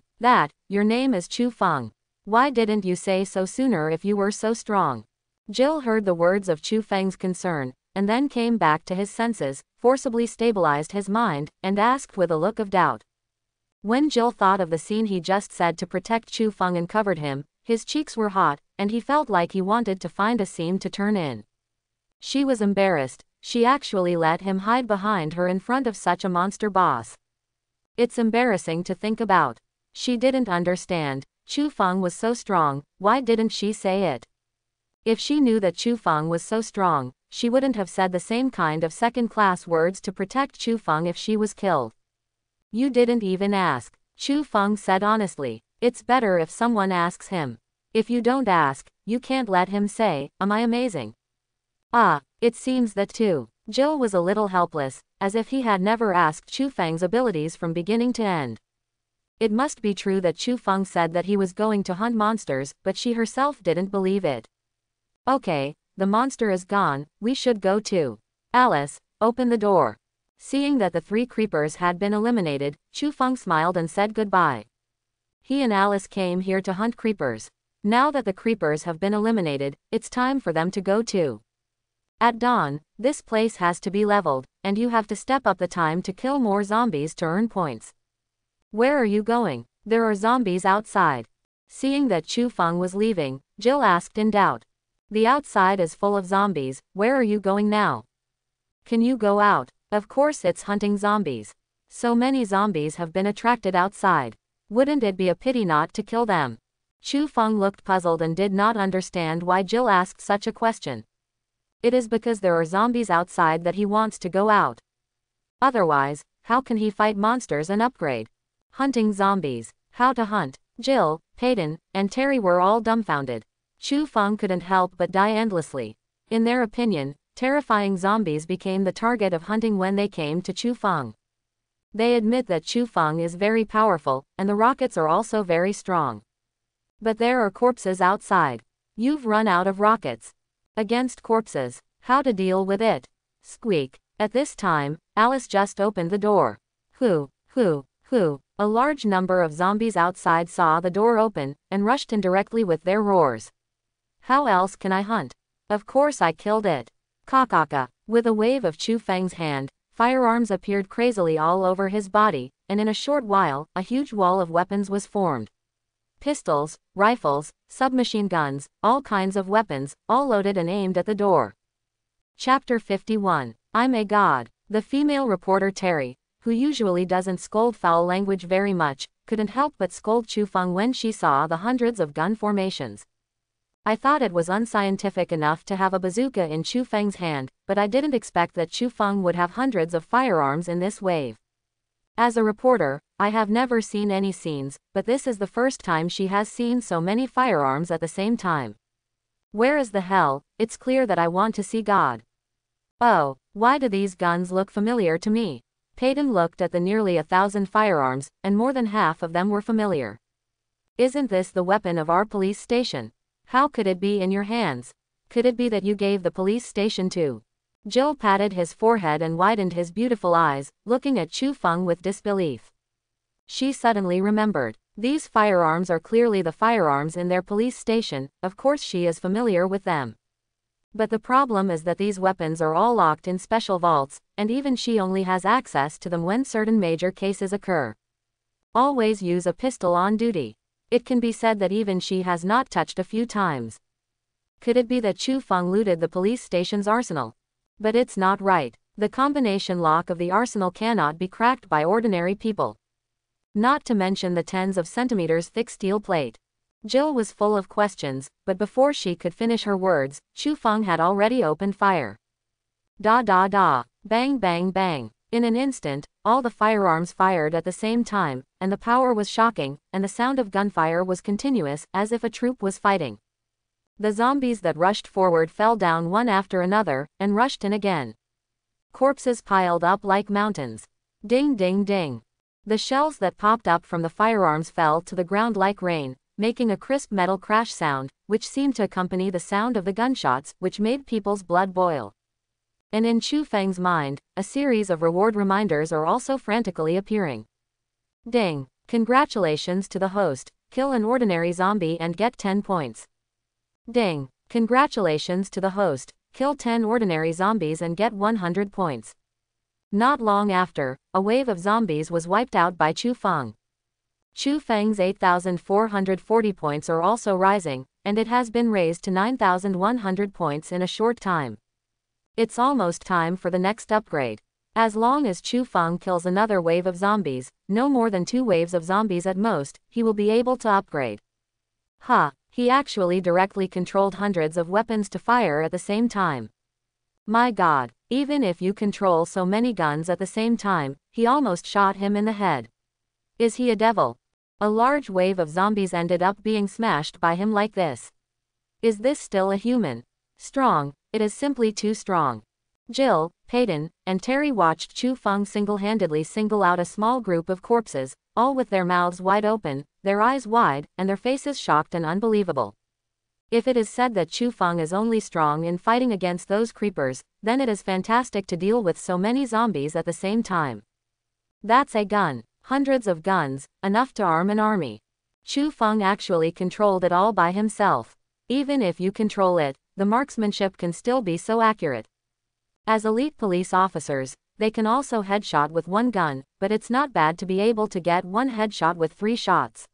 Your name is Chu Feng. Why didn't you say so sooner if you were so strong? Jill heard the words of Chu Feng's concern, and then came back to his senses, forcibly stabilized his mind, and asked with a look of doubt. When Jill thought of the scene he just said to protect Chu Feng and covered him, his cheeks were hot, and he felt like he wanted to find a seam to turn in. She was embarrassed. She actually let him hide behind her in front of such a monster boss. It's embarrassing to think about. She didn't understand. Chu Feng was so strong, why didn't she say it? If she knew that Chu Feng was so strong, she wouldn't have said the same kind of second-class words to protect Chu Feng if she was killed. You didn't even ask, Chu Feng said honestly. It's better if someone asks him. If you don't ask, you can't let him say, am I amazing? It seems that too. Jill was a little helpless, as if he had never asked Chu Feng's abilities from beginning to end. It must be true that Chu Feng said that he was going to hunt monsters, but she herself didn't believe it. Okay, the monster is gone, we should go too. Alice, open the door. Seeing that the 3 creepers had been eliminated, Chu Feng smiled and said goodbye. He and Alice came here to hunt creepers. Now that the creepers have been eliminated, it's time for them to go too. At dawn, this place has to be leveled, and you have to step up the time to kill more zombies to earn points. Where are you going? There are zombies outside. Seeing that Chu Feng was leaving, Jill asked in doubt. The outside is full of zombies, where are you going now? Can you go out? Of course it's hunting zombies. So many zombies have been attracted outside. Wouldn't it be a pity not to kill them? Chu Feng looked puzzled and did not understand why Jill asked such a question. It is because there are zombies outside that he wants to go out. Otherwise, how can he fight monsters and upgrade? Hunting zombies. How to hunt? Jill, Peyton, and Terry were all dumbfounded. Chu Feng couldn't help but die endlessly. In their opinion, Terrifying zombies became the target of hunting when they came to Chu Feng. They admit that Chu Feng is very powerful, and the rockets are also very strong. But there are corpses outside. You've run out of rockets. Against corpses. How to deal with it? Squeak. At this time, Alice just opened the door. Who? A large number of zombies outside saw the door open, and rushed in directly with their roars. How else can I hunt? Of course I killed it. Kakaka. With a wave of Chu Feng's hand, firearms appeared crazily all over his body, and in a short while, a huge wall of weapons was formed. Pistols, rifles, submachine guns, all kinds of weapons, all loaded and aimed at the door. Chapter 51. I'm a god. The female reporter Terry, who usually doesn't scold foul language very much, couldn't help but scold Chu Feng when she saw the hundreds of gun formations. I thought it was unscientific enough to have a bazooka in Chu Feng's hand, but I didn't expect that Chu Feng would have hundreds of firearms in this wave. As a reporter, I have never seen any scenes, but this is the first time she has seen so many firearms at the same time. Where is the hell? It's clear that I want to see God. Oh, why do these guns look familiar to me? Peyton looked at the nearly 1,000 firearms, and more than half of them were familiar. Isn't this the weapon of our police station? How could it be in your hands? Could it be that you gave the police station to? Jill patted his forehead and widened his beautiful eyes, looking at Chu Feng with disbelief. She suddenly remembered. These firearms are clearly the firearms in their police station, of course she is familiar with them. But the problem is that these weapons are all locked in special vaults, and even she only has access to them when certain major cases occur. Always use a pistol on duty. It can be said that even she has not touched a few times. Could it be that Chu Feng looted the police station's arsenal? But it's not right. The combination lock of the arsenal cannot be cracked by ordinary people. Not to mention the tens of centimeters thick steel plate. Jill was full of questions, but before she could finish her words, Chu Feng had already opened fire. Da da da. Bang bang bang. In an instant, all the firearms fired at the same time, and the power was shocking, and the sound of gunfire was continuous, as if a troop was fighting. The zombies that rushed forward fell down one after another, and rushed in again. Corpses piled up like mountains. Ding ding ding. The shells that popped up from the firearms fell to the ground like rain, making a crisp metal crash sound, which seemed to accompany the sound of the gunshots, which made people's blood boil. And in Chu Feng's mind, a series of reward reminders are also frantically appearing. Ding! Congratulations to the host, kill an ordinary zombie and get 10 points. Ding! Congratulations to the host, kill 10 ordinary zombies and get 100 points. Not long after, a wave of zombies was wiped out by Chu Feng. Chu Feng's 8,440 points are also rising, and it has been raised to 9,100 points in a short time. It's almost time for the next upgrade. As long as Chu Feng kills another wave of zombies, no more than 2 waves of zombies at most, he will be able to upgrade. He actually directly controlled hundreds of weapons to fire at the same time. My God, even if you control so many guns at the same time, he almost shot him in the head. Is he a devil? A large wave of zombies ended up being smashed by him like this. Is this still a human? Strong, it is simply too strong. Jill, Peyton, and Terry watched Chu Feng single-handedly single out a small group of corpses, all with their mouths wide open, their eyes wide, and their faces shocked and unbelievable. If it is said that Chu Feng is only strong in fighting against those creepers, then it is fantastic to deal with so many zombies at the same time. That's a gun. Hundreds of guns, enough to arm an army. Chu Feng actually controlled it all by himself. Even if you control it, the marksmanship can still be so accurate. As elite police officers, they can also headshot with 1 gun, but it's not bad to be able to get 1 headshot with 3 shots.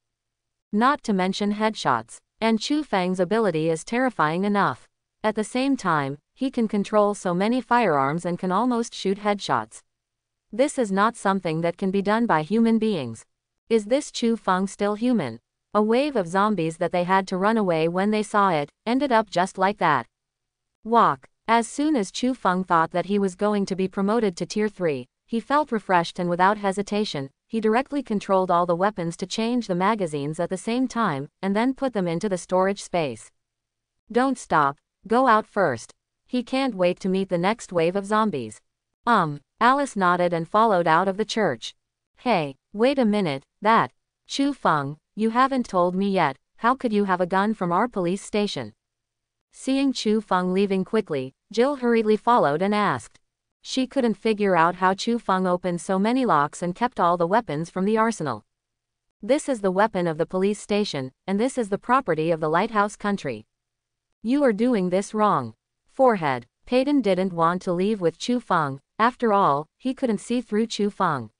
Not to mention headshots. And Chu Feng's ability is terrifying enough. At the same time, he can control so many firearms and can almost shoot headshots. This is not something that can be done by human beings. Is this Chu Feng still human? A wave of zombies that they had to run away when they saw it, ended up just like that. Walk. As soon as Chu Feng thought that he was going to be promoted to Tier 3, he felt refreshed and without hesitation, he directly controlled all the weapons to change the magazines at the same time, and then put them into the storage space. Don't stop, go out first. He can't wait to meet the next wave of zombies. Alice nodded and followed out of the church. Hey, wait a minute, Chu Feng, you haven't told me yet, how could you have a gun from our police station? Seeing Chu Feng leaving quickly, Jill hurriedly followed and asked. She couldn't figure out how Chu Feng opened so many locks and kept all the weapons from the arsenal. This is the weapon of the police station, and this is the property of the Lighthouse Country. You are doing this wrong. Forehead. Peyton didn't want to leave with Chu Feng, after all, he couldn't see through Chu Feng.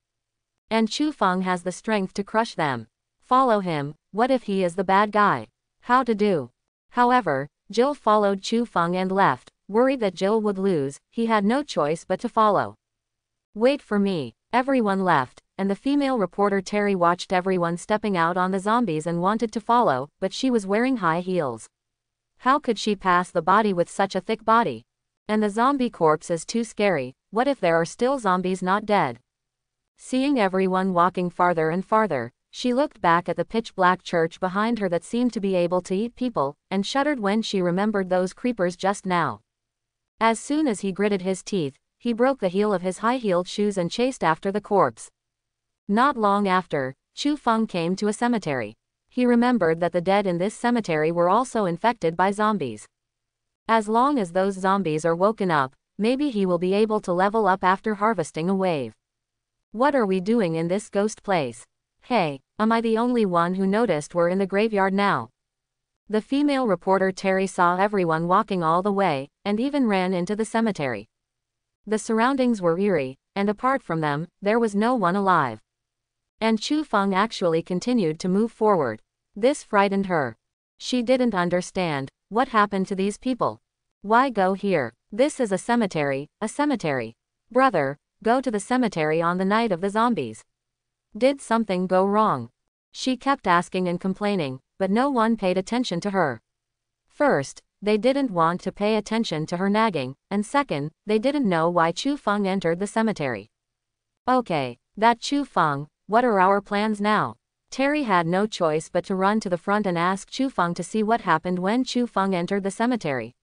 And Chu Feng has the strength to crush them. Follow him, what if he is the bad guy? How to do? However, Jill followed Chu Feng and left, worried that Jill would lose, he had no choice but to follow. Wait for me. Everyone left, and the female reporter Terry watched everyone stepping out on the zombies and wanted to follow, but she was wearing high heels. How could she pass the body with such a thick body? And the zombie corpse is too scary, what if there are still zombies not dead? Seeing everyone walking farther and farther, she looked back at the pitch-black church behind her that seemed to be able to eat people, and shuddered when she remembered those creepers just now. As soon as he gritted his teeth, he broke the heel of his high-heeled shoes and chased after the corpse. Not long after, Chu Feng came to a cemetery. He remembered that the dead in this cemetery were also infected by zombies. As long as those zombies are woken up, maybe he will be able to level up after harvesting a wave. What are we doing in this ghost place? Hey, am I the only one who noticed we're in the graveyard now? The female reporter Terry saw everyone walking all the way, and even ran into the cemetery. The surroundings were eerie, and apart from them, there was no one alive. And Chu Feng actually continued to move forward. This frightened her. She didn't understand, what happened to these people? Why go here? This is a cemetery, a cemetery. Brother, go to the cemetery on the night of the zombies. Did something go wrong? She kept asking and complaining, but no one paid attention to her. First, they didn't want to pay attention to her nagging, and second, they didn't know why Chu Feng entered the cemetery. Okay, that Chu Feng, what are our plans now? Terry had no choice but to run to the front and ask Chu Feng to see what happened when Chu Feng entered the cemetery.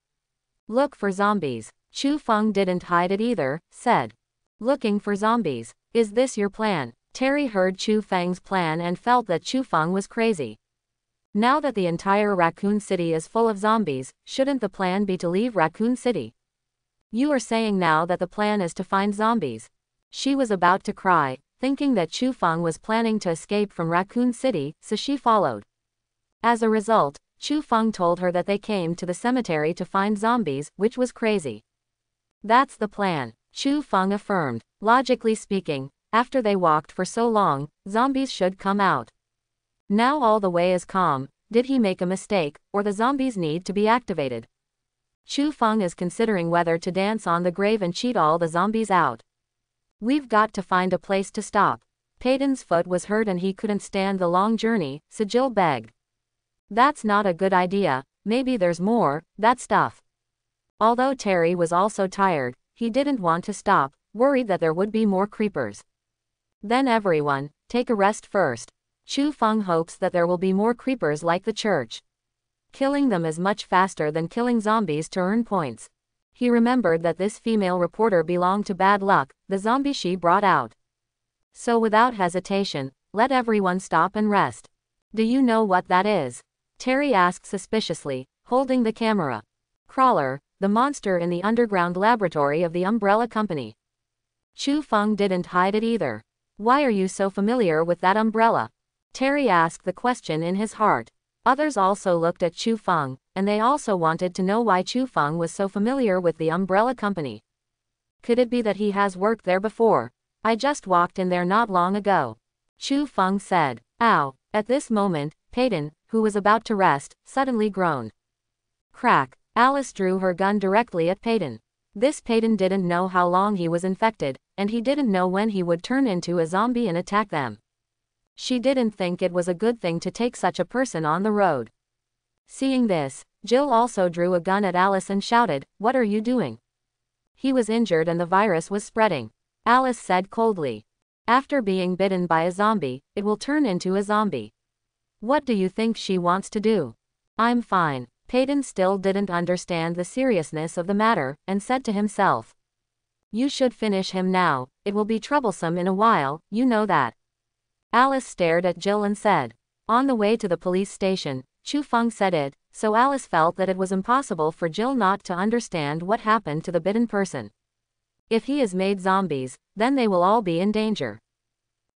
Look for zombies. Chu Feng didn't hide it either, said. Looking for zombies. Is this your plan? Terry heard Chu Feng's plan and felt that Chu Feng was crazy. Now that the entire Raccoon City is full of zombies, shouldn't the plan be to leave Raccoon City? You are saying now that the plan is to find zombies. She was about to cry, thinking that Chu Feng was planning to escape from Raccoon City, so she followed. As a result, Chu Feng told her that they came to the cemetery to find zombies, which was crazy. That's the plan, Chu Feng affirmed. Logically speaking, after they walked for so long, zombies should come out. Now all the way is calm. Did he make a mistake, or the zombies need to be activated? Chu Feng is considering whether to dance on the grave and cheat all the zombies out. We've got to find a place to stop. Peyton's foot was hurt and he couldn't stand the long journey, so Jill begged. That's not a good idea, maybe there's more, that stuff. Although Terry was also tired, he didn't want to stop, worried that there would be more creepers. Then everyone, take a rest first. Chu Feng hopes that there will be more creepers like the church. Killing them is much faster than killing zombies to earn points. He remembered that this female reporter belonged to Bad Luck, the zombie she brought out. So without hesitation, let everyone stop and rest. Do you know what that is? Terry asked suspiciously, holding the camera. Crawler, the monster in the underground laboratory of the Umbrella Company. Chu Feng didn't hide it either. Why are you so familiar with that umbrella? Terry asked the question in his heart. Others also looked at Chu Feng, and they also wanted to know why Chu Feng was so familiar with the Umbrella Company. Could it be that he has worked there before? I just walked in there not long ago. Chu Feng said. Ow. At this moment, Peyton, who was about to rest, suddenly groaned. Crack. Alice drew her gun directly at Peyton. This Peyton didn't know how long he was infected, and he didn't know when he would turn into a zombie and attack them. She didn't think it was a good thing to take such a person on the road. Seeing this, Jill also drew a gun at Alice and shouted, "What are you doing?" He was injured and the virus was spreading. Alice said coldly. After being bitten by a zombie, it will turn into a zombie. What do you think she wants to do? I'm fine. Peyton still didn't understand the seriousness of the matter, and said to himself, "You should finish him now, it will be troublesome in a while, you know that." Alice stared at Jill and said, "On the way to the police station, Chu Feng said it," so Alice felt that it was impossible for Jill not to understand what happened to the bitten person. If he is made zombies, then they will all be in danger.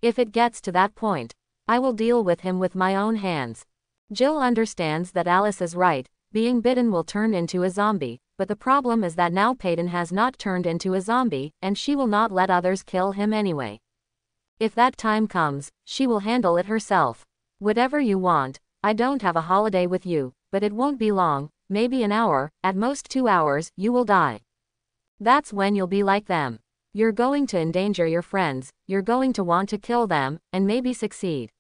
If it gets to that point, I will deal with him with my own hands. Jill understands that Alice is right, being bitten will turn into a zombie, but the problem is that now Peyton has not turned into a zombie, and she will not let others kill him anyway. If that time comes, she will handle it herself. Whatever you want, I don't have a holiday with you, but it won't be long, maybe an hour, at most 2 hours, you will die. That's when you'll be like them. You're going to endanger your friends, you're going to want to kill them, and maybe succeed.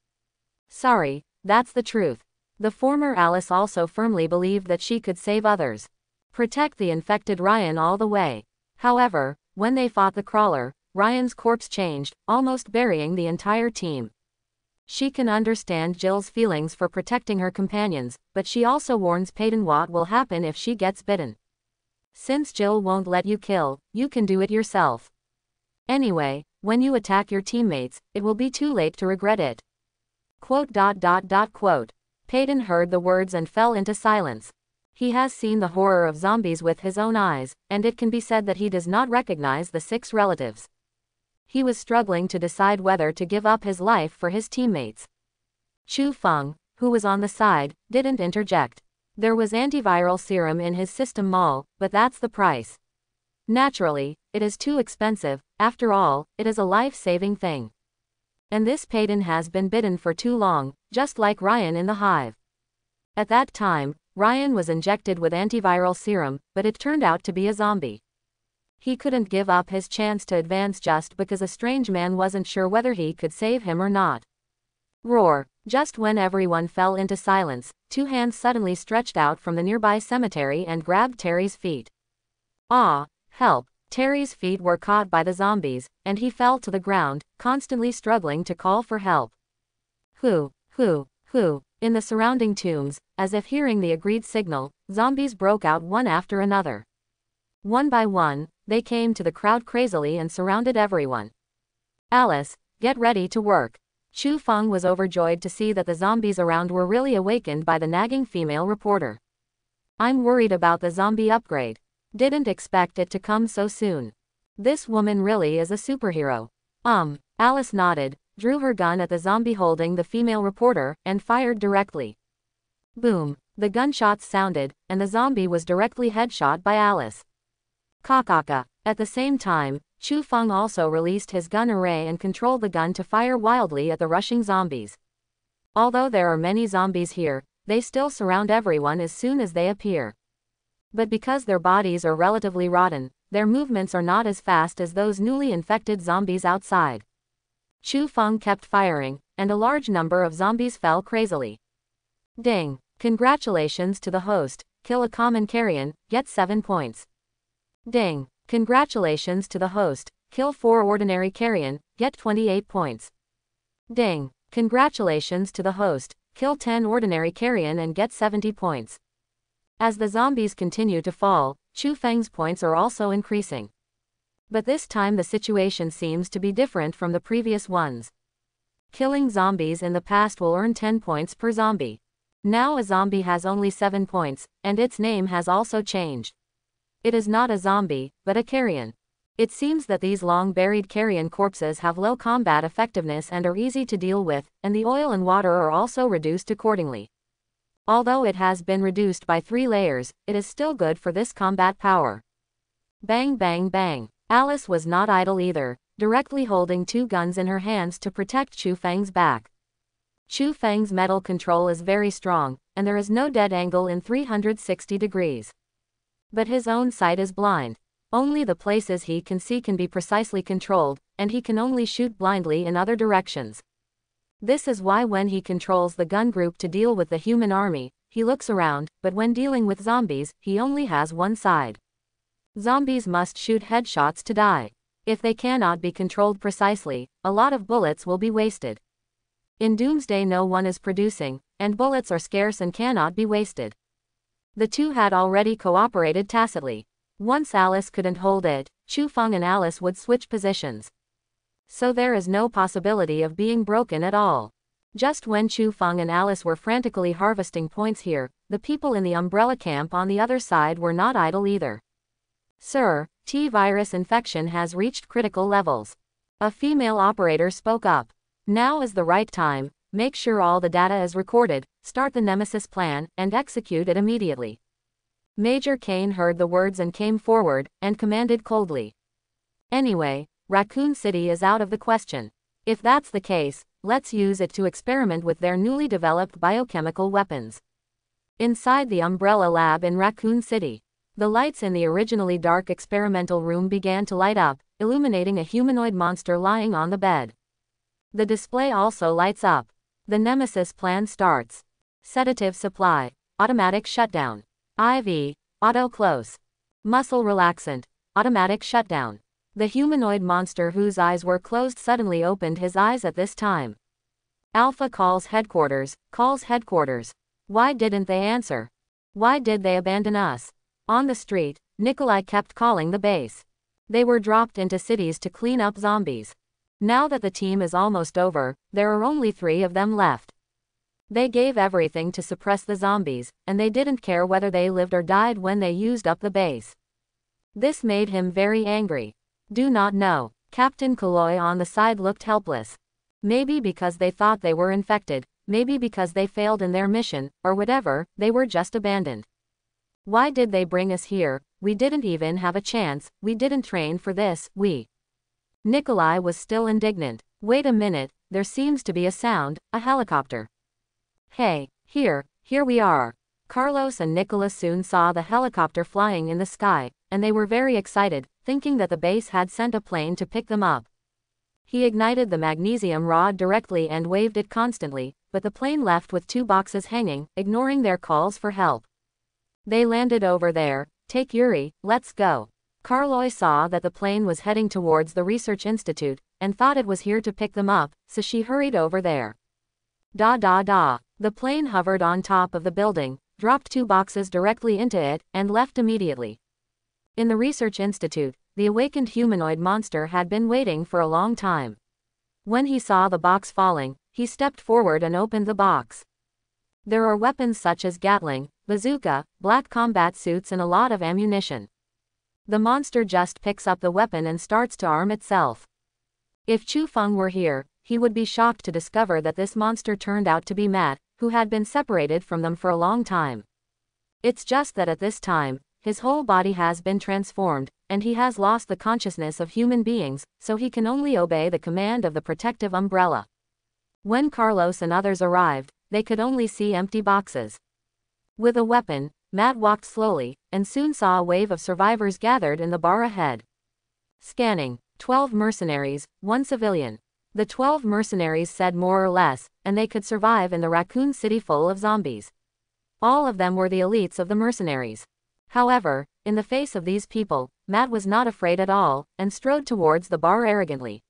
Sorry, that's the truth. The former Alice also firmly believed that she could save others. Protect the infected Ryan all the way. However, when they fought the crawler, Ryan's corpse changed, almost burying the entire team. She can understand Jill's feelings for protecting her companions, but she also warns Peyton what will happen if she gets bitten. Since Jill won't let you kill, you can do it yourself. Anyway, when you attack your teammates, it will be too late to regret it. Quote. Peyton heard the words and fell into silence. He has seen the horror of zombies with his own eyes, and it can be said that he does not recognize the 6 relatives. He was struggling to decide whether to give up his life for his teammates. Chu Feng, who was on the side, didn't interject. There was antiviral serum in his system mall, but that's the price. Naturally, it is too expensive, after all, it is a life-saving thing. And this Peyton has been bitten for too long, just like Ryan in the hive. At that time, Ryan was injected with antiviral serum, but it turned out to be a zombie. He couldn't give up his chance to advance just because a strange man wasn't sure whether he could save him or not. Roar! Just when everyone fell into silence, 2 hands suddenly stretched out from the nearby cemetery and grabbed Terry's feet. Ah! Help! Terry's feet were caught by the zombies, and he fell to the ground, constantly struggling to call for help. Who? In the surrounding tombs, as if hearing the agreed signal, zombies broke out one after another. One by one, they came to the crowd crazily and surrounded everyone. Alice, get ready to work. Chu Feng was overjoyed to see that the zombies around were really awakened by the nagging female reporter. I'm worried about the zombie upgrade. Didn't expect it to come so soon. This woman really is a superhero. Alice nodded, drew her gun at the zombie holding the female reporter, and fired directly. Boom! The gunshots sounded, and the zombie was directly headshot by Alice. Kakaka. At the same time, Chu Feng also released his gun array and controlled the gun to fire wildly at the rushing zombies. Although there are many zombies here, they still surround everyone as soon as they appear. But because their bodies are relatively rotten, their movements are not as fast as those newly infected zombies outside. Chu Feng kept firing, and a large number of zombies fell crazily. Ding! Congratulations to the host, kill a common carrion, get 7 points. Ding! Congratulations to the host, kill 4 ordinary carrion, get 28 points. Ding! Congratulations to the host, kill 10 ordinary carrion and get 70 points. As the zombies continue to fall, Chu Feng's points are also increasing. But this time the situation seems to be different from the previous ones. Killing zombies in the past will earn 10 points per zombie. Now a zombie has only 7 points, and its name has also changed. It is not a zombie, but a carrion. It seems that these long-buried carrion corpses have low combat effectiveness and are easy to deal with, and the oil and water are also reduced accordingly. Although it has been reduced by 3 layers, it is still good for this combat power. Bang bang bang. Alice was not idle either, directly holding 2 guns in her hands to protect Chu Feng's back. Chu Feng's metal control is very strong, and there is no dead angle in 360 degrees. But his own sight is blind. Only the places he can see can be precisely controlled, and he can only shoot blindly in other directions. This is why when he controls the gun group to deal with the human army, he looks around, but when dealing with zombies, he only has one side. Zombies must shoot headshots to die. If they cannot be controlled precisely, a lot of bullets will be wasted. In Doomsday no one is producing, and bullets are scarce and cannot be wasted. The two had already cooperated tacitly. Once Alice couldn't hold it, Chu Feng and Alice would switch positions. So there is no possibility of being broken at all. Just when Chu Feng and Alice were frantically harvesting points here, the people in the Umbrella camp on the other side were not idle either. Sir, T-virus infection has reached critical levels. A female operator spoke up. Now is the right time, make sure all the data is recorded, start the Nemesis plan, and execute it immediately. Major Kane heard the words and came forward, and commanded coldly. Anyway, Raccoon City is out of the question. If that's the case, let's use it to experiment with their newly developed biochemical weapons. Inside the Umbrella Lab in Raccoon City, the lights in the originally dark experimental room began to light up, illuminating a humanoid monster lying on the bed. The display also lights up. The Nemesis plan starts. Sedative supply. Automatic shutdown. IV. Auto close. Muscle relaxant. Automatic shutdown. The humanoid monster whose eyes were closed suddenly opened his eyes at this time. Alpha calls headquarters. Why didn't they answer? Why did they abandon us? On the street, Nikolai kept calling the base. They were dropped into cities to clean up zombies. Now that the team is almost over, there are only 3 of them left. They gave everything to suppress the zombies, and they didn't care whether they lived or died when they used up the base. This made him very angry. Do not know. Captain Kaloi on the side looked helpless. Maybe because they thought they were infected, maybe because they failed in their mission, or whatever, they were just abandoned. Why did they bring us here? We didn't even have a chance, we didn't train for this, Nikolai was still indignant. Wait a minute, there seems to be a sound, a helicopter. Hey, here we are. Carlos and Nicholas soon saw the helicopter flying in the sky, and they were very excited, thinking that the base had sent a plane to pick them up. He ignited the magnesium rod directly and waved it constantly, but the plane left with 2 boxes hanging, ignoring their calls for help. They landed over there. Take Yuri, let's go. Carloy saw that the plane was heading towards the research institute, and thought it was here to pick them up, so she hurried over there. The plane hovered on top of the building, dropped 2 boxes directly into it, and left immediately. In the research institute, the awakened humanoid monster had been waiting for a long time. When he saw the box falling, he stepped forward and opened the box. There are weapons such as Gatling, bazooka, black combat suits and a lot of ammunition. The monster just picks up the weapon and starts to arm itself. If Chu Feng were here, he would be shocked to discover that this monster turned out to be Matt, who had been separated from them for a long time. It's just that at this time, his whole body has been transformed, and he has lost the consciousness of human beings, so he can only obey the command of the protective umbrella. When Carlos and others arrived, they could only see empty boxes. With a weapon, Matt walked slowly, and soon saw a wave of survivors gathered in the bar ahead. Scanning. 12 mercenaries, 1 civilian. The 12 mercenaries said more or less, and they could survive in the Raccoon City full of zombies. All of them were the elites of the mercenaries. However, in the face of these people, Matt was not afraid at all, and strode towards the bar arrogantly.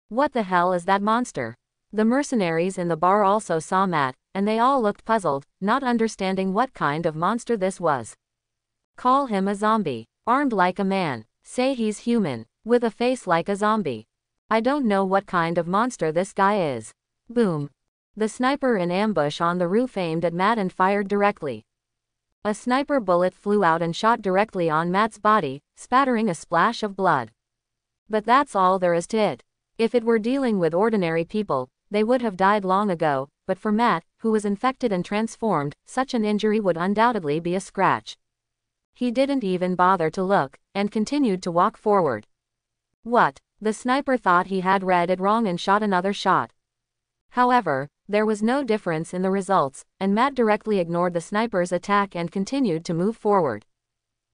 What the hell is that monster? The mercenaries in the bar also saw Matt, and they all looked puzzled, not understanding what kind of monster this was. Call him a zombie. Armed like a man. Say he's human. With a face like a zombie. I don't know what kind of monster this guy is. Boom. The sniper in ambush on the roof aimed at Matt and fired directly. A sniper bullet flew out and shot directly on Matt's body, spattering a splash of blood. But that's all there is to it. If it were dealing with ordinary people, they would have died long ago, but for Matt, who was infected and transformed, such an injury would undoubtedly be a scratch. He didn't even bother to look, and continued to walk forward. What? The sniper thought he had read it wrong and shot another shot. However, there was no difference in the results, and Matt directly ignored the sniper's attack and continued to move forward.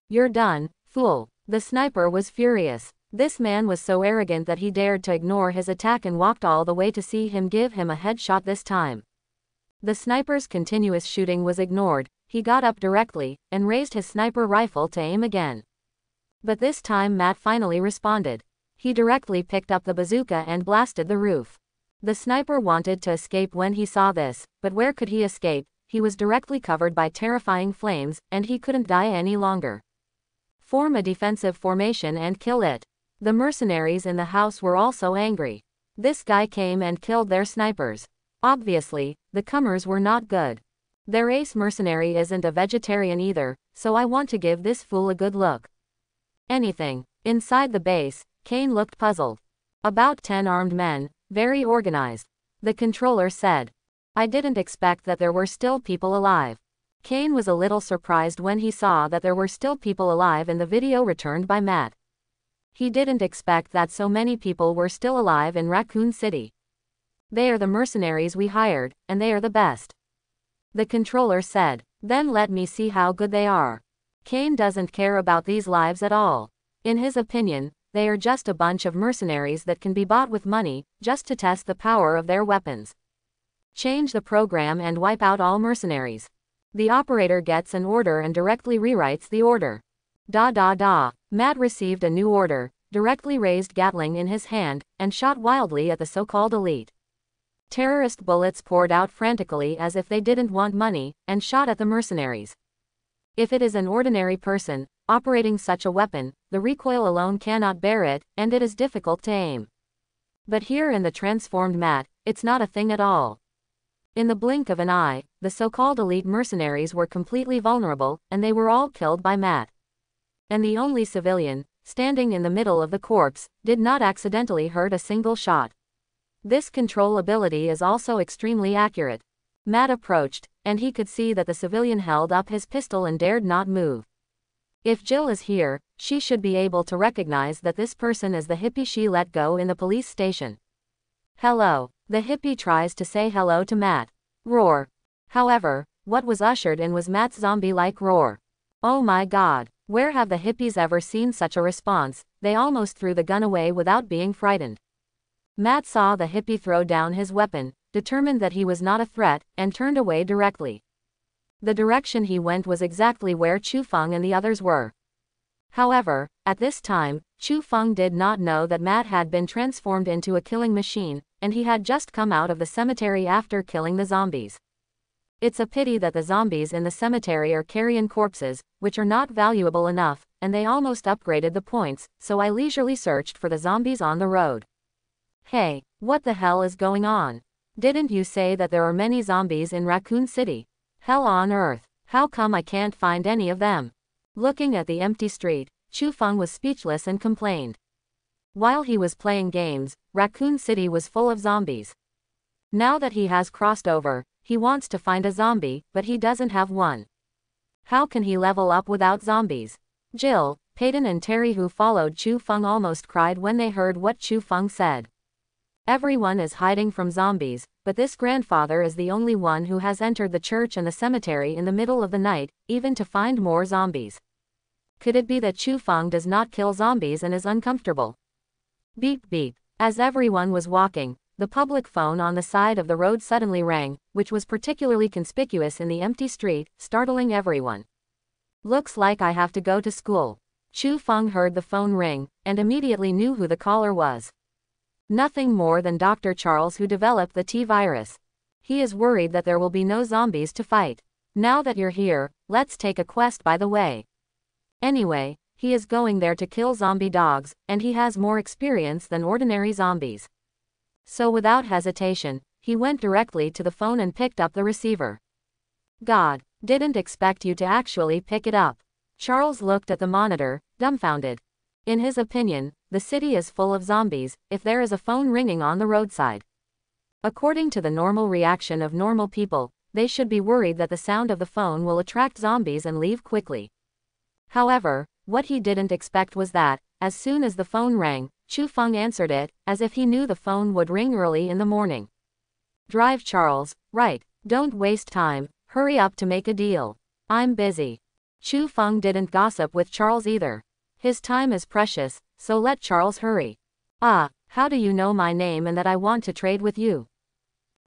You're done, fool. The sniper was furious. This man was so arrogant that he dared to ignore his attack and walked all the way to see him give him a headshot this time. The sniper's continuous shooting was ignored. He got up directly, and raised his sniper rifle to aim again. But this time Matt finally responded. He directly picked up the bazooka and blasted the roof. The sniper wanted to escape when he saw this, but where could he escape? he was directly covered by terrifying flames, and he couldn't die any longer. Form a defensive formation and kill it. The mercenaries in the house were also angry. This guy came and killed their snipers. Obviously, the comers were not good. Their ace mercenary isn't a vegetarian either, so I want to give this fool a good look. Anything. Inside the base, Kane looked puzzled. About 10 armed men, very organized. The controller said. I didn't expect that there were still people alive. Kane was a little surprised when he saw that there were still people alive in the video returned by Matt. He didn't expect that so many people were still alive in Raccoon City. They are the mercenaries we hired, and they are the best. The controller said. Then let me see how good they are. Kane doesn't care about these lives at all. In his opinion, they are just a bunch of mercenaries that can be bought with money, just to test the power of their weapons. Change the program and wipe out all mercenaries. The operator gets an order and directly rewrites the order. Matt received a new order, directly raised Gatling in his hand, and shot wildly at the so-called elite. Terrorist bullets poured out frantically as if they didn't want money, and shot at the mercenaries. If it is an ordinary person operating such a weapon, the recoil alone cannot bear it, and it is difficult to aim. But here in the transformed Matt, it's not a thing at all. In the blink of an eye, the so-called elite mercenaries were completely vulnerable, and they were all killed by Matt. And the only civilian, standing in the middle of the corpse, did not accidentally hurt a single shot. This control ability is also extremely accurate. Matt approached, and he could see that the civilian held up his pistol and dared not move. If Jill is here, she should be able to recognize that this person is the hippie she let go in the police station. Hello. The hippie tries to say hello to Matt. Roar. However, what was ushered in was Matt's zombie-like roar. Oh my god. Where have the hippies ever seen such a response? They almost threw the gun away without being frightened. Matt saw the hippie throw down his weapon, determined that he was not a threat, and turned away directly. The direction he went was exactly where Chu Feng and the others were. However, at this time, Chu Feng did not know that Matt had been transformed into a killing machine, and he had just come out of the cemetery after killing the zombies. It's a pity that the zombies in the cemetery are carrion corpses, which are not valuable enough, and they almost upgraded the points, so I leisurely searched for the zombies on the road. Hey, what the hell is going on? Didn't you say that there are many zombies in Raccoon City? Hell on earth, how come I can't find any of them? Looking at the empty street, Chu Feng was speechless and complained. While he was playing games, Raccoon City was full of zombies. Now that he has crossed over, he wants to find a zombie, but he doesn't have one. How can he level up without zombies? Jill, Peyton and Terry, who followed Chu Feng, almost cried when they heard what Chu Feng said. Everyone is hiding from zombies, but this grandfather is the only one who has entered the church and the cemetery in the middle of the night, even to find more zombies. Could it be that Chu Feng does not kill zombies and is uncomfortable? Beep beep. As everyone was walking, the public phone on the side of the road suddenly rang, which was particularly conspicuous in the empty street, startling everyone. Looks like I have to go to school. Chu Feng heard the phone ring, and immediately knew who the caller was. Nothing more than Dr. Charles, who developed the T-virus. He is worried that there will be no zombies to fight. Now that you're here, let's take a quest by the way. Anyway, he is going there to kill zombie dogs, and he has more experience than ordinary zombies. So without hesitation, he went directly to the phone and picked up the receiver. God, didn't expect you to actually pick it up. Charles looked at the monitor, dumbfounded. In his opinion, the city is full of zombies if there is a phone ringing on the roadside. According to the normal reaction of normal people, they should be worried that the sound of the phone will attract zombies and leave quickly. However, what he didn't expect was that, as soon as the phone rang, Chu Feng answered it, as if he knew the phone would ring early in the morning. Drive, Charles, right, don't waste time, hurry up to make a deal. I'm busy. Chu Feng didn't gossip with Charles either. His time is precious, so let Charles hurry. Ah, how do you know my name and that I want to trade with you?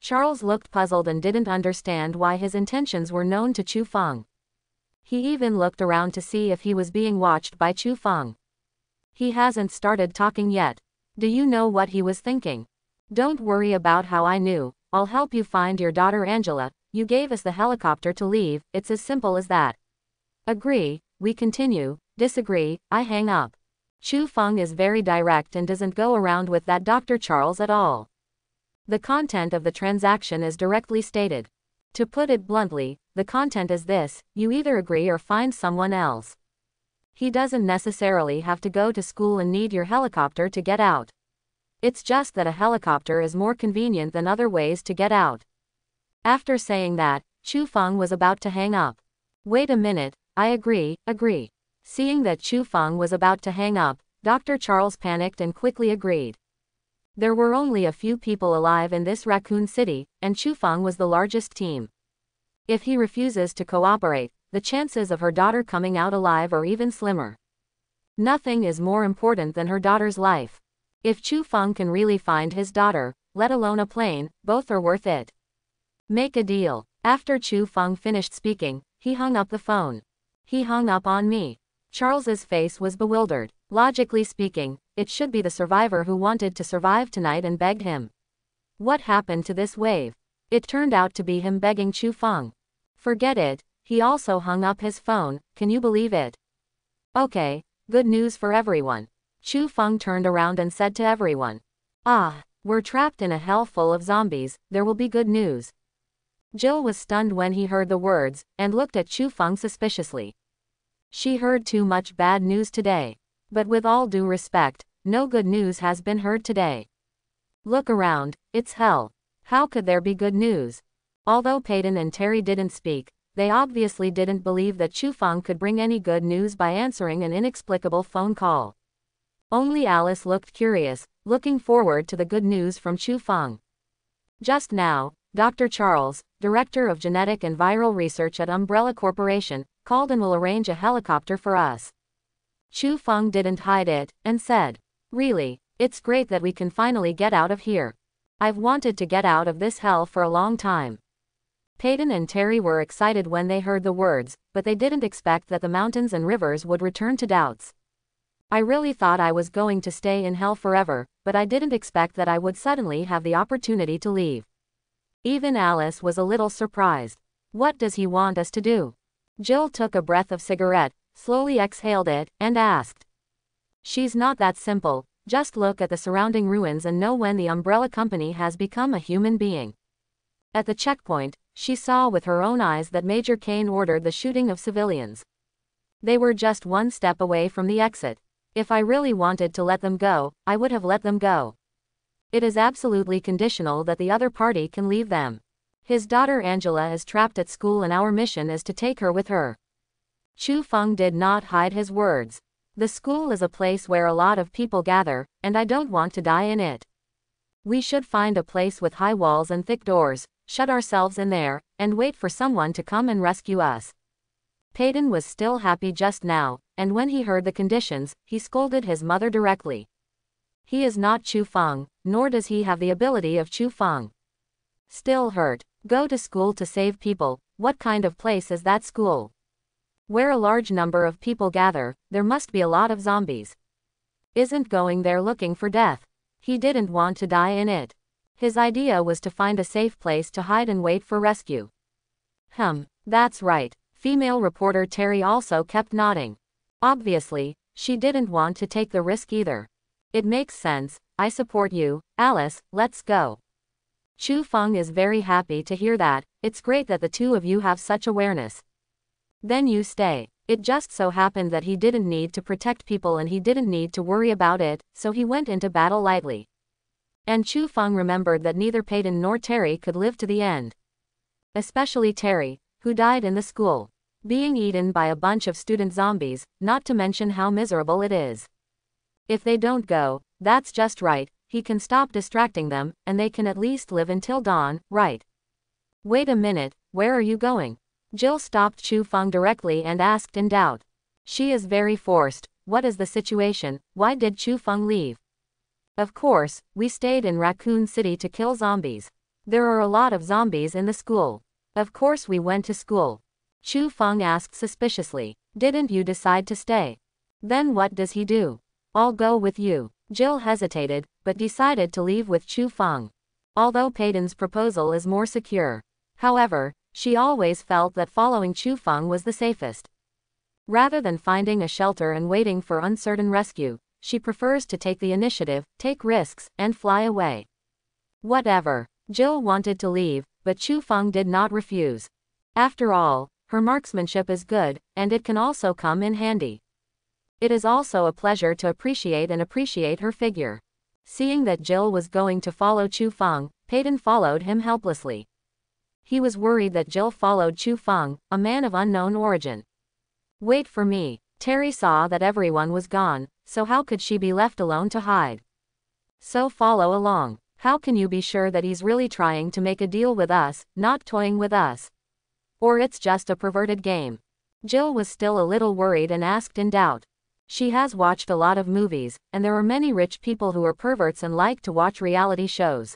Charles looked puzzled and didn't understand why his intentions were known to Chu Feng. He even looked around to see if he was being watched by Chu Feng. He hasn't started talking yet. Do you know what he was thinking? Don't worry about how I knew, I'll help you find your daughter Angela, You gave us the helicopter to leave, it's as simple as that. Agree, we continue, disagree, I hang up. Chu Feng is very direct and doesn't go around with that Dr. Charles at all. The content of the transaction is directly stated. To put it bluntly, the content is this: you either agree or find someone else. He doesn't necessarily have to go to school and need your helicopter to get out. It's just that a helicopter is more convenient than other ways to get out. After saying that, Chu Feng was about to hang up. Wait a minute, I agree. Seeing that Chu Feng was about to hang up, Dr. Charles panicked and quickly agreed. There were only a few people alive in this Raccoon City, and Chu Feng was the largest team. If he refuses to cooperate, the chances of her daughter coming out alive are even slimmer. Nothing is more important than her daughter's life. If Chu Feng can really find his daughter, let alone a plane, both are worth it. Make a deal. After Chu Feng finished speaking, he hung up the phone. He hung up on me. Charles's face was bewildered. Logically speaking, it should be the survivor who wanted to survive tonight and begged him. What happened to this wave? It turned out to be him begging Chu Feng. Forget it, he also hung up his phone, can you believe it? Okay, good news for everyone. Chu Feng turned around and said to everyone. We're trapped in a hell full of zombies, there will be good news. Jill was stunned when he heard the words, and looked at Chu Feng suspiciously. She heard too much bad news today. But with all due respect, no good news has been heard today. Look around, it's hell. How could there be good news? Although Peyton and Terry didn't speak, they obviously didn't believe that Chu Feng could bring any good news by answering an inexplicable phone call. Only Alice looked curious, looking forward to the good news from Chu Feng. Just now, Dr. Charles, Director of Genetic and Viral Research at Umbrella Corporation, called and will arrange a helicopter for us. Chu Feng didn't hide it, and said, "Really, it's great that we can finally get out of here. I've wanted to get out of this hell for a long time." Peyton and Terry were excited when they heard the words, but they didn't expect that the mountains and rivers would return to doubts. "I really thought I was going to stay in hell forever, but I didn't expect that I would suddenly have the opportunity to leave." Even Alice was a little surprised. "What does he want us to do?" Jill took a breath of cigarette, slowly exhaled it, and asked. "She's not that simple, just look at the surrounding ruins and know when the Umbrella Company has become a human being." At the checkpoint, she saw with her own eyes that Major Kane ordered the shooting of civilians. They were just one step away from the exit. If I really wanted to let them go, I would have let them go. It is absolutely conditional that the other party can leave them. His daughter Angela is trapped at school and our mission is to take her with her. Chu Feng did not hide his words. The school is a place where a lot of people gather, and I don't want to die in it. We should find a place with high walls and thick doors, shut ourselves in there, and wait for someone to come and rescue us. Peyton was still happy just now, and when he heard the conditions, he scolded his mother directly. He is not Chu Feng, nor does he have the ability of Chu Feng. Still hurt. Go to school to save people. What kind of place is that school? Where a large number of people gather, there must be a lot of zombies. Isn't going there looking for death. He didn't want to die in it. His idea was to find a safe place to hide and wait for rescue. That's right. Female reporter Terry also kept nodding. Obviously, she didn't want to take the risk either. It makes sense. I support you, Alice, let's go. Chu Feng is very happy to hear that. It's great that the two of you have such awareness. Then you stay. It just so happened that he didn't need to protect people and he didn't need to worry about it, so he went into battle lightly. And Chu Feng remembered that neither Peyton nor Terry could live to the end. Especially Terry, who died in the school. Being eaten by a bunch of student zombies, not to mention how miserable it is. If they don't go, that's just right, he can stop distracting them, and they can at least live until dawn, right? Wait a minute, where are you going? Jill stopped Chu Feng directly and asked in doubt. She is very forced. What is the situation? Why did Chu Feng leave? Of course, we stayed in Raccoon City to kill zombies. There are a lot of zombies in the school. Of course we went to school. Chu Feng asked suspiciously. Didn't you decide to stay? Then what does he do? I'll go with you. Jill hesitated, but decided to leave with Chu Feng. Although Peyton's proposal is more secure. However, She always felt that following Chu Feng was the safest. Rather than finding a shelter and waiting for uncertain rescue, she prefers to take the initiative, take risks, and fly away. Whatever. Jill wanted to leave, but Chu Feng did not refuse. After all, her marksmanship is good, and it can also come in handy. It is also a pleasure to appreciate her figure. Seeing that Jill was going to follow Chu Feng, Peyton followed him helplessly. He was worried that Jill followed Chu Feng, a man of unknown origin. Wait for me. Terry saw that everyone was gone, so how could she be left alone to hide? So follow along. How can you be sure that he's really trying to make a deal with us, not toying with us? Or it's just a perverted game? Jill was still a little worried and asked in doubt. She has watched a lot of movies, and there are many rich people who are perverts and like to watch reality shows.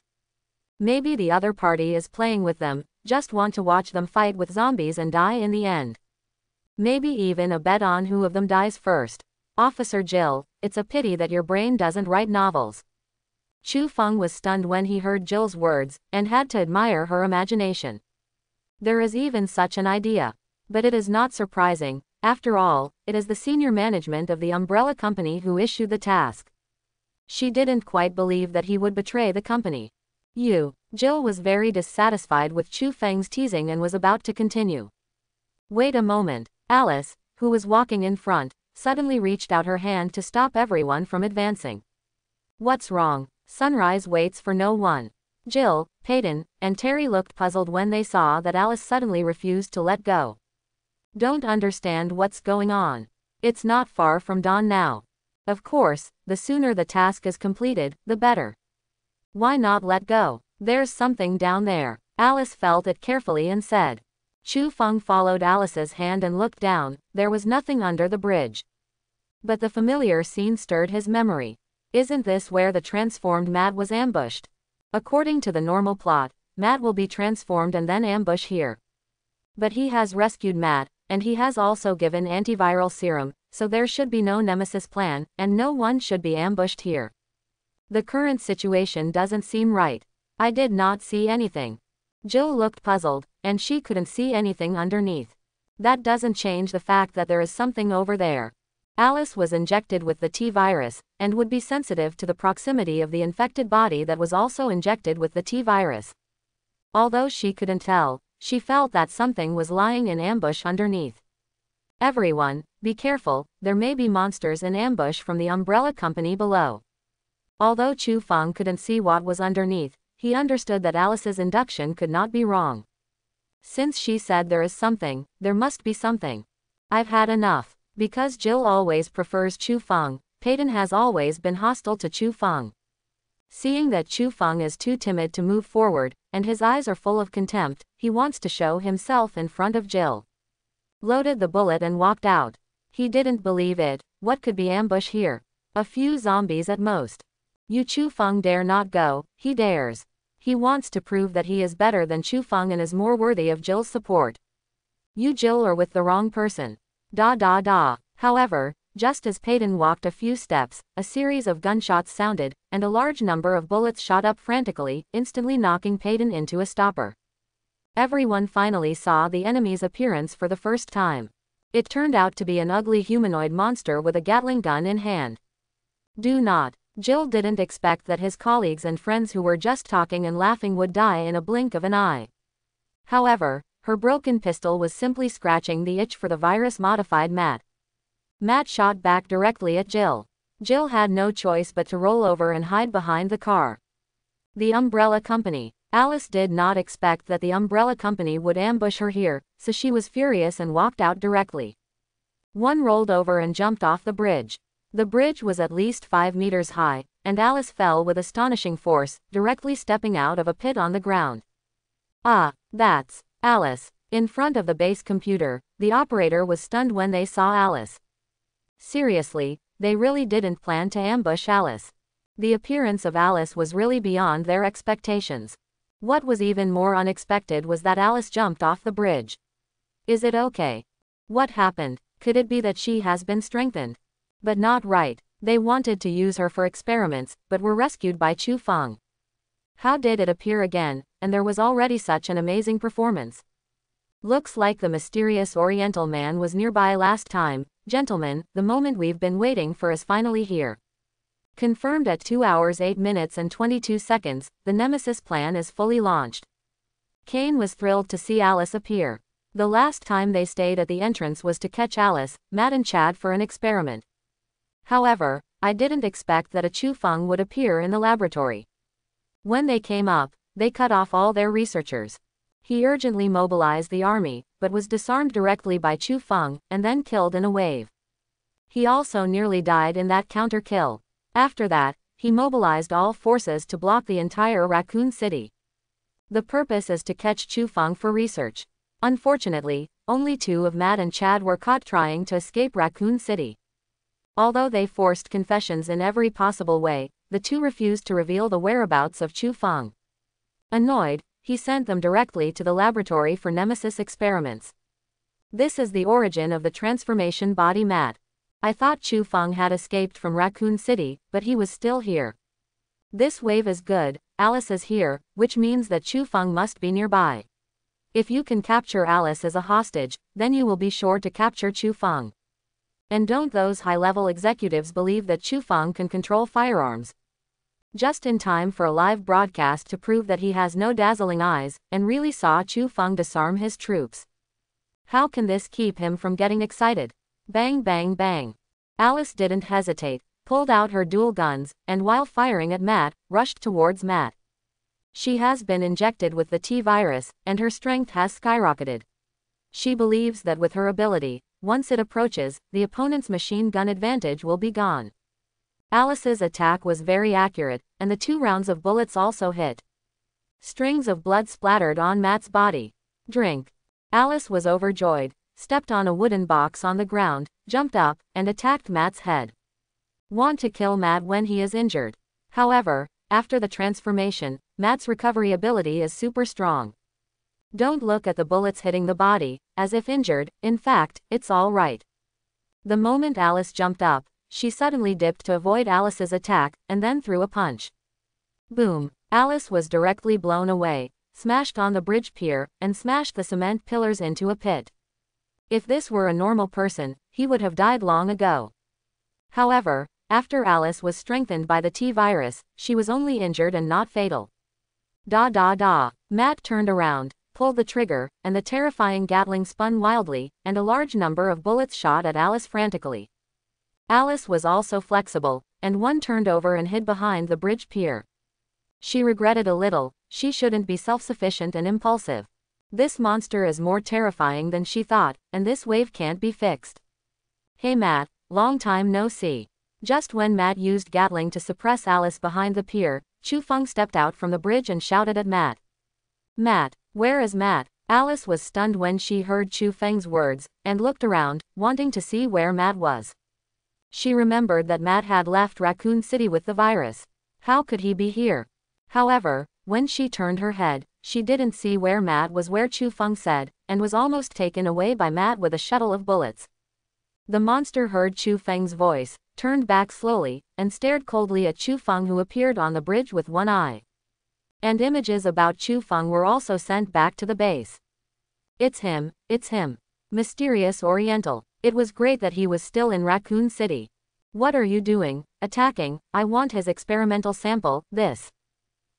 Maybe the other party is playing with them, just want to watch them fight with zombies and die in the end. Maybe even a bet on who of them dies first. Officer Jill, it's a pity that your brain doesn't write novels. Chu Feng was stunned when he heard Jill's words, and had to admire her imagination. There is even such an idea. But it is not surprising. After all, it is the senior management of the umbrella company who issued the task. She didn't quite believe that he would betray the company. Jill was very dissatisfied with Chu Feng's teasing and was about to continue. Wait a moment. Alice, who was walking in front, suddenly reached out her hand to stop everyone from advancing. What's wrong? Sunrise waits for no one. Jill, Peyton, and Terry looked puzzled when they saw that Alice suddenly refused to let go. Don't understand what's going on. It's not far from dawn now. Of course, the sooner the task is completed, the better. Why not let go? There's something down there. Alice felt it carefully and said. Chu Feng followed Alice's hand and looked down. There was nothing under the bridge. But the familiar scene stirred his memory. Isn't this where the transformed Matt was ambushed? According to the normal plot, Matt will be transformed and then ambush here. But he has rescued Matt, and he has also given antiviral serum, so there should be no nemesis plan, and no one should be ambushed here. The current situation doesn't seem right. I did not see anything. Jill looked puzzled, and she couldn't see anything underneath. That doesn't change the fact that there is something over there. Alice was injected with the T-virus, and would be sensitive to the proximity of the infected body that was also injected with the T-virus. Although she couldn't tell, she felt that something was lying in ambush underneath. Everyone, be careful, there may be monsters in ambush from the umbrella company below. Although Chu Feng couldn't see what was underneath, he understood that Alice's induction could not be wrong. Since she said there is something, there must be something. I've had enough. Because Jill always prefers Chu Feng, Peyton has always been hostile to Chu Feng. Seeing that Chu Feng is too timid to move forward, and his eyes are full of contempt, he wants to show himself in front of Jill. Loaded the bullet and walked out. He didn't believe it. What could be ambush here? A few zombies at most. Chu Feng dare not go. He dares. He wants to prove that he is better than Chu Feng and is more worthy of Jill's support. Jill are with the wrong person. However, just as Peyton walked a few steps, a series of gunshots sounded, and a large number of bullets shot up frantically, instantly knocking Peyton into a stopper. Everyone finally saw the enemy's appearance for the first time. It turned out to be an ugly humanoid monster with a Gatling gun in hand. Jill didn't expect that his colleagues and friends who were just talking and laughing would die in a blink of an eye. However, her broken pistol was simply scratching the itch for the virus-modified Matt. Matt shot back directly at Jill. Jill had no choice but to roll over and hide behind the car. The umbrella company. Alice did not expect that the umbrella company would ambush her here, so she was furious and walked out directly. One rolled over and jumped off the bridge. The bridge was at least 5 meters high, and Alice fell with astonishing force, directly stepping out of a pit on the ground. Ah, that's Alice. In front of the base computer, the operator was stunned when they saw Alice. Seriously, they really didn't plan to ambush Alice. The appearance of Alice was really beyond their expectations. What was even more unexpected was that Alice jumped off the bridge. Is it okay? What happened? Could it be that she has been strengthened? But not right. They wanted to use her for experiments, but were rescued by Chu Feng. How did it appear again, and there was already such an amazing performance? Looks like the mysterious Oriental man was nearby last time. Gentlemen, the moment we've been waiting for is finally here. Confirmed at 2 hours 8 minutes and 22 seconds, the Nemesis plan is fully launched. Kane was thrilled to see Alice appear. The last time they stayed at the entrance was to catch Alice, Matt and Chad for an experiment. However, I didn't expect that a Chu Feng would appear in the laboratory. When they came up, they cut off all their researchers. He urgently mobilized the army, but was disarmed directly by Chu Feng, and then killed in a wave. He also nearly died in that counter-kill. After that, he mobilized all forces to block the entire Raccoon City. The purpose is to catch Chu Feng for research. Unfortunately, only 2 of Matt and Chad were caught trying to escape Raccoon City. Although they forced confessions in every possible way, the 2 refused to reveal the whereabouts of Chu Feng. Annoyed, he sent them directly to the laboratory for Nemesis experiments. This is the origin of the transformation body Matt. I thought Chu Feng had escaped from Raccoon City, but he was still here. This wave is good, Alice is here, which means that Chu Feng must be nearby. If you can capture Alice as a hostage, then you will be sure to capture Chu Feng. And don't those high-level executives believe that Chu Feng can control firearms? Just in time for a live broadcast to prove that he has no dazzling eyes, and really saw Chu Feng disarm his troops. How can this keep him from getting excited? Bang bang bang. Alice didn't hesitate, pulled out her dual guns, and while firing at Matt, rushed towards Matt. She has been injected with the T-virus, and her strength has skyrocketed. She believes that with her ability, once it approaches, the opponent's machine gun advantage will be gone. Alice's attack was very accurate, and the 2 rounds of bullets also hit. Strings of blood splattered on Matt's body. Drink. Alice was overjoyed, stepped on a wooden box on the ground, jumped up, and attacked Matt's head. Want to kill Matt when he is injured. However, after the transformation, Matt's recovery ability is super strong. Don't look at the bullets hitting the body, as if injured, in fact, it's all right. The moment Alice jumped up, she suddenly dipped to avoid Alice's attack, and then threw a punch. Boom! Alice was directly blown away, smashed on the bridge pier, and smashed the cement pillars into a pit. If this were a normal person, he would have died long ago. However, after Alice was strengthened by the T-virus, she was only injured and not fatal. Da da da. Matt turned around, pulled the trigger, and the terrifying Gatling spun wildly, and a large number of bullets shot at Alice frantically. Alice was also flexible, and one turned over and hid behind the bridge pier. She regretted a little, she shouldn't be self-sufficient and impulsive. This monster is more terrifying than she thought, and this wave can't be fixed. Hey Matt, long time no see. Just when Matt used Gatling to suppress Alice behind the pier, Chu Feng stepped out from the bridge and shouted at Matt. Matt, where is Matt? Alice was stunned when she heard Chu Feng's words, and looked around, wanting to see where Matt was. She remembered that Matt had left Raccoon City with the virus. How could he be here? However, when she turned her head, she didn't see where Matt was where Chu Feng said, and was almost taken away by Matt with a shuttle of bullets. The monster heard Chu Feng's voice, turned back slowly, and stared coldly at Chu Feng, who appeared on the bridge with one eye. And images about Chu Feng were also sent back to the base. It's him, it's him. Mysterious Oriental. It was great that he was still in Raccoon City. What are you doing? Attacking? I want his experimental sample, this.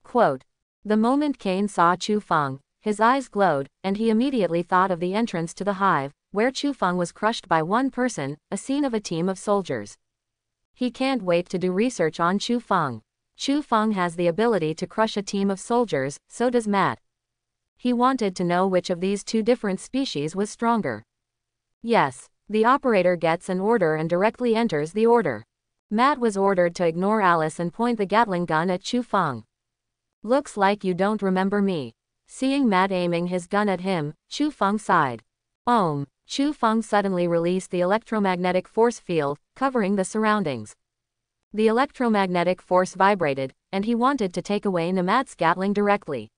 Quote. The moment Kane saw Chu Feng, his eyes glowed, and he immediately thought of the entrance to the hive, where Chu Feng was crushed by one person, a scene of a team of soldiers. He can't wait to do research on Chu Feng. Chu Feng has the ability to crush a team of soldiers, so does Matt. He wanted to know which of these 2 different species was stronger. Yes. The operator gets an order and directly enters the order. Matt was ordered to ignore Alice and point the Gatling gun at Chu Feng. Looks like you don't remember me. Seeing Matt aiming his gun at him, Chu Feng sighed. Chu Feng suddenly released the electromagnetic force field, covering the surroundings. The electromagnetic force vibrated, and he wanted to take away Matt's Gatling directly.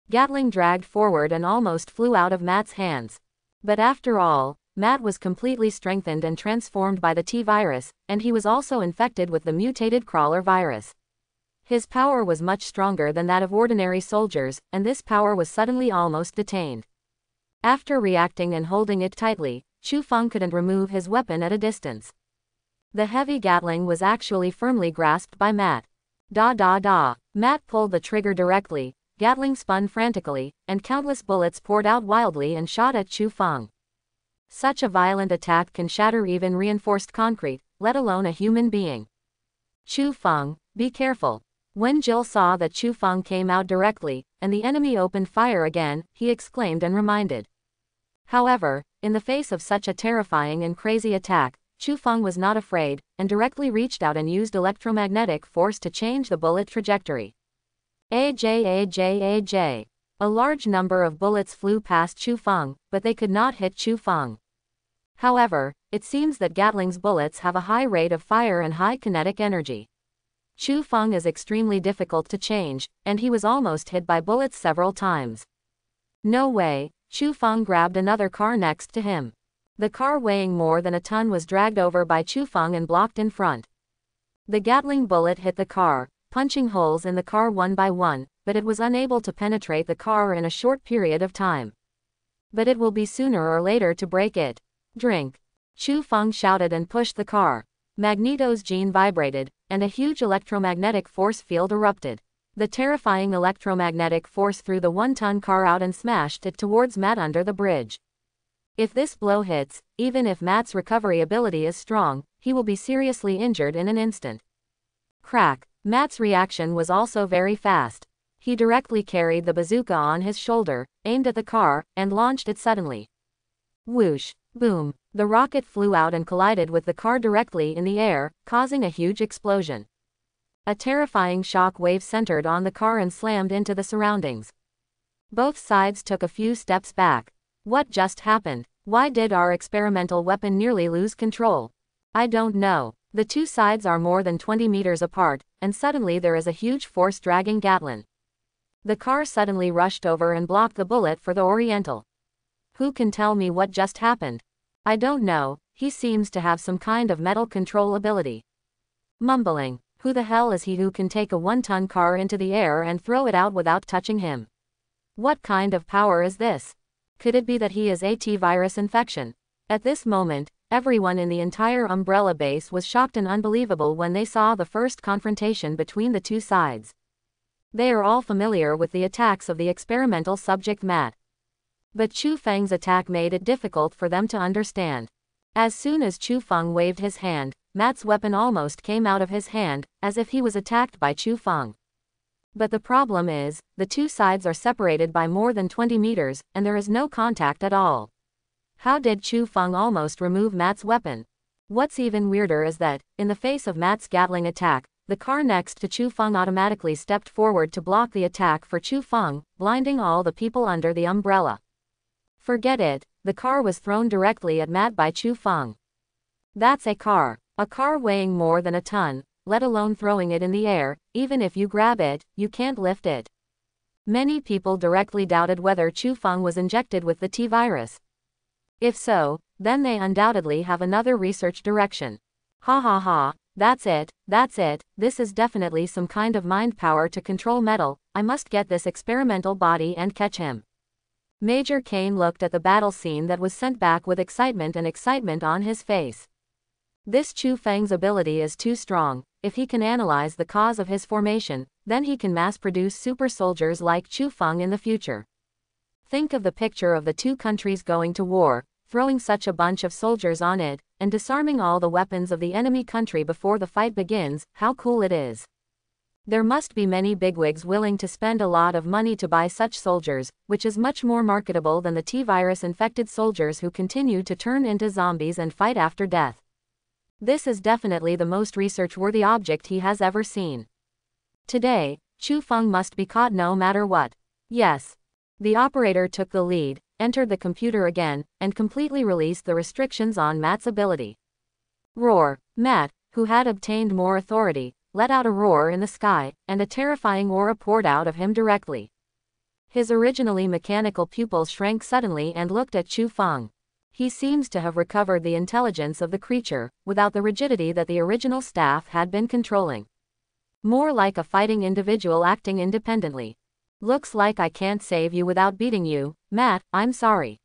Gatling dragged forward and almost flew out of Matt's hands. But after all, Matt was completely strengthened and transformed by the T-virus, and he was also infected with the mutated crawler virus. His power was much stronger than that of ordinary soldiers, and this power was suddenly almost detained. After reacting and holding it tightly, Chu Feng couldn't remove his weapon at a distance. The heavy Gatling was actually firmly grasped by Matt. Matt pulled the trigger directly, Gatling spun frantically, and countless bullets poured out wildly and shot at Chu Feng. Such a violent attack can shatter even reinforced concrete, let alone a human being. Chu Feng, be careful. When Jill saw that Chu Feng came out directly, and the enemy opened fire again, he exclaimed and reminded. However, in the face of such a terrifying and crazy attack, Chu Feng was not afraid, and directly reached out and used electromagnetic force to change the bullet trajectory. A large number of bullets flew past Chu Feng, but they could not hit Chu Feng. However, it seems that Gatling's bullets have a high rate of fire and high kinetic energy. Chu Feng is extremely difficult to change, and he was almost hit by bullets several times. No way. Chu Feng grabbed another car next to him. The car weighing more than a ton was dragged over by Chu Feng and blocked in front. The Gatling bullet hit the car, punching holes in the car one by one, but it was unable to penetrate the car in a short period of time. But it will be sooner or later to break it. Drink. Chu Feng shouted and pushed the car. Magneto's gene vibrated, and a huge electromagnetic force field erupted. The terrifying electromagnetic force threw the one-ton car out and smashed it towards Matt under the bridge. If this blow hits, even if Matt's recovery ability is strong, he will be seriously injured in an instant. Crack. Matt's reaction was also very fast. He directly carried the bazooka on his shoulder, aimed at the car, and launched it suddenly. Whoosh. Boom. The rocket flew out and collided with the car directly in the air, causing a huge explosion. A terrifying shock wave centered on the car and slammed into the surroundings. Both sides took a few steps back. What just happened? Why did our experimental weapon nearly lose control? I don't know. The two sides are more than 20 meters apart, and suddenly there is a huge force dragging Gatling. The car suddenly rushed over and blocked the bullet for the Oriental. Who can tell me what just happened? I don't know, he seems to have some kind of metal control ability. Mumbling, who the hell is he who can take a one-ton car into the air and throw it out without touching him? What kind of power is this? Could it be that he is a T-virus infection? At this moment, everyone in the entire Umbrella base was shocked and unbelievable when they saw the first confrontation between the two sides. They are all familiar with the attacks of the experimental subject Matt. But Chu Feng's attack made it difficult for them to understand. As soon as Chu Feng waved his hand, Matt's weapon almost came out of his hand, as if he was attacked by Chu Feng. But the problem is, the two sides are separated by more than 20 meters, and there is no contact at all. How did Chu Feng almost remove Matt's weapon? What's even weirder is that, in the face of Matt's Gatling attack, the car next to Chu Feng automatically stepped forward to block the attack for Chu Feng, blinding all the people under the umbrella. Forget it, the car was thrown directly at Matt by Chu Feng. That's a car weighing more than a ton, let alone throwing it in the air. Even if you grab it, you can't lift it. Many people directly doubted whether Chu Feng was injected with the T-virus. If so, then they undoubtedly have another research direction. Ha ha ha, that's it, this is definitely some kind of mind power to control metal. I must get this experimental body and catch him. Major Kane looked at the battle scene that was sent back with excitement on his face. This Chu Feng's ability is too strong. If he can analyze the cause of his formation, then he can mass-produce super soldiers like Chu Feng in the future. Think of the picture of the two countries going to war, throwing such a bunch of soldiers on it, and disarming all the weapons of the enemy country before the fight begins. How cool it is. There must be many bigwigs willing to spend a lot of money to buy such soldiers, which is much more marketable than the T-virus infected soldiers who continue to turn into zombies and fight after death. This is definitely the most research-worthy object he has ever seen. Today, Chu Feng must be caught no matter what. Yes. The operator took the lead, entered the computer again, and completely released the restrictions on Matt's ability. Roar. Matt, who had obtained more authority, let out a roar in the sky, and a terrifying aura poured out of him directly. His originally mechanical pupils shrank suddenly and looked at Chu Feng. He seems to have recovered the intelligence of the creature, without the rigidity that the original staff had been controlling. More like a fighting individual acting independently. Looks like I can't save you without beating you, Matt, I'm sorry.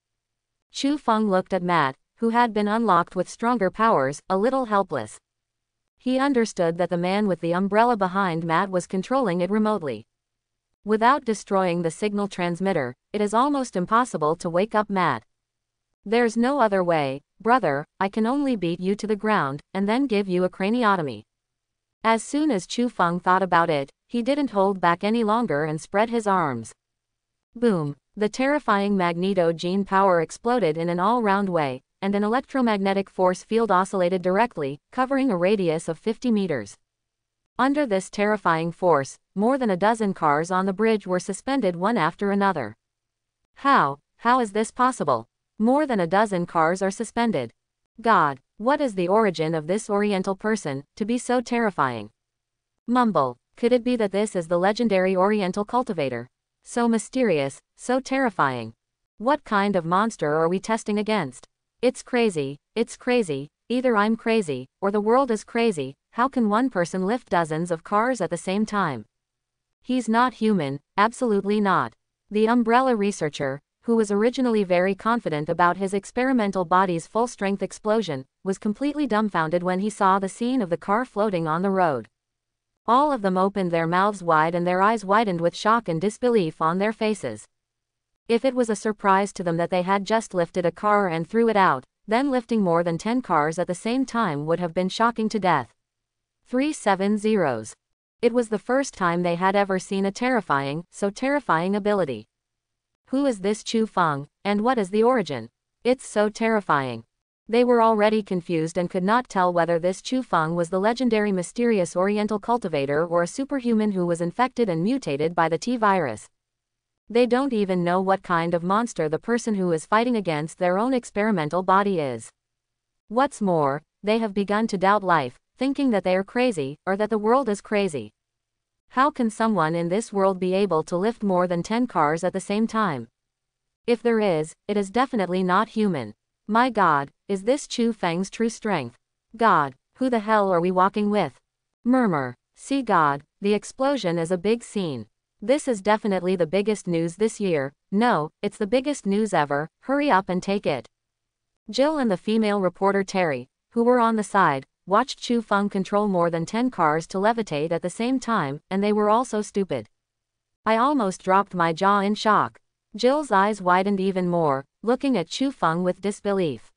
Chu Feng looked at Matt, who had been unlocked with stronger powers, a little helpless. He understood that the man with the umbrella behind Matt was controlling it remotely. Without destroying the signal transmitter, it is almost impossible to wake up Matt. There's no other way, brother, I can only beat you to the ground, and then give you a craniotomy. As soon as Chu Feng thought about it, he didn't hold back any longer and spread his arms. Boom! The terrifying Magneto gene power exploded in an all-round way, and an electromagnetic force field oscillated directly, covering a radius of 50 meters. Under this terrifying force, more than a dozen cars on the bridge were suspended one after another. How is this possible? More than a dozen cars are suspended. God, what is the origin of this Oriental person, to be so terrifying? Mumble, could it be that this is the legendary Oriental cultivator? So mysterious, so terrifying. What kind of monster are we testing against? It's crazy, either I'm crazy, or the world is crazy. How can one person lift dozens of cars at the same time? He's not human, absolutely not. The umbrella researcher, who was originally very confident about his experimental body's full-strength explosion, was completely dumbfounded when he saw the scene of the car floating on the road. All of them opened their mouths wide and their eyes widened with shock and disbelief on their faces. If it was a surprise to them that they had just lifted a car and threw it out, then lifting more than 10 cars at the same time would have been shocking to death. 370s. It was the first time they had ever seen a so terrifying ability. Who is this Chu Feng, and what is the origin? It's so terrifying. They were already confused and could not tell whether this Chu Feng was the legendary mysterious Oriental cultivator or a superhuman who was infected and mutated by the T-virus. They don't even know what kind of monster the person who is fighting against their own experimental body is. What's more, they have begun to doubt life, thinking that they are crazy, or that the world is crazy. How can someone in this world be able to lift more than 10 cars at the same time? If there is, it is definitely not human. My God, is this Chu Feng's true strength? God, who the hell are we walking with? Murmur. See God, the explosion is a big scene. This is definitely the biggest news this year. No, it's the biggest news ever. Hurry up and take it. Jill and the female reporter Terry, who were on the side, watched Chu Feng control more than 10 cars to levitate at the same time, and they were also stupid. I almost dropped my jaw in shock. Jill's eyes widened even more, looking at Chu Feng with disbelief.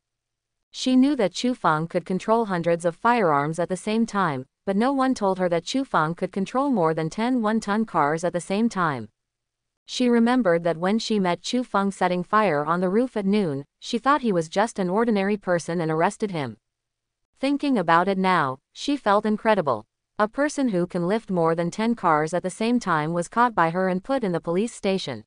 She knew that Chu Feng could control hundreds of firearms at the same time, but no one told her that Chu Feng could control more than 10 one-ton cars at the same time. She remembered that when she met Chu Feng setting fire on the roof at noon, she thought he was just an ordinary person and arrested him. Thinking about it now, she felt incredible. A person who can lift more than 10 cars at the same time was caught by her and put in the police station.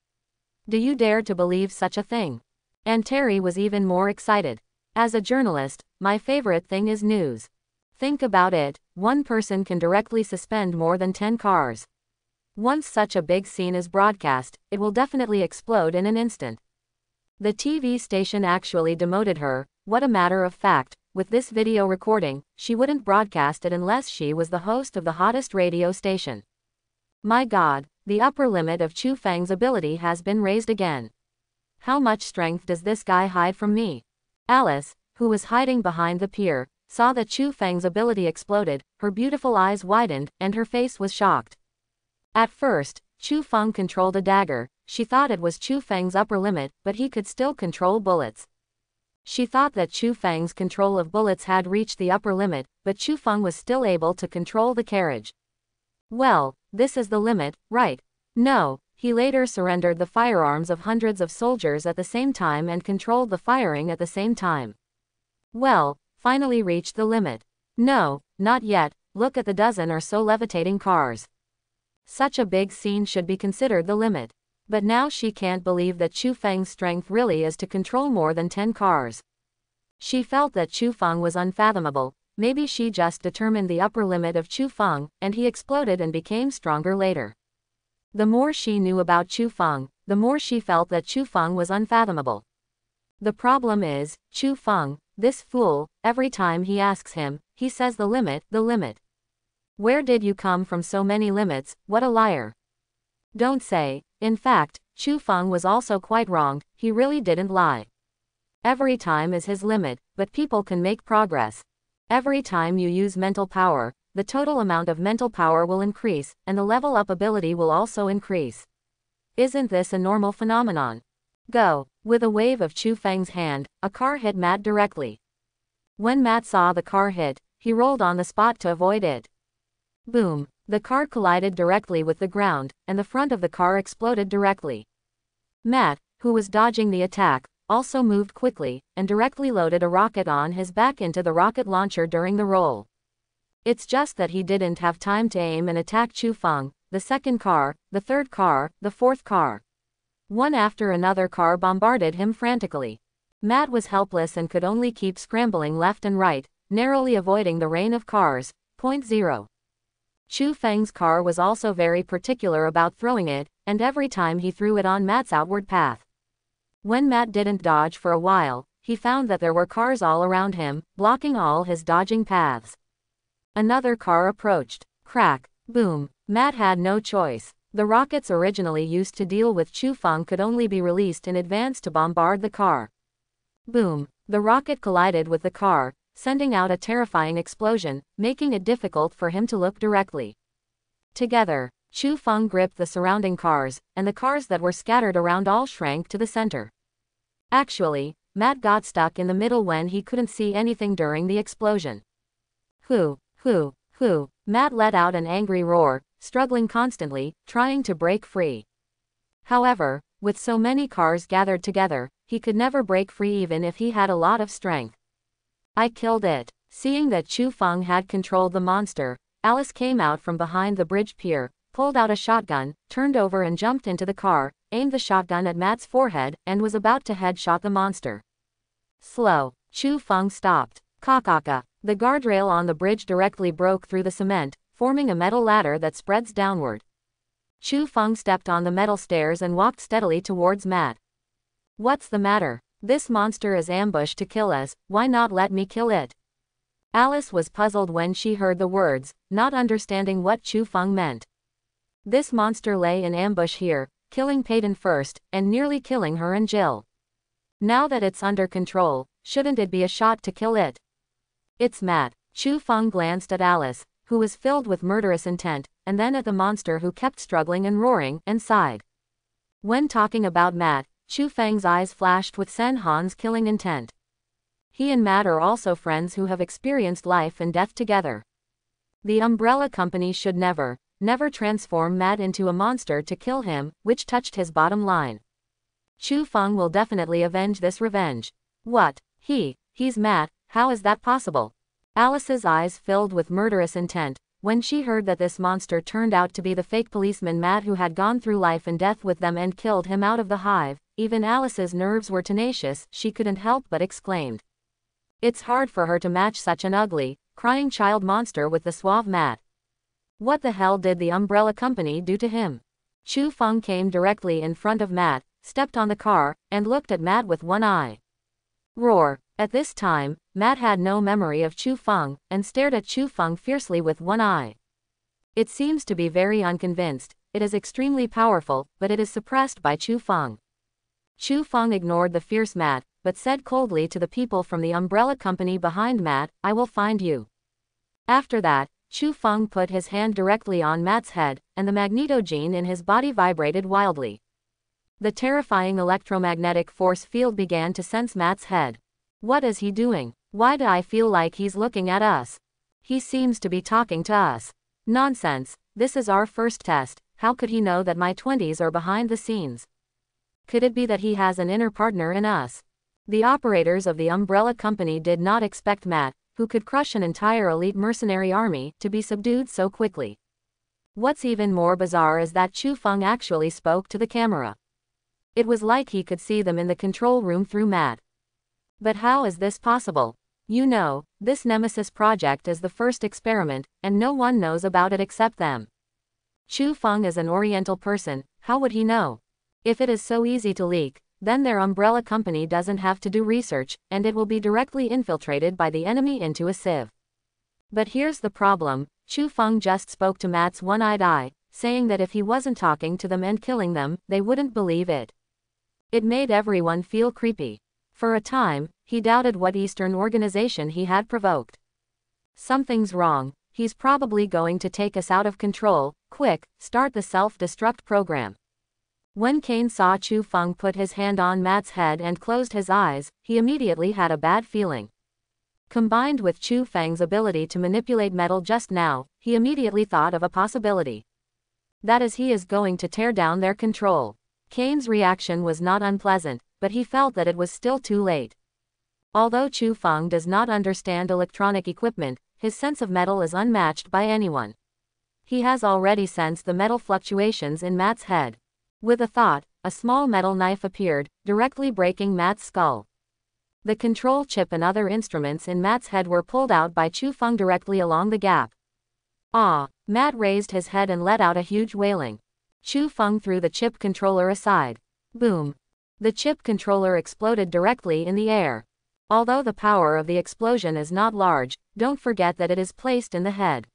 Do you dare to believe such a thing? And Terry was even more excited. As a journalist, my favorite thing is news. Think about it, one person can directly suspend more than 10 cars. Once such a big scene is broadcast, it will definitely explode in an instant. The TV station actually demoted her. What a matter of fact, with this video recording, she wouldn't broadcast it unless she was the host of the hottest radio station. My God, the upper limit of Chu Feng's ability has been raised again. How much strength does this guy hide from me? Alice, who was hiding behind the pier, saw that Chu Feng's ability exploded, her beautiful eyes widened, and her face was shocked. At first, Chu Feng controlled a dagger. She thought it was Chu Feng's upper limit, but he could still control bullets. She thought that Chu Feng's control of bullets had reached the upper limit, but Chu Feng was still able to control the carriage. Well, this is the limit, right? No, he later surrendered the firearms of hundreds of soldiers at the same time and controlled the firing at the same time. Well, finally reached the limit. No, not yet, look at the dozen or so levitating cars. Such a big scene should be considered the limit. But now she can't believe that Chu Feng's strength really is to control more than 10 cars. She felt that Chu Feng was unfathomable. Maybe she just determined the upper limit of Chu Feng, and he exploded and became stronger later. The more she knew about Chu Feng, the more she felt that Chu Feng was unfathomable. The problem is, Chu Feng, this fool, every time he asks him, he says the limit, the limit. Where did you come from so many limits? What a liar. Don't say. In fact, Chu Feng was also quite wrong, he really didn't lie. Every time is his limit, but people can make progress. Every time you use mental power, the total amount of mental power will increase, and the level up ability will also increase. Isn't this a normal phenomenon? Go. With a wave of Chu Feng's hand, a car hit Matt directly. When Matt saw the car hit, he rolled on the spot to avoid it. Boom. The car collided directly with the ground, and the front of the car exploded directly. Matt, who was dodging the attack, also moved quickly, and directly loaded a rocket on his back into the rocket launcher during the roll. It's just that he didn't have time to aim and attack Chu Feng, the second car, the third car, the fourth car. One after another car bombarded him frantically. Matt was helpless and could only keep scrambling left and right, narrowly avoiding the rain of cars. 0. Chu Feng's car was also very particular about throwing it, and every time he threw it on Matt's outward path. When Matt didn't dodge for a while, he found that there were cars all around him, blocking all his dodging paths. Another car approached. Crack. Boom. Matt had no choice. The rockets originally used to deal with Chu Feng could only be released in advance to bombard the car. Boom. The rocket collided with the car, sending out a terrifying explosion, making it difficult for him to look directly. Together, Chu Feng gripped the surrounding cars, and the cars that were scattered around all shrank to the center. Actually, Matt got stuck in the middle when he couldn't see anything during the explosion. Hoo. Matt let out an angry roar, struggling constantly, trying to break free. However, with so many cars gathered together, he could never break free even if he had a lot of strength. I killed it. Seeing that Chu Feng had controlled the monster, Alice came out from behind the bridge pier, pulled out a shotgun, turned over and jumped into the car, aimed the shotgun at Matt's forehead, and was about to headshot the monster. Slow. Chu Feng stopped. Kakaka. The guardrail on the bridge directly broke through the cement, forming a metal ladder that spreads downward. Chu Feng stepped on the metal stairs and walked steadily towards Matt. What's the matter? This monster is ambushed to kill us, why not let me kill it? Alice was puzzled when she heard the words, not understanding what Chu Feng meant. This monster lay in ambush here, killing Peyton first, and nearly killing her and Jill. Now that it's under control, shouldn't it be a shot to kill it? It's Matt. Chu Feng glanced at Alice, who was filled with murderous intent, and then at the monster who kept struggling and roaring, and sighed. When talking about Matt, Chu Feng's eyes flashed with Sen Han's killing intent. He and Matt are also friends who have experienced life and death together. The Umbrella Company should never transform Matt into a monster to kill him, which touched his bottom line. Chu Feng will definitely avenge this revenge. What? He's Matt, how is that possible? Alice's eyes filled with murderous intent, when she heard that this monster turned out to be the fake policeman Matt who had gone through life and death with them and killed him out of the hive. Even Alice's nerves were tenacious, she couldn't help but exclaimed. It's hard for her to match such an ugly, crying child monster with the suave Matt. What the hell did the Umbrella Company do to him? Chu Feng came directly in front of Matt, stepped on the car, and looked at Matt with one eye. Roar. At this time, Matt had no memory of Chu Feng, and stared at Chu Feng fiercely with one eye. It seems to be very unconvinced, it is extremely powerful, but it is suppressed by Chu Feng. Chu Feng ignored the fierce Matt, but said coldly to the people from the Umbrella Company behind Matt, I will find you. After that, Chu Feng put his hand directly on Matt's head, and the magnetogene in his body vibrated wildly. The terrifying electromagnetic force field began to sense Matt's head. What is he doing? Why do I feel like he's looking at us? He seems to be talking to us. Nonsense, this is our first test, how could he know that my 20s are behind the scenes? Could it be that he has an inner partner in us? The operators of the Umbrella Company did not expect Matt, who could crush an entire elite mercenary army, to be subdued so quickly. What's even more bizarre is that Chu Feng actually spoke to the camera. It was like he could see them in the control room through Matt. But how is this possible? You know, this Nemesis project is the first experiment, and no one knows about it except them. Chu Feng is an Oriental person, how would he know? If it is so easy to leak, then their Umbrella Company doesn't have to do research, and it will be directly infiltrated by the enemy into a sieve. But here's the problem, Chu Feng just spoke to Matt's one-eyed eye, saying that if he wasn't talking to them and killing them, they wouldn't believe it. It made everyone feel creepy. For a time, he doubted what Eastern organization he had provoked. Something's wrong, he's probably going to take us out of control. Quick, start the self-destruct program. When Kane saw Chu Feng put his hand on Matt's head and closed his eyes, he immediately had a bad feeling. Combined with Chu Feng's ability to manipulate metal just now, he immediately thought of a possibility. That is, he is going to tear down their control. Kane's reaction was not unpleasant, but he felt that it was still too late. Although Chu Feng does not understand electronic equipment, his sense of metal is unmatched by anyone. He has already sensed the metal fluctuations in Matt's head. With a thought, a small metal knife appeared, directly breaking Matt's skull. The control chip and other instruments in Matt's head were pulled out by Chu Feng directly along the gap. Ah! Matt raised his head and let out a huge wailing. Chu Feng threw the chip controller aside. Boom! The chip controller exploded directly in the air. Although the power of the explosion is not large, don't forget that it is placed in the head.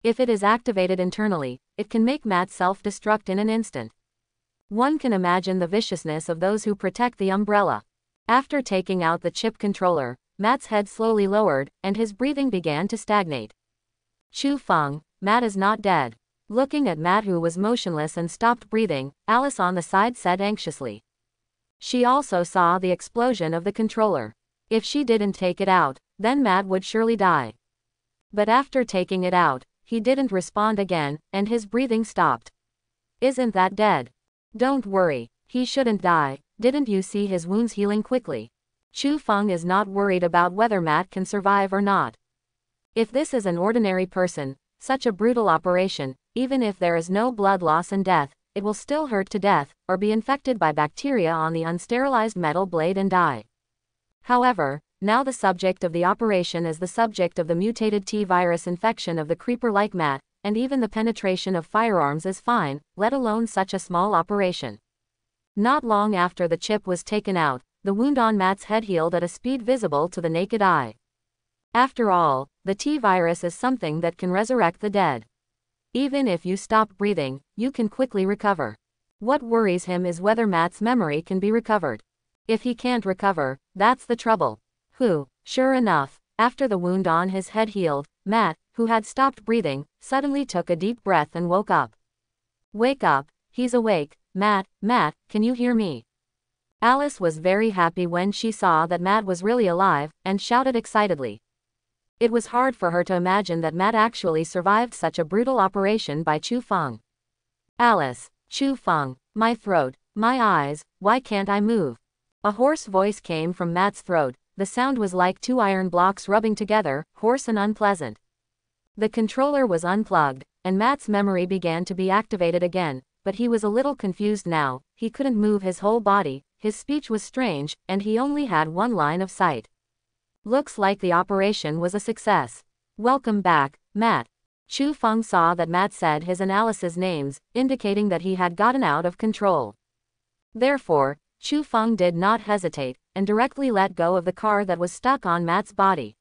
If it is activated internally, it can make Matt self-destruct in an instant. One can imagine the viciousness of those who protect the umbrella. After taking out the chip controller, Matt's head slowly lowered, and his breathing began to stagnate. Chu Feng, Matt is not dead. Looking at Matt, who was motionless and stopped breathing, Alice on the side said anxiously. She also saw the explosion of the controller. If she didn't take it out, then Matt would surely die. But after taking it out, he didn't respond again, and his breathing stopped. Isn't that dead? Don't worry, he shouldn't die. Didn't you see his wounds healing quickly? Chu Feng is not worried about whether Matt can survive or not. If this is an ordinary person, such a brutal operation, even if there is no blood loss and death, it will still hurt to death, or be infected by bacteria on the unsterilized metal blade and die. However, now the subject of the operation is the subject of the mutated T-virus infection of the creeper like Matt, and even the penetration of firearms is fine, let alone such a small operation. Not long after the chip was taken out, the wound on Matt's head healed at a speed visible to the naked eye. After all, the T-virus is something that can resurrect the dead. Even if you stop breathing, you can quickly recover. What worries him is whether Matt's memory can be recovered. If he can't recover, that's the trouble. Sure enough, after the wound on his head healed, Matt, who had stopped breathing, suddenly took a deep breath and woke up. Wake up, he's awake. Matt, can you hear me? Alice was very happy when she saw that Matt was really alive, and shouted excitedly. It was hard for her to imagine that Matt actually survived such a brutal operation by Chu Feng. Alice, Chu Feng, my throat, my eyes, why can't I move? A hoarse voice came from Matt's throat. The sound was like two iron blocks rubbing together, hoarse and unpleasant. The controller was unplugged, and Matt's memory began to be activated again, but he was a little confused now. He couldn't move his whole body, his speech was strange, and he only had one line of sight. Looks like the operation was a success. Welcome back, Matt. Chu Feng saw that Matt said his and Alice's names, indicating that he had gotten out of control. Therefore, Chu Feng did not hesitate, and directly let go of the car that was stuck on Matt's body.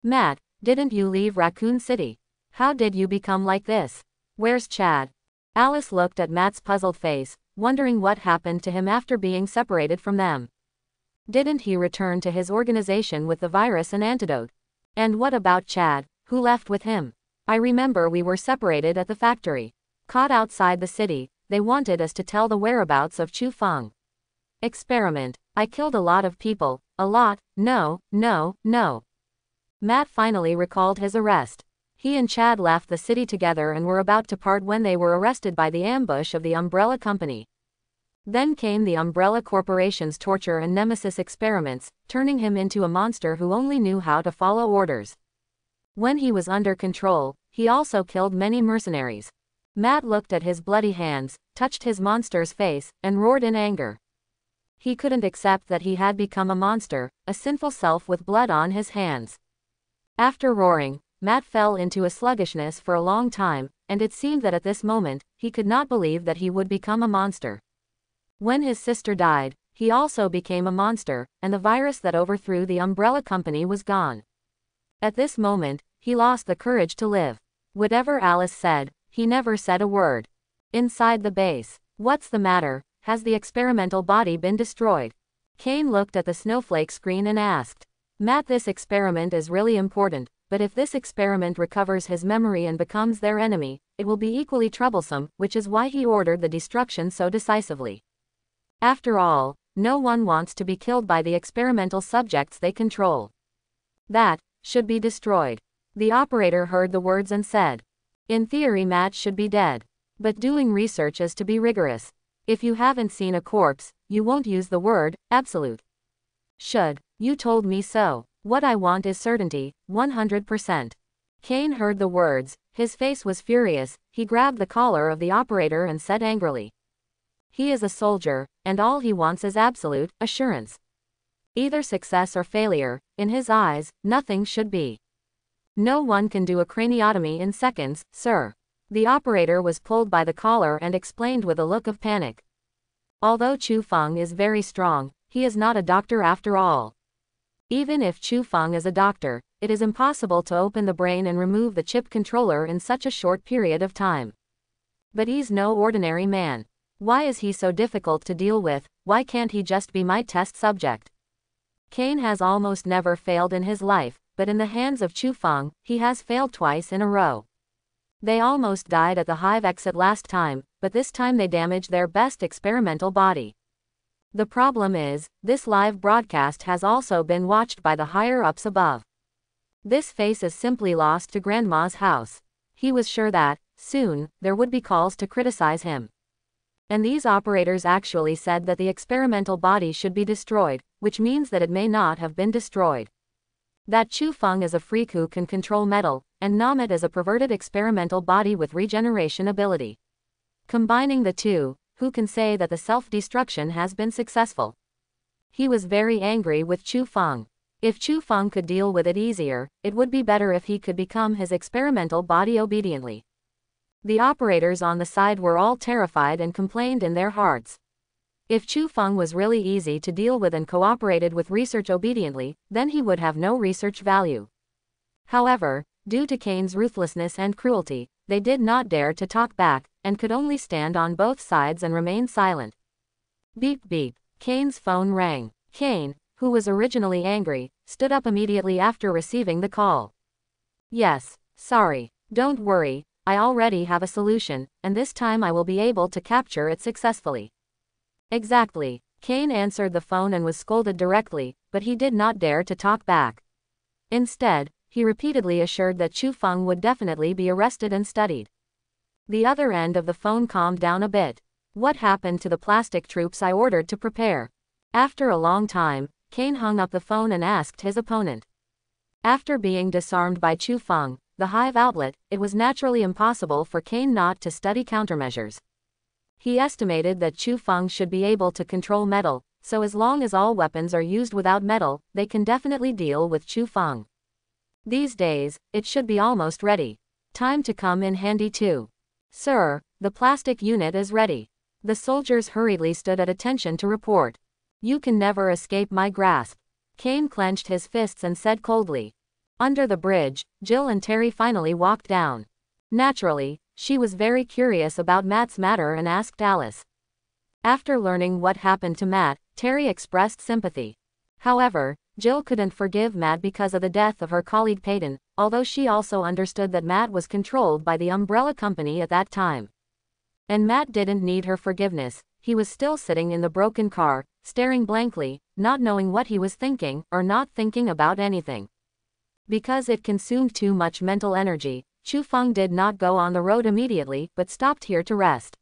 Matt, didn't you leave Raccoon City? How did you become like this? Where's Chad? Alice looked at Matt's puzzled face, wondering what happened to him after being separated from them. Didn't he return to his organization with the virus and antidote? And what about Chad, who left with him? I remember we were separated at the factory. Caught outside the city, they wanted us to tell the whereabouts of Chu Feng. Experiment. I killed a lot of people. A lot. No. Matt finally recalled his arrest. He and Chad left the city together and were about to part when they were arrested by the ambush of the Umbrella Company. Then came the Umbrella Corporation's torture and nemesis experiments, turning him into a monster who only knew how to follow orders. When he was under control, he also killed many mercenaries. Matt looked at his bloody hands, touched his monster's face, and roared in anger. He couldn't accept that he had become a monster, a sinful self with blood on his hands. After roaring, Matt fell into a sluggishness for a long time, and it seemed that at this moment, he could not believe that he would become a monster. When his sister died, he also became a monster, and the virus that overthrew the Umbrella Company was gone. At this moment, he lost the courage to live. Whatever Alice said, he never said a word. Inside the base. What's the matter? Has the experimental body been destroyed? Kane looked at the snowflake screen and asked, Matt, this experiment is really important, but if this experiment recovers his memory and becomes their enemy, it will be equally troublesome, which is why he ordered the destruction so decisively. After all, no one wants to be killed by the experimental subjects they control. That should be destroyed. The operator heard the words and said, in theory Matt should be dead. But doing research is to be rigorous. If you haven't seen a corpse, you won't use the word absolute. Should. You told me so. What I want is certainty, 100%. Kane heard the words, his face was furious, he grabbed the collar of the operator and said angrily. He is a soldier, and all he wants is absolute assurance. Either success or failure, in his eyes, nothing should be. No one can do a craniotomy in seconds, sir. The operator was pulled by the collar and explained with a look of panic. Although Chu Feng is very strong, he is not a doctor after all. Even if Chu Feng is a doctor, it is impossible to open the brain and remove the chip controller in such a short period of time. But he's no ordinary man. Why is he so difficult to deal with? Why can't he just be my test subject? Kane has almost never failed in his life, but in the hands of Chu Feng, he has failed twice in a row. They almost died at the hive exit last time, but this time they damaged their best experimental body. The problem is, this live broadcast has also been watched by the higher-ups above. This face is simply lost to Grandma's house. He was sure that, soon, there would be calls to criticize him. And these operators actually said that the experimental body should be destroyed, which means that it may not have been destroyed. That Chu Feng is a freak who can control metal, and Namet is a perverted experimental body with regeneration ability. Combining the two, who can say that the self-destruction has been successful? He was very angry with Chu Feng. If Chu Feng could deal with it easier, it would be better if he could become his experimental body obediently. The operators on the side were all terrified and complained in their hearts. If Chu Feng was really easy to deal with and cooperated with research obediently, then he would have no research value. However, due to Kane's ruthlessness and cruelty, they did not dare to talk back, and could only stand on both sides and remain silent. Beep beep. Kane's phone rang. Kane, who was originally angry, stood up immediately after receiving the call. Yes, sorry. Don't worry, I already have a solution, and this time I will be able to capture it successfully. Exactly. Kane answered the phone and was scolded directly, but he did not dare to talk back. Instead, he repeatedly assured that Chu Feng would definitely be arrested and studied. The other end of the phone calmed down a bit. What happened to the plastic troops I ordered to prepare? After a long time, Kane hung up the phone and asked his opponent. After being disarmed by Chu Feng, the hive outlet, it was naturally impossible for Kane not to study countermeasures. He estimated that Chu Feng should be able to control metal, so as long as all weapons are used without metal, they can definitely deal with Chu Feng. These days, it should be almost ready. Time to come in handy too. Sir, the plastic unit is ready. The soldiers hurriedly stood at attention to report. You can never escape my grasp. Kane clenched his fists and said coldly. Under the bridge, Jill and Terry finally walked down. Naturally, she was very curious about Matt's matter and asked Alice. After learning what happened to Matt, Terry expressed sympathy. However, Jill couldn't forgive Matt because of the death of her colleague Peyton, although she also understood that Matt was controlled by the Umbrella Company at that time. And Matt didn't need her forgiveness. He was still sitting in the broken car, staring blankly, not knowing what he was thinking, or not thinking about anything. Because it consumed too much mental energy, Chu Feng did not go on the road immediately, but stopped here to rest.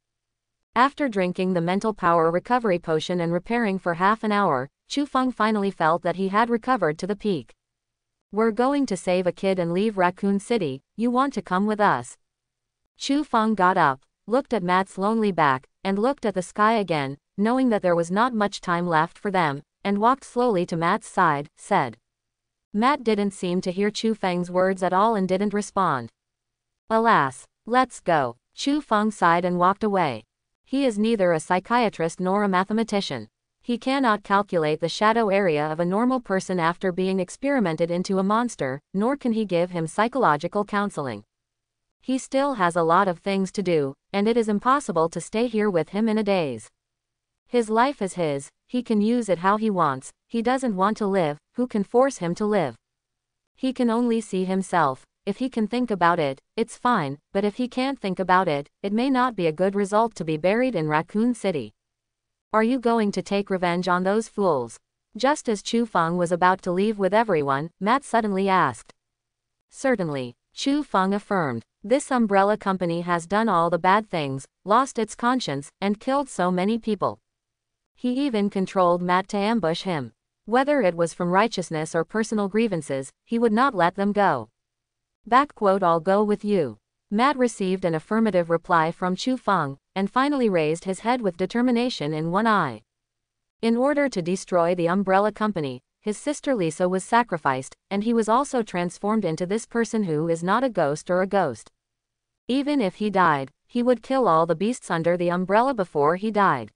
After drinking the mental power recovery potion and repairing for half an hour, Chu Feng finally felt that he had recovered to the peak. We're going to save a kid and leave Raccoon City. You want to come with us? Chu Feng got up, looked at Matt's lonely back, and looked at the sky again, knowing that there was not much time left for them, and walked slowly to Matt's side, said. Matt didn't seem to hear Chu Feng's words at all and didn't respond. Alas, let's go. Chu Feng sighed and walked away. He is neither a psychiatrist nor a mathematician. He cannot calculate the shadow area of a normal person after being experimented into a monster, nor can he give him psychological counseling. He still has a lot of things to do, and it is impossible to stay here with him in a daze. His life is his, he can use it how he wants, he doesn't want to live, who can force him to live? He can only see himself. If he can think about it, it's fine, but if he can't think about it, it may not be a good result to be buried in Raccoon City. Are you going to take revenge on those fools? Just as Chu Feng was about to leave with everyone, Matt suddenly asked. Certainly, Chu Feng affirmed. This umbrella company has done all the bad things, lost its conscience, and killed so many people. He even controlled Matt to ambush him. Whether it was from righteousness or personal grievances, he would not let them go. I'll go with you. Matt received an affirmative reply from Chu Feng, and finally raised his head with determination in one eye. In order to destroy the umbrella company, his sister Lisa was sacrificed, and he was also transformed into this person who is not a ghost or a ghost. Even if he died, he would kill all the beasts under the umbrella before he died.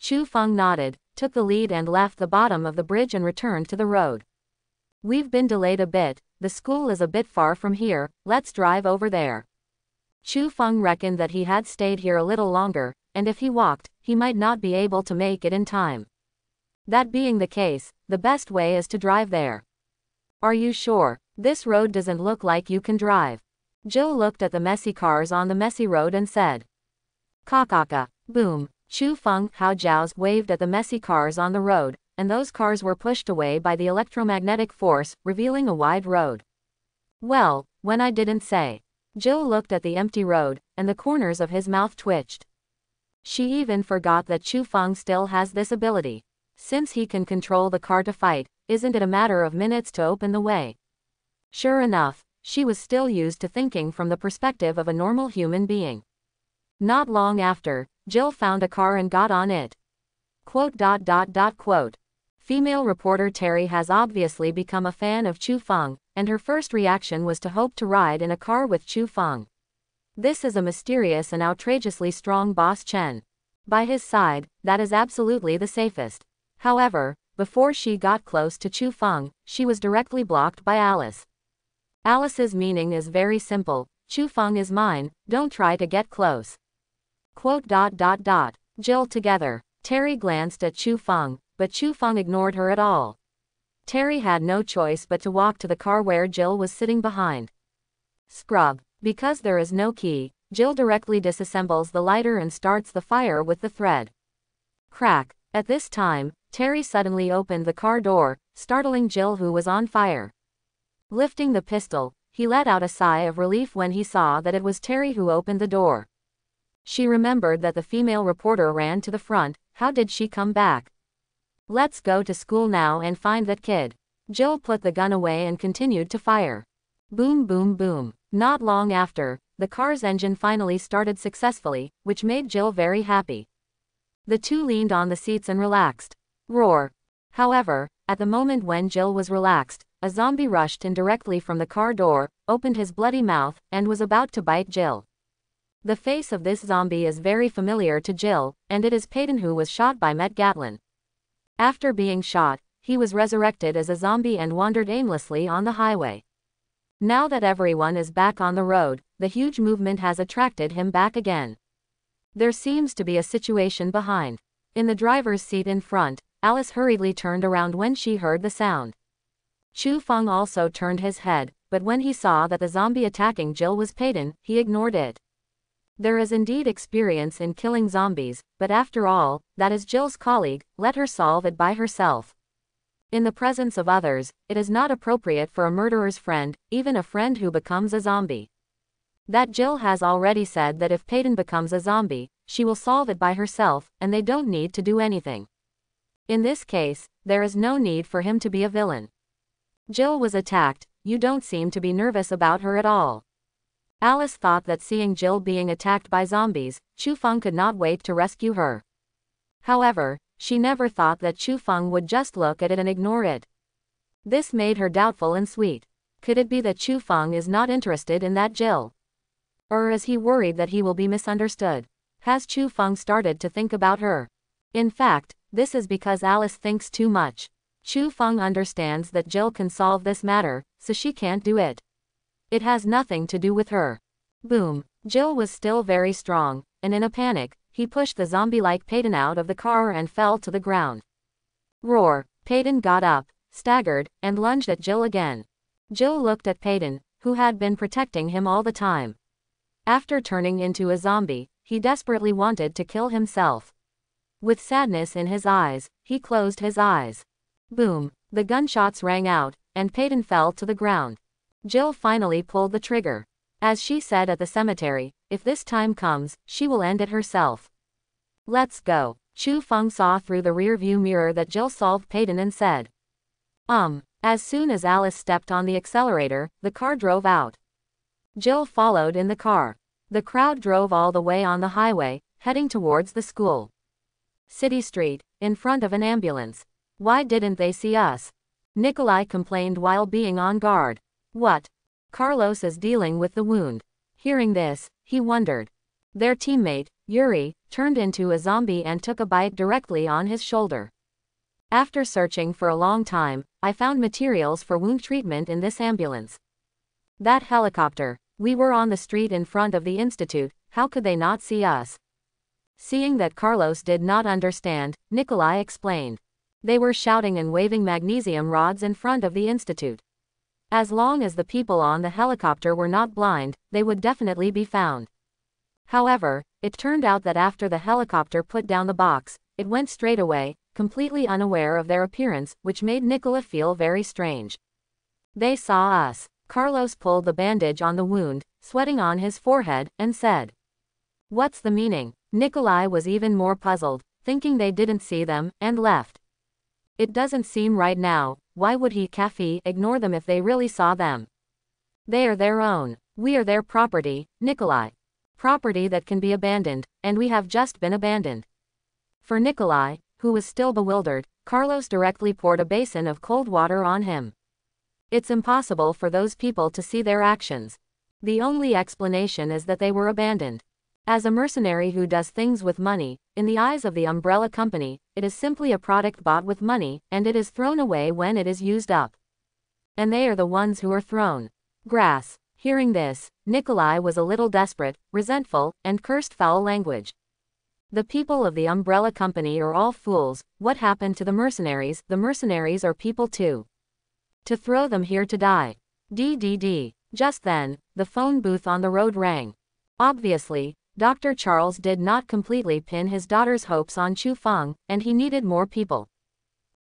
Chu Feng nodded, took the lead and left the bottom of the bridge and returned to the road. We've been delayed a bit, the school is a bit far from here, let's drive over there. Chu Feng reckoned that he had stayed here a little longer, and if he walked, he might not be able to make it in time. That being the case, the best way is to drive there. Are you sure? This road doesn't look like you can drive. Jill looked at the messy cars on the messy road and said. Kakaka, boom. Chu Feng Hao Jiao's waved at the messy cars on the road, and those cars were pushed away by the electromagnetic force, revealing a wide road. Well, when I didn't say. Jill looked at the empty road, and the corners of his mouth twitched. She even forgot that Chu Feng still has this ability. Since he can control the car to fight, isn't it a matter of minutes to open the way? Sure enough, she was still used to thinking from the perspective of a normal human being. Not long after, Jill found a car and got on it. Female reporter Terry has obviously become a fan of Chu Feng, and her first reaction was to hope to ride in a car with Chu Feng. This is a mysterious and outrageously strong boss Chen. By his side, that is absolutely the safest. However, before she got close to Chu Feng, she was directly blocked by Alice. Alice's meaning is very simple, Chu Feng is mine, don't try to get close. Jill together. Terry glanced at Chu Feng, but Chu Feng ignored her at all. Terry had no choice but to walk to the car where Jill was sitting behind. Scrub. Because there is no key, Jill directly disassembles the lighter and starts the fire with the thread. Crack. At this time, Terry suddenly opened the car door, startling Jill who was on fire. Lifting the pistol, he let out a sigh of relief when he saw that it was Terry who opened the door. She remembered that the female reporter ran to the front. How did she come back? Let's go to school now and find that kid. Jill put the gun away and continued to fire. Boom boom boom. Not long after, the car's engine finally started successfully, which made Jill very happy. The two leaned on the seats and relaxed. Roar. However, at the moment when Jill was relaxed, a zombie rushed in directly from the car door, opened his bloody mouth, and was about to bite Jill. The face of this zombie is very familiar to Jill, and it is Peyton who was shot by Met Gatlin. After being shot, he was resurrected as a zombie and wandered aimlessly on the highway. Now that everyone is back on the road, the huge movement has attracted him back again. There seems to be a situation behind. In the driver's seat in front, Alice hurriedly turned around when she heard the sound. Chu Feng also turned his head, but when he saw that the zombie attacking Jill was Peyton, he ignored it. There is indeed experience in killing zombies, but after all, that is Jill's colleague, let her solve it by herself. In the presence of others, it is not appropriate for a murderer's friend, even a friend who becomes a zombie. That Jill has already said that if Peyton becomes a zombie, she will solve it by herself, and they don't need to do anything. In this case, there is no need for him to be a villain. Jill was attacked, you don't seem to be nervous about her at all. Alice thought that seeing Jill being attacked by zombies, Chu Feng could not wait to rescue her. However, she never thought that Chu Feng would just look at it and ignore it. This made her doubtful and sweet. Could it be that Chu Feng is not interested in that Jill? Or is he worried that he will be misunderstood? Has Chu Feng started to think about her? In fact, this is because Alice thinks too much. Chu Feng understands that Jill can solve this matter, so she can't do it. It has nothing to do with her. Boom. Jill was still very strong, and in a panic, he pushed the zombie-like Peyton out of the car and fell to the ground. Roar! Peyton got up, staggered, and lunged at Jill again. Jill looked at Peyton, who had been protecting him all the time. After turning into a zombie, he desperately wanted to kill himself. With sadness in his eyes, he closed his eyes. Boom! The gunshots rang out, and Peyton fell to the ground. Jill finally pulled the trigger. As she said at the cemetery, if this time comes, she will end it herself. Let's go. Chu Feng saw through the rear-view mirror that Jill solved Peyton and said. As soon as Alice stepped on the accelerator, the car drove out. Jill followed in the car. The crowd drove all the way on the highway, heading towards the school. City Street, in front of an ambulance. Why didn't they see us? Nikolai complained while being on guard. What? Carlos is dealing with the wound. Hearing this, he wondered. Their teammate, Yuri, turned into a zombie and took a bite directly on his shoulder. After searching for a long time, I found materials for wound treatment in this ambulance. That helicopter. We were on the street in front of the institute, how could they not see us? Seeing that Carlos did not understand, Nikolai explained. They were shouting and waving magnesium rods in front of the institute. As long as the people on the helicopter were not blind, they would definitely be found. However, it turned out that after the helicopter put down the box, it went straight away, completely unaware of their appearance, which made Nikolai feel very strange. They saw us. Carlos pulled the bandage on the wound, sweating on his forehead, and said. What's the meaning? Nikolai was even more puzzled, thinking they didn't see them, and left. It doesn't seem right now, why would he ignore them if they really saw them? They are their own. We are their property, Nikolai. Property that can be abandoned, and we have just been abandoned. For Nikolai, who was still bewildered, Carlos directly poured a basin of cold water on him. It's impossible for those people to see their actions. The only explanation is that they were abandoned. As a mercenary who does things with money, in the eyes of the Umbrella Company, it is simply a product bought with money, and it is thrown away when it is used up. And they are the ones who are thrown. Grass. Hearing this, Nikolai was a little desperate, resentful, and cursed foul language. The people of the Umbrella Company are all fools. What happened to the mercenaries? The mercenaries are people too. To throw them here to die. DDD. Just then, the phone booth on the road rang. Obviously, Dr. Charles did not completely pin his daughter's hopes on Chu Feng, and he needed more people.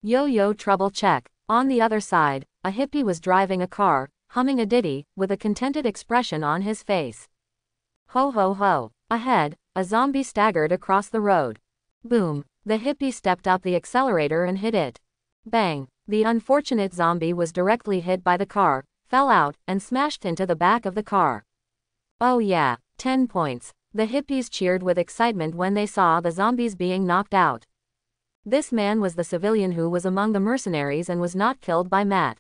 Yo, trouble check. On the other side, a hippie was driving a car, humming a ditty, with a contented expression on his face. Ho ho ho. Ahead, a zombie staggered across the road. Boom. The hippie stepped up the accelerator and hit it. Bang. The unfortunate zombie was directly hit by the car, fell out, and smashed into the back of the car. Oh yeah, 10 points. The hippies cheered with excitement when they saw the zombies being knocked out. This man was the civilian who was among the mercenaries and was not killed by Matt.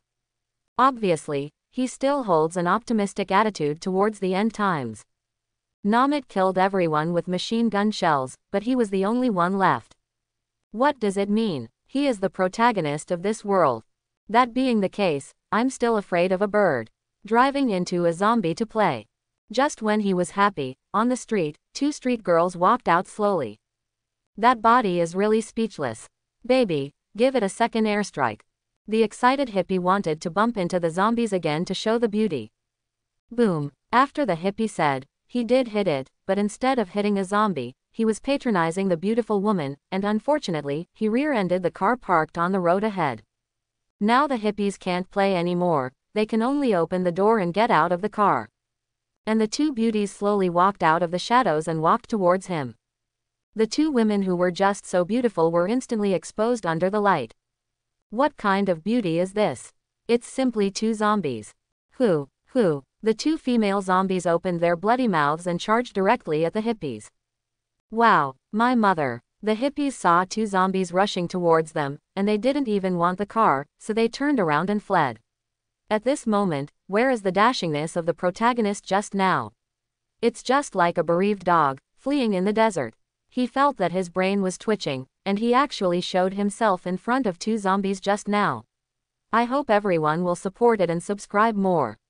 Obviously, he still holds an optimistic attitude towards the end times. Namit killed everyone with machine gun shells, but he was the only one left. What does it mean? He is the protagonist of this world. That being the case, I'm still afraid of a bird driving into a zombie to play. Just when he was happy, on the street, 2 street girls walked out slowly. That body is really speechless. Baby, give it a second airstrike. The excited hippie wanted to bump into the zombies again to show the beauty. Boom. After the hippie said, he did hit it, but instead of hitting a zombie, he was patronizing the beautiful woman, and unfortunately, he rear-ended the car parked on the road ahead. Now the hippies can't play anymore, they can only open the door and get out of the car. And the 2 beauties slowly walked out of the shadows and walked towards him. The 2 women who were just so beautiful were instantly exposed under the light. What kind of beauty is this? It's simply 2 zombies. Who? The 2 female zombies opened their bloody mouths and charged directly at the hippies. Wow, my mother. The hippies saw 2 zombies rushing towards them, and they didn't even want the car, so they turned around and fled. At this moment, where is the dashingness of the protagonist just now? It's just like a bereaved dog, fleeing in the desert. He felt that his brain was twitching, and he actually showed himself in front of 2 zombies just now. I hope everyone will support it and subscribe more.